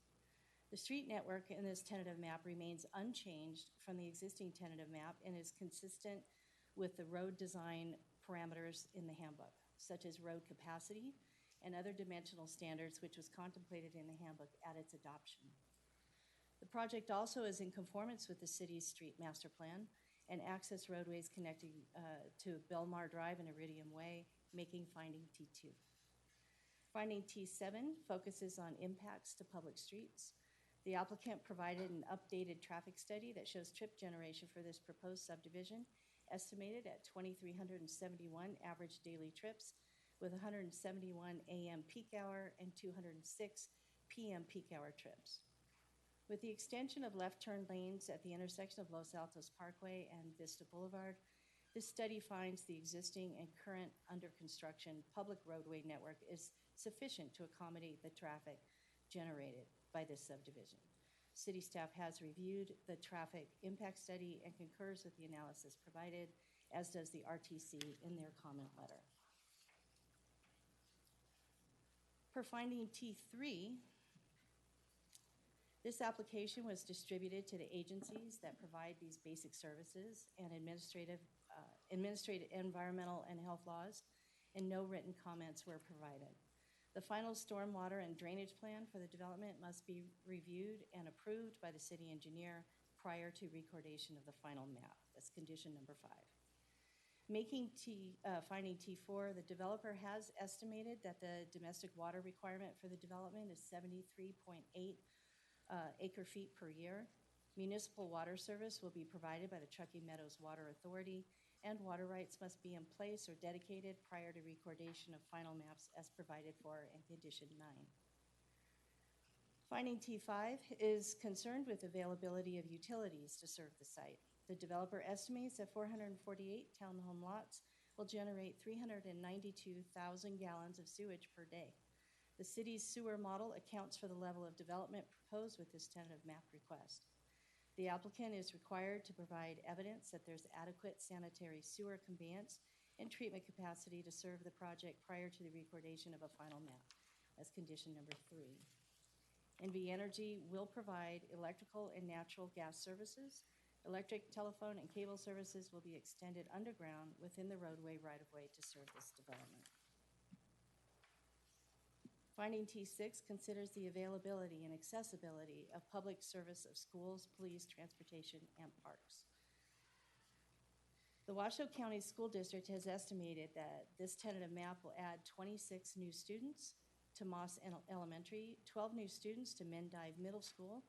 [SPEAKER 5] The street network in this tentative map remains unchanged from the existing tentative map and is consistent with the road design parameters in the handbook, such as road capacity and other dimensional standards, which was contemplated in the handbook at its adoption. The project also is in conformance with the city's street master plan and access roadways connecting to Belmar Drive and Iridium Way, making finding T2. Finding T7 focuses on impacts to public streets. The applicant provided an updated traffic study that shows trip generation for this proposed subdivision, estimated at 2,371 average daily trips, with 171 AM peak hour and 206 PM peak hour trips. With the extension of left turn lanes at the intersection of Los Altos Parkway and Vista Boulevard, this study finds the existing and current under construction public roadway network is sufficient to accommodate the traffic generated by this subdivision. City staff has reviewed the traffic impact study and concurs with the analysis provided, as does the RTC in their comment letter. Per finding T3, this application was distributed to the agencies that provide these basic services and administrative, environmental, and health laws, and no written comments were provided. The final stormwater and drainage plan for the development must be reviewed and approved by the city engineer prior to recordation of the final map. That's condition number 5. Making finding T4, the developer has estimated that the domestic water requirement for the development is 73.8 acre feet per year. Municipal water service will be provided by the Truckee Meadows Water Authority, and water rights must be in place or dedicated prior to recordation of final maps as provided for in condition 9. Finding T5 is concerned with availability of utilities to serve the site. The developer estimates that 448 townhome lots will generate 392,000 gallons of sewage per day. The city's sewer model accounts for the level of development proposed with this tentative map request. The applicant is required to provide evidence that there's adequate sanitary sewer conveyance and treatment capacity to serve the project prior to the recordation of a final map. That's condition number 3. NV Energy will provide electrical and natural gas services. Electric, telephone, and cable services will be extended underground within the roadway right-of-way to serve this development. Finding T6 considers the availability and accessibility of public service of schools, police, transportation, and parks. The Washoe County School District has estimated that this tentative map will add 26 new students to Moss Elementary, 12 new students to Mendive Middle School,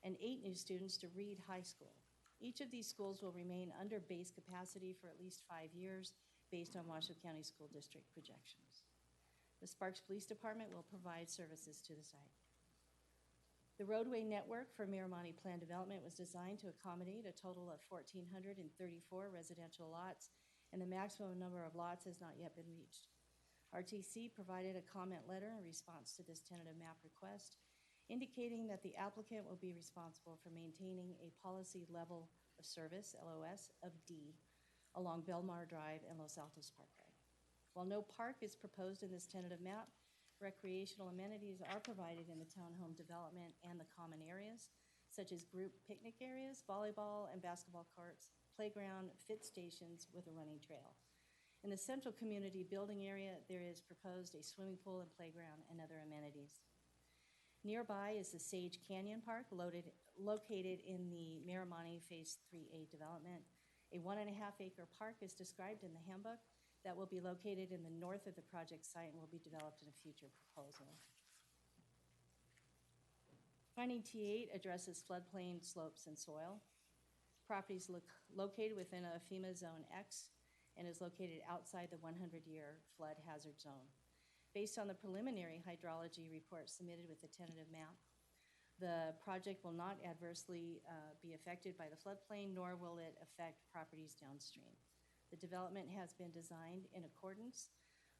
[SPEAKER 5] and 8 new students to Reed High School. Each of these schools will remain under base capacity for at least 5 years based on Washoe County School District projections. The Sparks Police Department will provide services to the site. The roadway network for Miramonte Plan Development was designed to accommodate a total of 1,434 residential lots, and the maximum number of lots has not yet been reached. RTC provided a comment letter in response to this tentative map request, indicating that the applicant will be responsible for maintaining a policy level of service, LOS, of D, along Belmar Drive and Los Altos Parkway. While no park is proposed in this tentative map, recreational amenities are provided in the townhome development and the common areas, such as group picnic areas, volleyball and basketball courts, playground, fit stations with a running trail. In the central community building area, there is proposed a swimming pool and playground and other amenities. Nearby is the Sage Canyon Park, located in the Miramonte Phase 3A development. A 1.5-acre park is described in the handbook that will be located in the north of the project site and will be developed in a future proposal. Finding T8 addresses floodplain slopes and soil. Property is located within a FEMA Zone X and is located outside the 100-year flood hazard zone. Based on the preliminary hydrology report submitted with the tentative map, the project will not adversely be affected by the floodplain, nor will it affect properties downstream. The development has been designed in accordance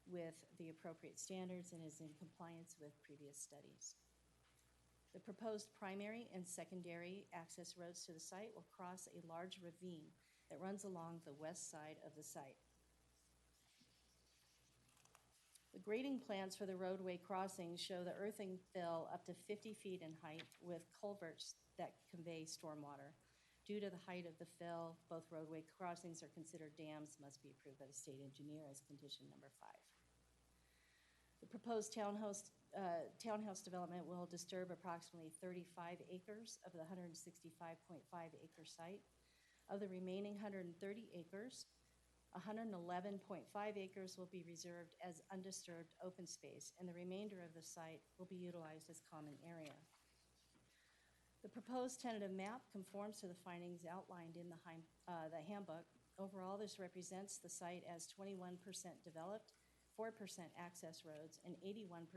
[SPEAKER 5] with the appropriate standards and is in compliance with previous studies. The proposed primary and secondary access roads to the site will cross a large ravine that runs along the west side of the site. The grading plans for the roadway crossings show the earthing fill up to 50 feet in height with culverts that convey stormwater. Due to the height of the fill, both roadway crossings are considered dams, must be approved by the state engineer as condition number 5. The proposed townhouse development will disturb approximately 35 acres of the 165.5-acre site. Of the remaining 130 acres, 111.5 acres will be reserved as undisturbed open space, and the remainder of the site will be utilized as common area. The proposed tentative map conforms to the findings outlined in the handbook. Overall, this represents the site as 21% developed, 4% access roads, and 81%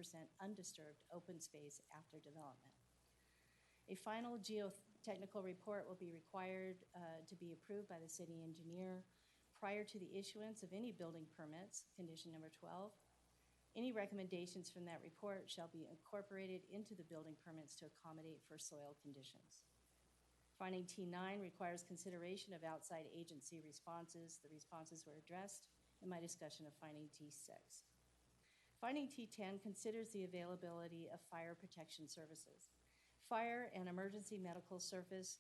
[SPEAKER 5] undisturbed open space after development. A final geotechnical report will be required to be approved by the city engineer prior to the issuance of any building permits, condition number 12. Any recommendations from that report shall be incorporated into the building permits to accommodate for soil conditions. Finding T9 requires consideration of outside agency responses. The responses were addressed in my discussion of finding T6. Finding T10 considers the availability of fire protection services. Fire and emergency medical service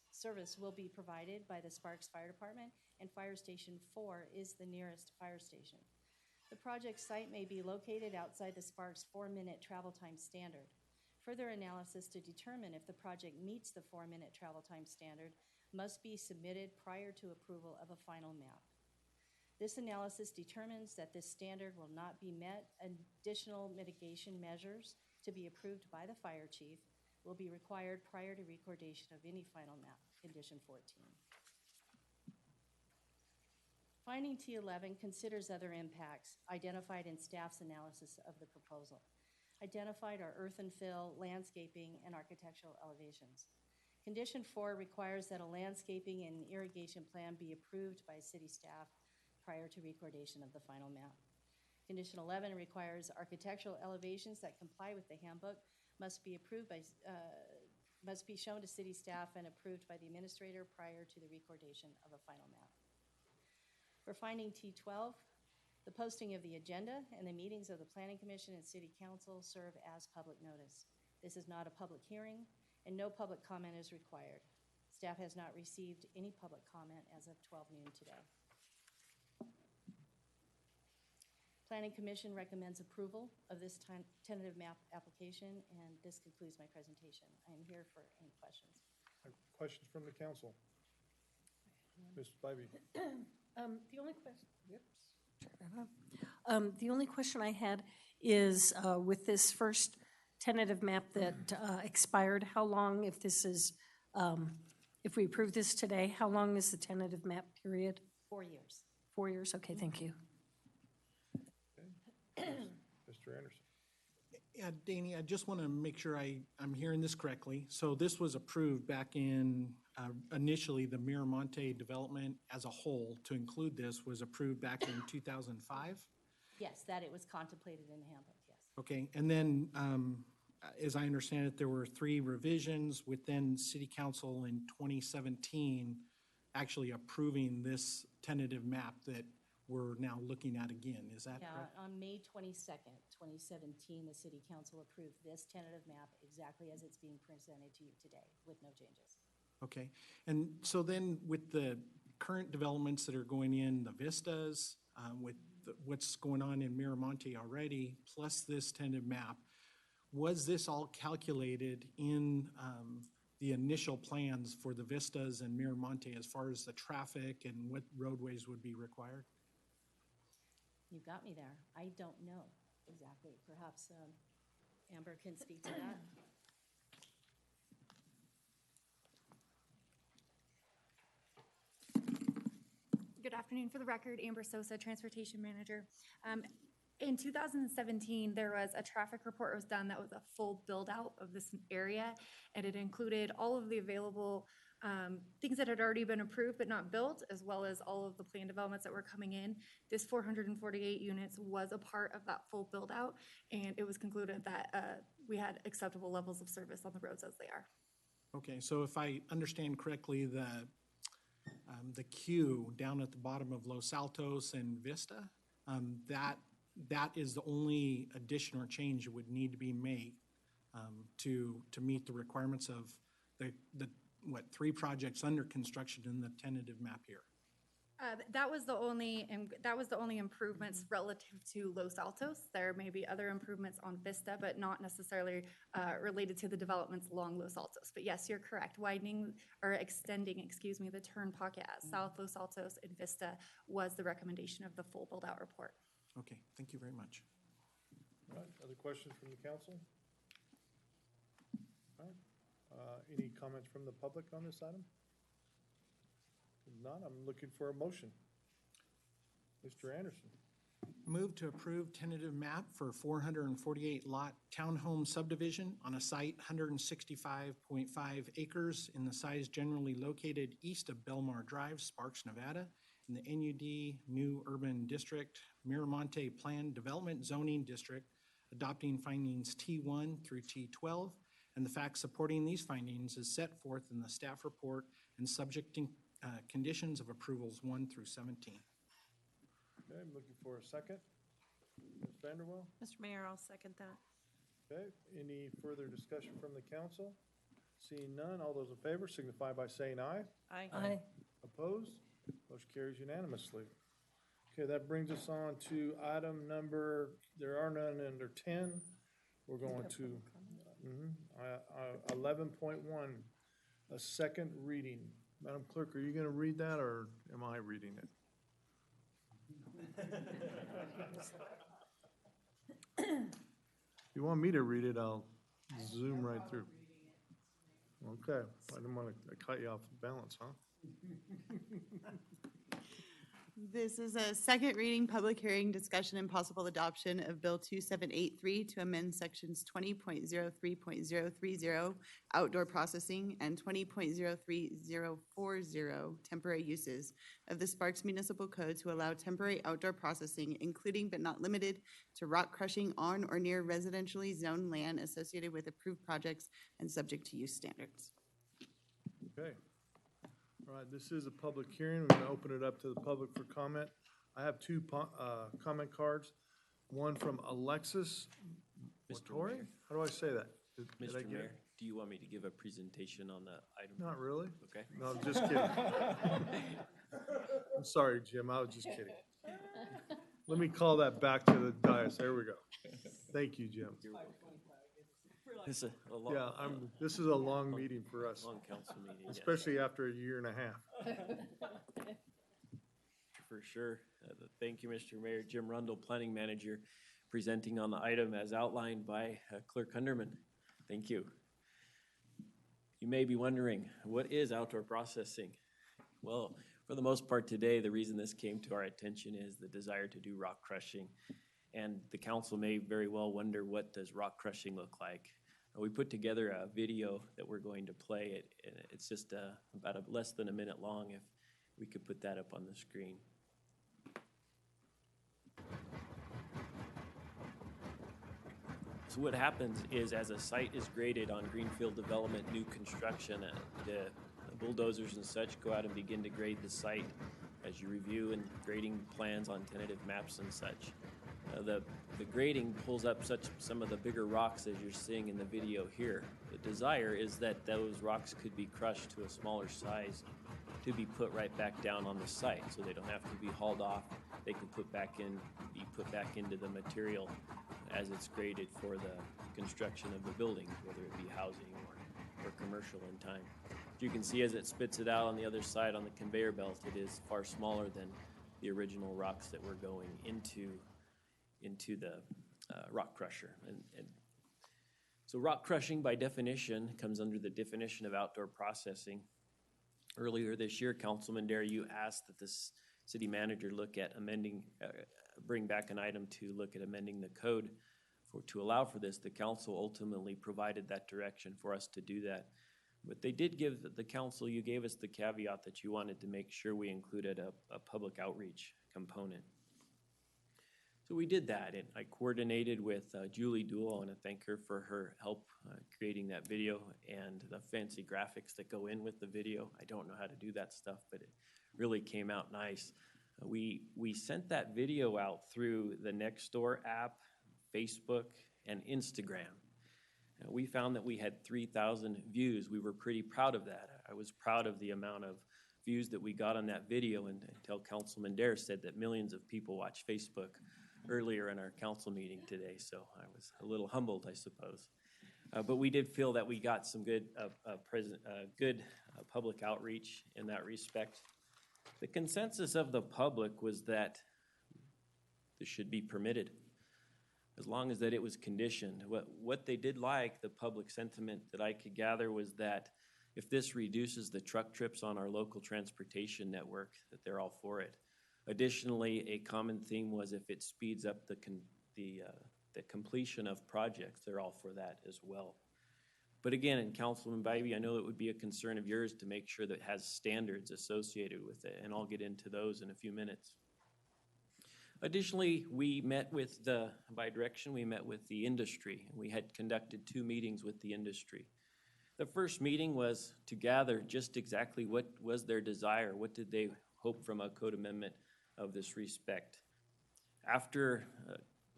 [SPEAKER 5] will be provided by the Sparks Fire Department, and Fire Station 4 is the nearest fire station. The project site may be located outside the Sparks 4-minute travel time standard. Further analysis to determine if the project meets the 4-minute travel time standard must be submitted prior to approval of a final map. This analysis determines that this standard will not be met. Additional mitigation measures to be approved by the fire chief will be required prior to recordation of any final map, condition 14. Finding T11 considers other impacts identified in staff's analysis of the proposal. Identified are earth and fill, landscaping, and architectural elevations. Condition 4 requires that a landscaping and irrigation plan be approved by city staff prior to recordation of the final map. Condition 11 requires architectural elevations that comply with the handbook must be shown to city staff and approved by the administrator prior to the recordation of a final map. For finding T12, the posting of the agenda and the meetings of the Planning Commission and City Council serve as public notice. This is not a public hearing, and no public comment is required. Staff has not received any public comment as of 12 noon today. Planning Commission recommends approval of this tentative map application, and this concludes my presentation. I am here for any questions.
[SPEAKER 1] Questions from the council? Ms. Bybee?
[SPEAKER 10] The only question, the only question I had is with this first tentative map that expired, how long, if this is, if we approve this today, how long is the tentative map period?
[SPEAKER 5] 4 years.
[SPEAKER 10] 4 years, okay, thank you.
[SPEAKER 1] Mr. Anderson?
[SPEAKER 8] Yeah, Danny, I just want to make sure I'm hearing this correctly. So this was approved back in, initially, the Miramonte development as a whole, to include this, was approved back in 2005?
[SPEAKER 5] Yes, that it was contemplated in the handbook, yes.
[SPEAKER 8] Okay, and then, as I understand it, there were 3 revisions within City Council in 2017, actually approving this tentative map that we're now looking at again. Is that
[SPEAKER 5] Yeah,
[SPEAKER 8] correct?
[SPEAKER 5] on May 22nd, 2017, the city council approved this tentative map exactly as it's being presented to you today, with no changes.
[SPEAKER 8] Okay, and so then with the current developments that are going in, the vistas, what's going on in Miramonte already, plus this tentative map, was this all calculated in the initial plans for the vistas and Miramonte as far as the traffic and what roadways would be required?
[SPEAKER 5] You got me there. I don't know exactly. Perhaps Amber can speak to that.
[SPEAKER 3] Good afternoon. For the record, Amber Sosa, Transportation Manager. In 2017, there was a traffic report that was done that was a full build-out of this area, and it included all of the available things that had already been approved but not built, as well as all of the planned developments that were coming in. This 448 units was a part of that full build-out, and it was concluded that we had acceptable levels of service on the roads as they are.
[SPEAKER 8] Okay, so if I understand correctly, the queue down at the bottom of Los Altos and Vista, that is the only addition or change that would need to be made to meet the requirements of the 3 projects under construction in the tentative map here.
[SPEAKER 3] That was the only improvements relative to Los Altos. There may be other improvements on Vista, but not necessarily related to the developments along Los Altos. But yes, you're correct. Widening or extending, the turnpike at South Los Altos and Vista was the recommendation of the full build-out report.
[SPEAKER 8] Okay, thank you very much.
[SPEAKER 1] All right, other questions from the council? All right, any comments from the public on this item? If not, I'm looking for a motion. Mr. Anderson.
[SPEAKER 8] Move to approve tentative map for 448 lot townhome subdivision on a site 165.5 acres in the size generally located east of Belmar Drive, Sparks, Nevada, in the NUD New Urban District, Miramonte Planned Development Zoning District, adopting findings T1 through T12, and the facts supporting these findings is set forth in the staff report and subjecting conditions of approvals 1 through 17.
[SPEAKER 1] Okay, I'm looking for a second. Ms. Vanderwell?
[SPEAKER 17] Mr. Mayor, I'll second that.
[SPEAKER 1] Okay, any further discussion from the council? Seeing none, all those in favor signify by saying aye.
[SPEAKER 17] Aye.
[SPEAKER 10] Aye.
[SPEAKER 1] Opposed? Motion carries unanimously. Okay, that brings us on to item number, there are none under 10. We're going to 11.1, a second reading. Madam Clerk, are you going to read that, or am I reading it? If you want me to read it, I'll zoom right through. Okay, I didn't want to cut you off balance, huh?
[SPEAKER 2] This is a second reading, public hearing, discussion, and possible adoption of Bill 2783 to amend sections 20.03.030 outdoor processing and 20.03040 temporary uses of the Sparks Municipal Code to allow temporary outdoor processing, including but not limited to rock crushing on or near residentially zoned land associated with approved projects and subject to use standards.
[SPEAKER 1] Okay. All right, this is a public hearing. We're going to open it up to the public for comment. I have 2 comment cards. One from Alexis Motori.
[SPEAKER 20] Mayor.
[SPEAKER 1] How do I say that? Did I
[SPEAKER 20] Mr.
[SPEAKER 1] get
[SPEAKER 20] Mayor,
[SPEAKER 1] it?
[SPEAKER 20] do you want me to give a presentation on the item?
[SPEAKER 1] Not really.
[SPEAKER 20] Okay.
[SPEAKER 1] No, I'm just kidding. I'm sorry, Jim, I was just kidding. Let me call that back to the dais. There we go. Thank you, Jim.
[SPEAKER 20] This is a long.
[SPEAKER 1] Yeah, this is a long meeting for us.
[SPEAKER 20] Long council meeting, yes.
[SPEAKER 1] Especially after a year and a half.
[SPEAKER 20] For sure. Thank you, Mr. Mayor. Jim Rundle, Planning Manager, presenting on the item as outlined by Clerk Hunderman. Thank you. You may be wondering, what is outdoor processing? Well, for the most part today, the reason this came to our attention is the desire to do rock crushing. And the council may very well wonder, what does rock crushing look like? We put together a video that we're going to play. It's just about less than a minute long. If we could put that up on the screen. So what happens is, as a site is graded on greenfield development, new construction, the bulldozers and such go out and begin to grade the site. as you review and grading plans on tentative maps and such. The grading pulls up some of the bigger rocks as you're seeing in the video here. The desire is that those rocks could be crushed to a smaller size to be put right back down on the site, so they don't have to be hauled off. They can be put back into the material as it's graded for the construction of the building, whether it be housing or commercial in time. You can see as it spits it out on the other side on the conveyor belt, it is far smaller than the original rocks that were going into the rock crusher. And so rock crushing by definition comes under the definition of outdoor processing. Earlier this year, Councilman Dare, you asked that the city manager look at amending, bring back an item to look at amending the code to allow for this. The council ultimately provided that direction for us to do that. But they did give the council, you gave us the caveat that you wanted to make sure we included a public outreach component. So we did that, and I coordinated with Julie Duell. I want to thank her for her help creating that video and the fancy graphics that go in with the video. I don't know how to do that stuff, but it really came out nice. We sent that video out through the Nextdoor app, Facebook, and Instagram. We found that we had 3,000 views. We were pretty proud of that. I was proud of the amount of views that we got on that video, and until Councilman Dare said that millions of people watch Facebook earlier in our council meeting today, so I was a little humbled, I suppose. But we did feel that we got some good public outreach in that respect. The consensus of the public was that this should be permitted, as long as that it was conditioned. What they did like, the public sentiment that I could gather, was that if this reduces the truck trips on our local transportation network, that they're all for it. Additionally, a common theme was if it speeds up the completion of projects, they're all for that as well. But again, and Councilman Bybee, I know it would be a concern of yours to make sure that it has standards associated with it, and I'll get into those in a few minutes. Additionally, we met with by direction, we met with the industry, and we had conducted 2 meetings with the industry. The first meeting was to gather just exactly what was their desire, what did they hope from a code amendment of this respect. After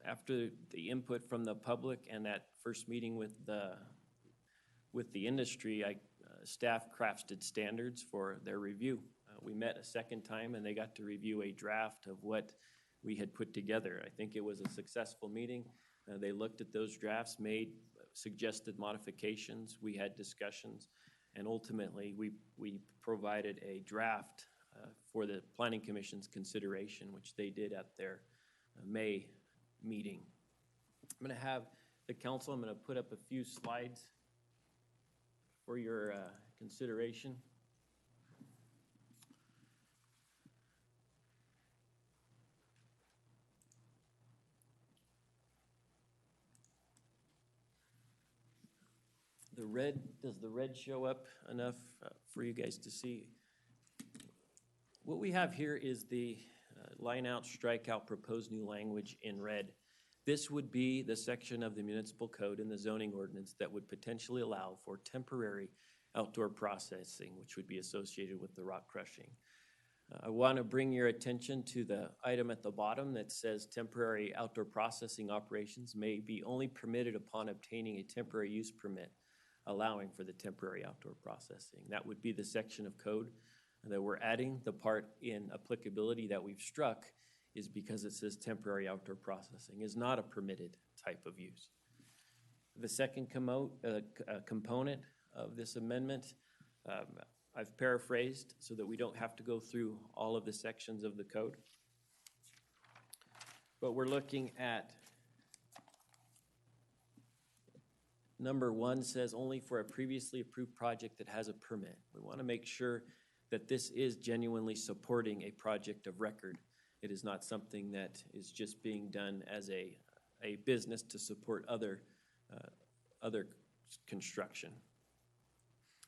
[SPEAKER 20] the input from the public and that first meeting with the industry, staff crafted standards for their review. We met a second time, and they got to review a draft of what we had put together. I think it was a successful meeting. They looked at those drafts, made suggested modifications. We had discussions, and ultimately we provided a draft for the Planning Commission's consideration, which they did at their May meeting. I'm going to have the council, I'm going to put up a few slides for your consideration. Does the red show up enough for you guys to see? What we have here is the line out, strike out, proposed new language in red. This would be the section of the municipal code and the zoning ordinance that would potentially allow for temporary outdoor processing, which would be associated with the rock crushing. I want to bring your attention to the item at the bottom that says temporary outdoor processing operations may be only permitted upon obtaining a temporary use permit, allowing for the temporary outdoor processing. That would be the section of code that we're adding. The part in applicability that we've struck is because it says temporary outdoor processing is not a permitted type of use. The second component of this amendment, I've paraphrased so that we don't have to go through all of the sections of the code. But we're looking at number 1 says only for a previously approved project that has a permit. We want to make sure that this is genuinely supporting a project of record. It is not something that is just being done as a business to support other construction.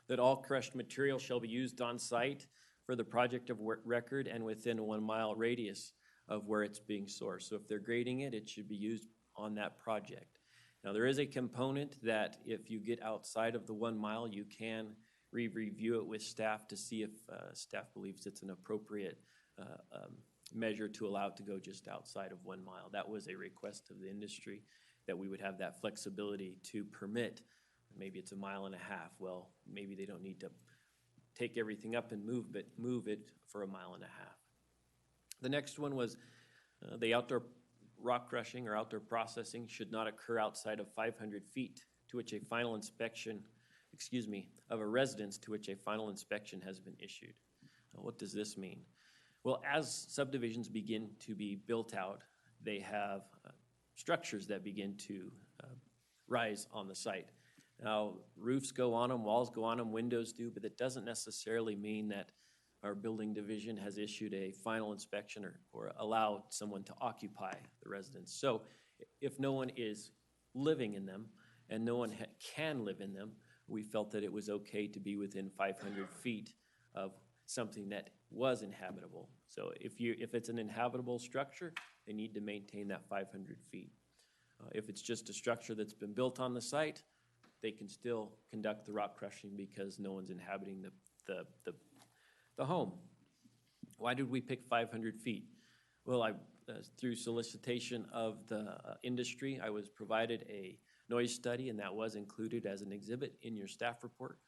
[SPEAKER 20] That all crushed material shall be used on site for the project of record and within a 1 mile radius of where it's being sourced. So if they're grading it, it should be used on that project. Now there is a component that if you get outside of the 1 mile, you can review it with staff to see if staff believes it's an appropriate measure to allow it to go just outside of 1 mile. That was a request of the industry, that we would have that flexibility to permit, maybe it's 1.5 miles. Well, maybe they don't need to take everything up and move it for 1.5 miles. The next one was the outdoor rock crushing or outdoor processing should not occur outside of 500 feet to which a final inspection, of a residence to which a final inspection has been issued. What does this mean? Well, as subdivisions begin to be built out, they have structures that begin to rise on the site. Now, roofs go on them, walls go on them, windows do, but it doesn't necessarily mean that our building division has issued a final inspection or allowed someone to occupy the residence. So if no one is living in them and no one can live in them, we felt that it was okay to be within 500 feet of something that was inhabitable. So if it's an inhabitable structure, they need to maintain that 500 feet. If it's just a structure that's been built on the site, they can still conduct the rock crushing because no one's inhabiting the home. Why did we pick 500 feet? Well, through solicitation of the industry, I was provided a noise study, and that was included as an exhibit in your staff report.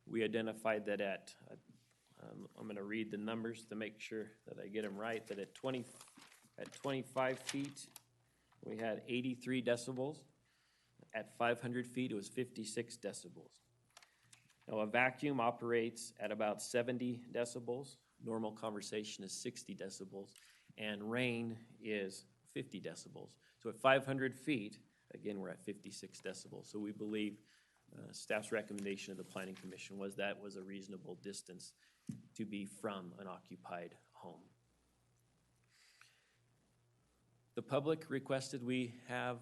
[SPEAKER 20] We identified that I'm going to read the numbers to make sure that I get them right, that at 25 feet, we had 83 decibels. At 500 feet, it was 56 decibels. Now, a vacuum operates at about 70 decibels. Normal conversation is 60 decibels, and rain is 50 decibels. So at 500 feet, again, we're at 56 decibels. So we believe staff's recommendation of the Planning Commission was that was a reasonable distance to be from an occupied home. The public requested we have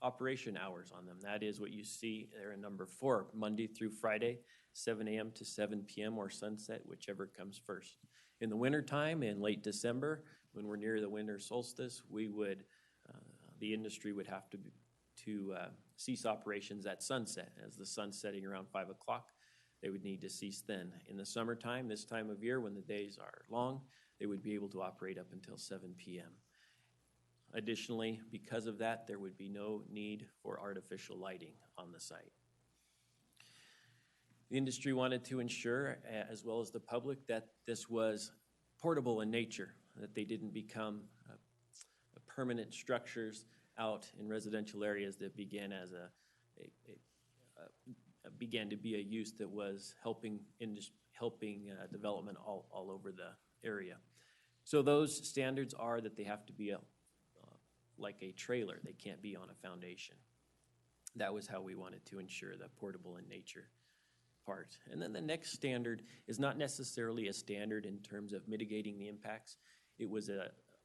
[SPEAKER 20] operation hours on them. That is what you see there in number 4, Monday through Friday, 7 a.m. to 7 p.m. or sunset, whichever comes first. In the wintertime, in late December, when we're near the winter solstice, the industry would have to cease operations at sunset. As the sun's setting around 5 o'clock, they would need to cease then. In the summertime, this time of year when the days are long, they would be able to operate up until 7 p.m. Additionally, because of that, there would be no need for artificial lighting on the site. The industry wanted to ensure, as well as the public, that this was portable in nature, that they didn't become permanent structures out in residential areas that began as began to be a use that was helping development all over the area. So those standards are that they have to be like a trailer. They can't be on a foundation. That was how we wanted to ensure the portable in nature part. And then the next standard is not necessarily a standard in terms of mitigating the impacts. It was an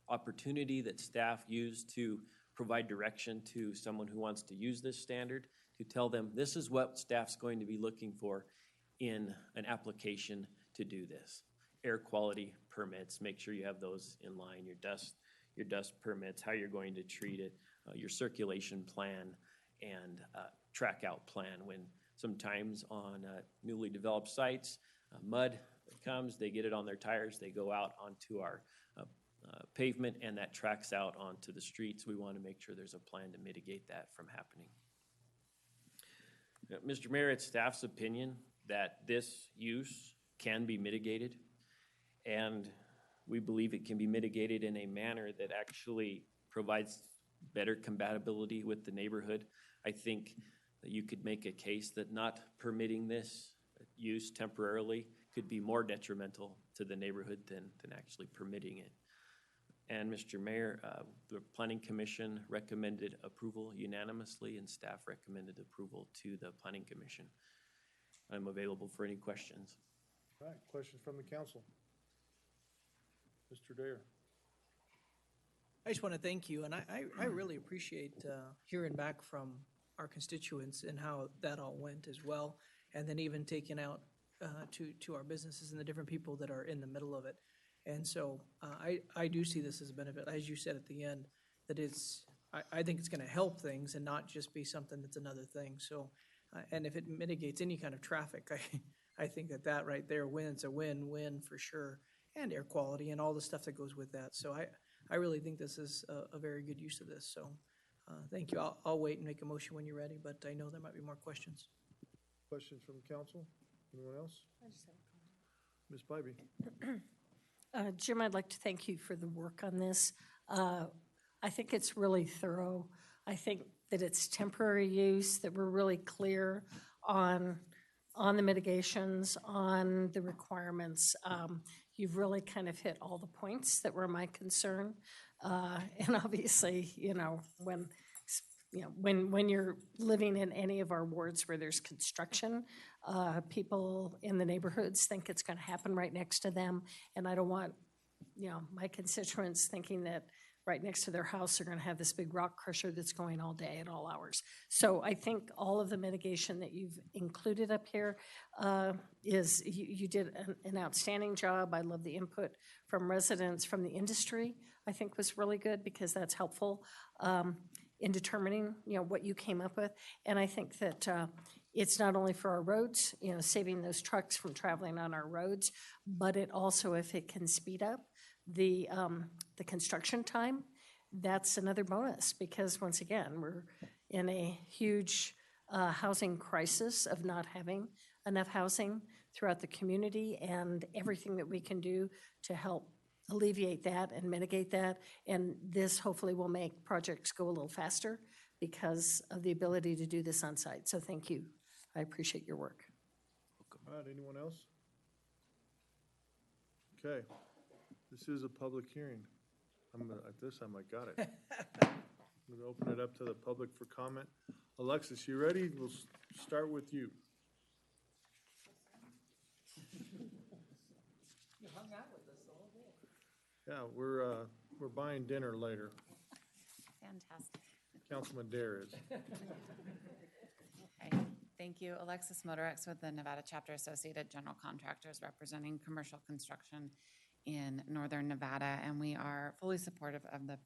[SPEAKER 20] opportunity that staff used to provide direction to someone who wants to use this standard, to tell them this is what staff's going to be looking for in an application to do this. Air quality permits, make sure you have those in line, your dust permits, how you're going to treat it, your circulation plan, and track out plan. When sometimes on newly developed sites, mud comes, they get it on their tires, they go out onto our pavement, and that tracks out onto the streets. We want to make sure there's a plan to mitigate that from happening. Mr. Mayor, it's staff's opinion that this use can be mitigated, and we believe it can be mitigated in a manner that actually provides better compatibility with the neighborhood. I think that you could make a case that not permitting this use temporarily could be more detrimental to the neighborhood than actually permitting it. And Mr. Mayor, the Planning Commission recommended approval unanimously, and staff recommended approval to the Planning Commission. I'm available for any questions.
[SPEAKER 1] All right, questions from the council? Mr. Dare.
[SPEAKER 9] I just want to thank you, and I really appreciate hearing back from our constituents and how that all went as well, and then even taking out to our businesses and the different people that are in the middle of it. And so I do see this as a benefit, as you said at the end, that I think it's going to help things and not just be something that's another thing. So, and if it mitigates any kind of traffic, I think that right there wins, a win-win for sure. and air quality and all the stuff that goes with that. So I really think this is a very good use of this, so thank you. I'll wait and make a motion when you're ready, but I know there might be more questions.
[SPEAKER 1] Questions from council? Anyone else? Ms. Bybee?
[SPEAKER 10] Jim, I'd like to thank you for the work on this. I think it's really thorough. I think that it's temporary use, that we're really clear on the mitigations, on the requirements. You've really kind of hit all the points that were my concern. And obviously, when you're living in any of our wards where there's construction, people in the neighborhoods think it's going to happen right next to them. And I don't want, my constituents thinking that right next to their house they're going to have this big rock crusher that's going all day at all hours. So I think all of the mitigation that you've included up here you did an outstanding job. I love the input from residents, from the industry, I think was really good because that's helpful in determining, what you came up with. And I think that it's not only for our roads, saving those trucks from traveling on our roads, but it also, if it can speed up the construction time, that's another bonus because once again, we're in a huge housing crisis of not having enough housing throughout the community, and everything that we can do to help alleviate that and mitigate that. And this hopefully will make projects go a little faster because of the ability to do this on site. So thank you. I appreciate your work.
[SPEAKER 1] All right, anyone else? Okay, this is a public hearing. At this time, I got it. I'm gonna open it up to the public for comment. Alexis, you ready? We'll start with you.
[SPEAKER 9] You hung out with us the whole day.
[SPEAKER 1] Yeah, we're buying dinner later.
[SPEAKER 21] Fantastic.
[SPEAKER 1] Councilman Dare is.
[SPEAKER 21] Okay, thank you. Alexis Motorex with the Nevada Chapter Associated General Contractors representing commercial construction in Northern Nevada, and we are fully supportive of the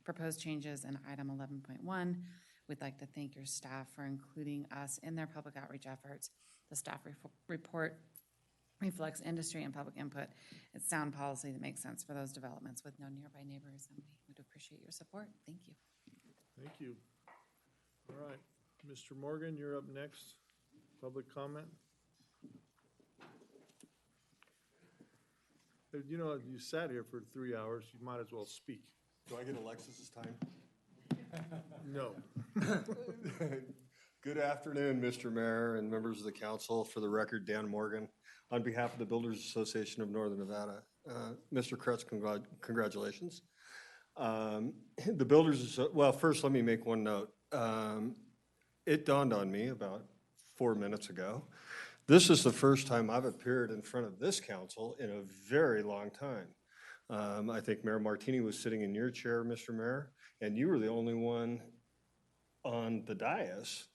[SPEAKER 21] proposed changes in item 11.1. We'd like to thank your staff for including us in their public outreach efforts. The staff report reflects industry and public input. It's sound policy that makes sense for those developments with no nearby neighbors, and we would appreciate your support. Thank you.
[SPEAKER 1] Thank you. All right, Mr. Morgan, you're up next. Public comment. You sat here for 3 hours, you might as well speak.
[SPEAKER 22] Do I get Alexis's time?
[SPEAKER 1] No.
[SPEAKER 22] Good afternoon, Mr. Mayor and members of the council. For the record, Dan Morgan, on behalf of the Builders Association of Northern Nevada. Mr. Kretz, congratulations. The Builders, well, first let me make one note. It dawned on me about 4 minutes ago. This is the first time I've appeared in front of this council in a very long time. I think Mayor Martini was sitting in your chair, Mr. Mayor, and you were the only one on the dais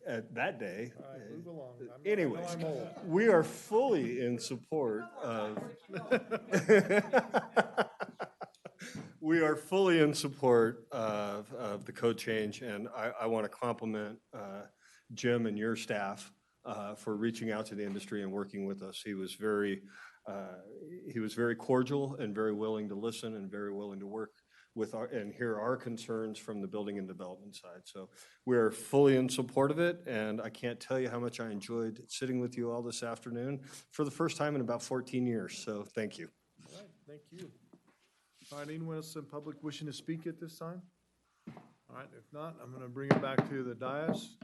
[SPEAKER 22] at that day.
[SPEAKER 1] All right, move along.
[SPEAKER 22] Anyways,
[SPEAKER 1] I'm old.
[SPEAKER 22] we are fully in support of we are fully in support of the code change, and I want to compliment Jim and your staff for reaching out to the industry and working with us. He was very cordial and very willing to listen and very willing to work with and hear our concerns from the building and development side. So we're fully in support of it, and I can't tell you how much I enjoyed sitting with you all this afternoon for the first time in about 14 years. So thank you.
[SPEAKER 1] All right, thank you. All right, anyone else in public wishing to speak at this time? All right, if not, I'm going to bring it back to the dais.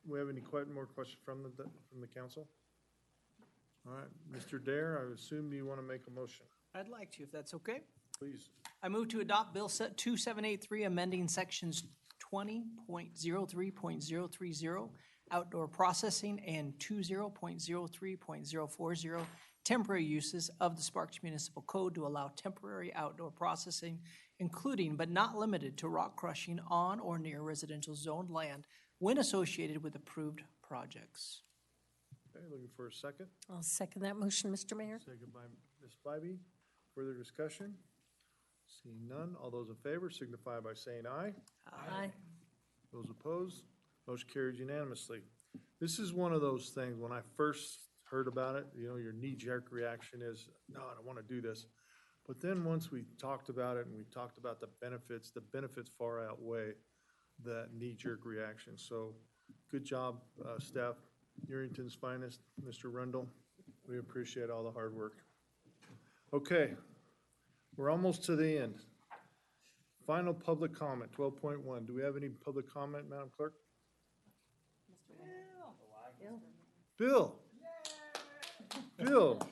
[SPEAKER 1] We have any more questions from the council? All right, Mr. Dare, I assume you want to make a motion.
[SPEAKER 9] I'd like to, if that's okay.
[SPEAKER 1] Please.
[SPEAKER 9] I move to adopt Bill 2783, amending sections 20.03.030, outdoor processing, and 20.03.040, temporary uses of the Sparks Municipal Code to allow temporary outdoor processing, including but not limited to rock crushing on or near residential zoned land when associated with approved projects.
[SPEAKER 1] Okay, looking for a second.
[SPEAKER 10] I'll second that motion, Mr. Mayor.
[SPEAKER 1] Second by Ms. Bybee. Further discussion? Seeing none, all those in favor signify by saying aye.
[SPEAKER 10] Aye.
[SPEAKER 1] Those opposed, motion carries unanimously. This is one of those things, when I first heard about it, you know, your knee-jerk reaction is, no, I don't want to do this. But then once we talked about it and we talked about the benefits far outweigh that knee-jerk reaction. So good job, staff, Yerington's finest, Mr. Rundle. We appreciate all the hard work. Okay, we're almost to the end. Final public comment, 12.1. Do we have any public comment, Madam Clerk? Bill. Bill.
[SPEAKER 8] I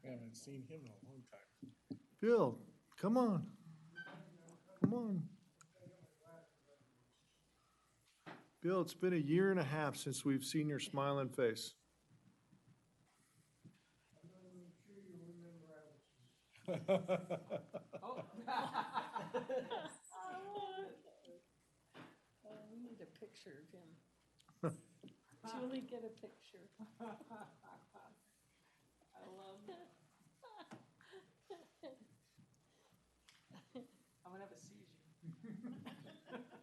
[SPEAKER 8] haven't seen him in a long time.
[SPEAKER 1] Bill, come on. Come on. Bill, it's been a year and a half since we've seen your smiling face.
[SPEAKER 9] We need a picture of him. Julie, get a picture. I love it. I'm gonna have a seizure.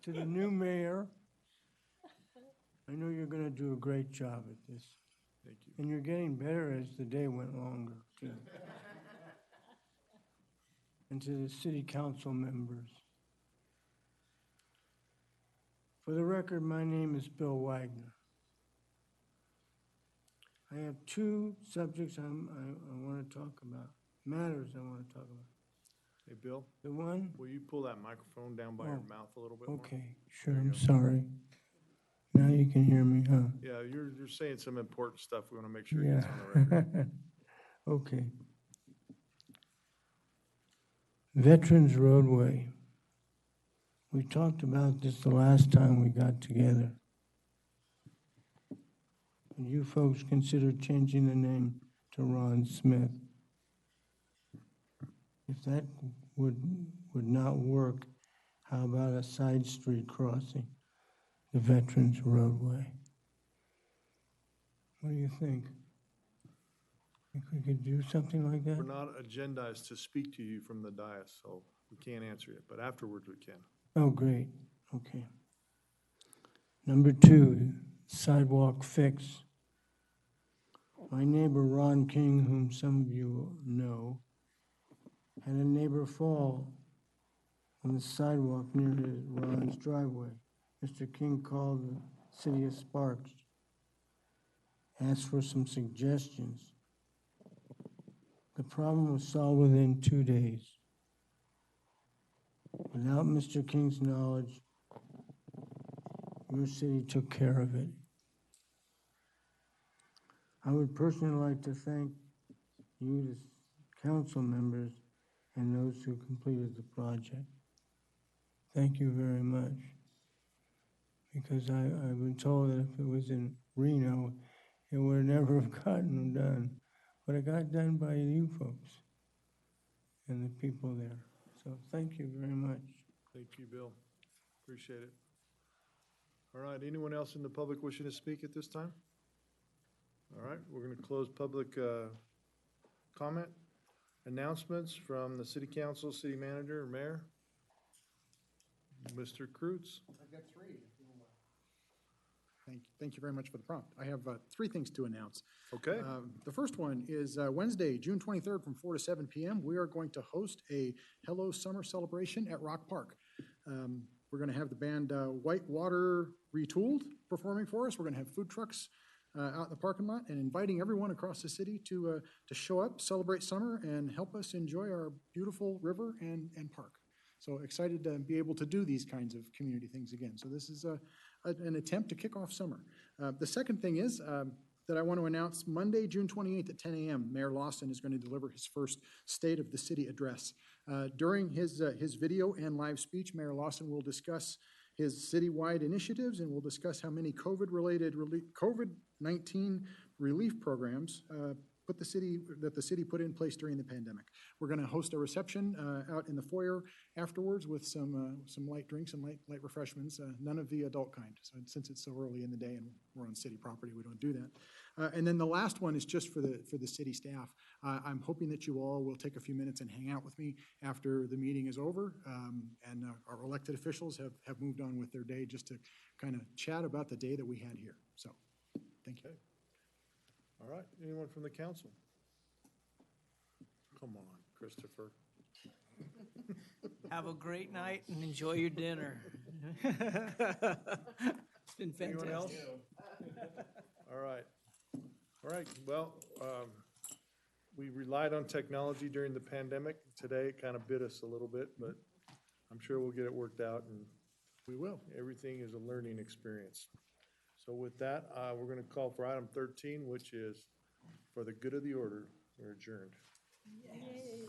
[SPEAKER 4] To the new mayor, I know you're gonna do a great job at this.
[SPEAKER 1] Thank you.
[SPEAKER 4] And you're getting better as the day went longer, too. And to the city council members. For the record, my name is Bill Wagner. I have two subjects I want to talk about, matters I want to talk about.
[SPEAKER 1] Hey, Bill,
[SPEAKER 4] The one,
[SPEAKER 1] will you pull that microphone down by your
[SPEAKER 4] Oh,
[SPEAKER 1] mouth a little bit more?
[SPEAKER 4] okay, sure, I'm sorry. Now you can hear me, huh?
[SPEAKER 1] Yeah, you're saying some important stuff. We want to make sure it gets on the record.
[SPEAKER 4] Yeah. Okay. Veterans Roadway. We talked about this the last time we got together. And you folks considered changing the name to Ron Smith. If that would not work, how about a side street crossing, the Veterans Roadway? What do you think? Think we could do something like that?
[SPEAKER 1] We're not agendized to speak to you from the dais, so we can't answer it, but afterwards we can.
[SPEAKER 4] Oh, great, okay. Number two, sidewalk fix. My neighbor Ron King, whom some of you know, had a neighbor fall on the sidewalk near Ron's driveway. Mr. King called the city of Sparks, asked for some suggestions. The problem was solved within 2 days. Without Mr. King's knowledge, your city took care of it. I would personally like to thank you, the council members, and those who completed the project. Thank you very much. Because I've been told that if it was in Reno, it would never have gotten done. But it got done by you folks and the people there. So thank you very much.
[SPEAKER 1] Thank you, Bill. Appreciate it. All right, anyone else in the public wishing to speak at this time? All right, we're going to close public comment. Announcements from the city council, city manager, or mayor. Mr. Kreutz.
[SPEAKER 11] I've got three. Thank you very much for the prompt. I have three things to announce.
[SPEAKER 1] Okay.
[SPEAKER 11] The first one is Wednesday, June 23rd from 4 to 7 p.m. We are going to host a Hello Summer celebration at Rock Park. We're going to have the band Whitewater Retooled performing for us. We're going to have food trucks out in the parking lot and inviting everyone across the city to show up, celebrate summer, and help us enjoy our beautiful river and park. So excited to be able to do these kinds of community things again. So this is an attempt to kick off summer. The second thing is that I want to announce Monday, June 28th at 10 a.m., Mayor Lawson is going to deliver his first State of the City address. During his video and live speech, Mayor Lawson will discuss his citywide initiatives and will discuss how many COVID-19 relief programs that the city put in place during the pandemic. We're going to host a reception out in the foyer afterwards with some light drinks and light refreshments, none of the adult kind. So since it's so early in the day and we're on city property, we don't do that. And then the last one is just for the city staff. I'm hoping that you all will take a few minutes and hang out with me after the meeting is over. And our elected officials have moved on with their day just to kind of chat about the day that we had here. So, thank you.
[SPEAKER 1] All right, anyone from the council? Come on, Christopher.
[SPEAKER 9] Have a great night and enjoy your dinner. It's been
[SPEAKER 1] Anyone else?
[SPEAKER 9] fantastic.
[SPEAKER 1] All right. All right, well, we relied on technology during the pandemic. Today, it kind of bit us a little bit, but I'm sure we'll get it worked out, and we will. Everything is a learning experience. So with that, we're going to call for item 13, which is for the good of the order. We're adjourned.
[SPEAKER 9] Yay.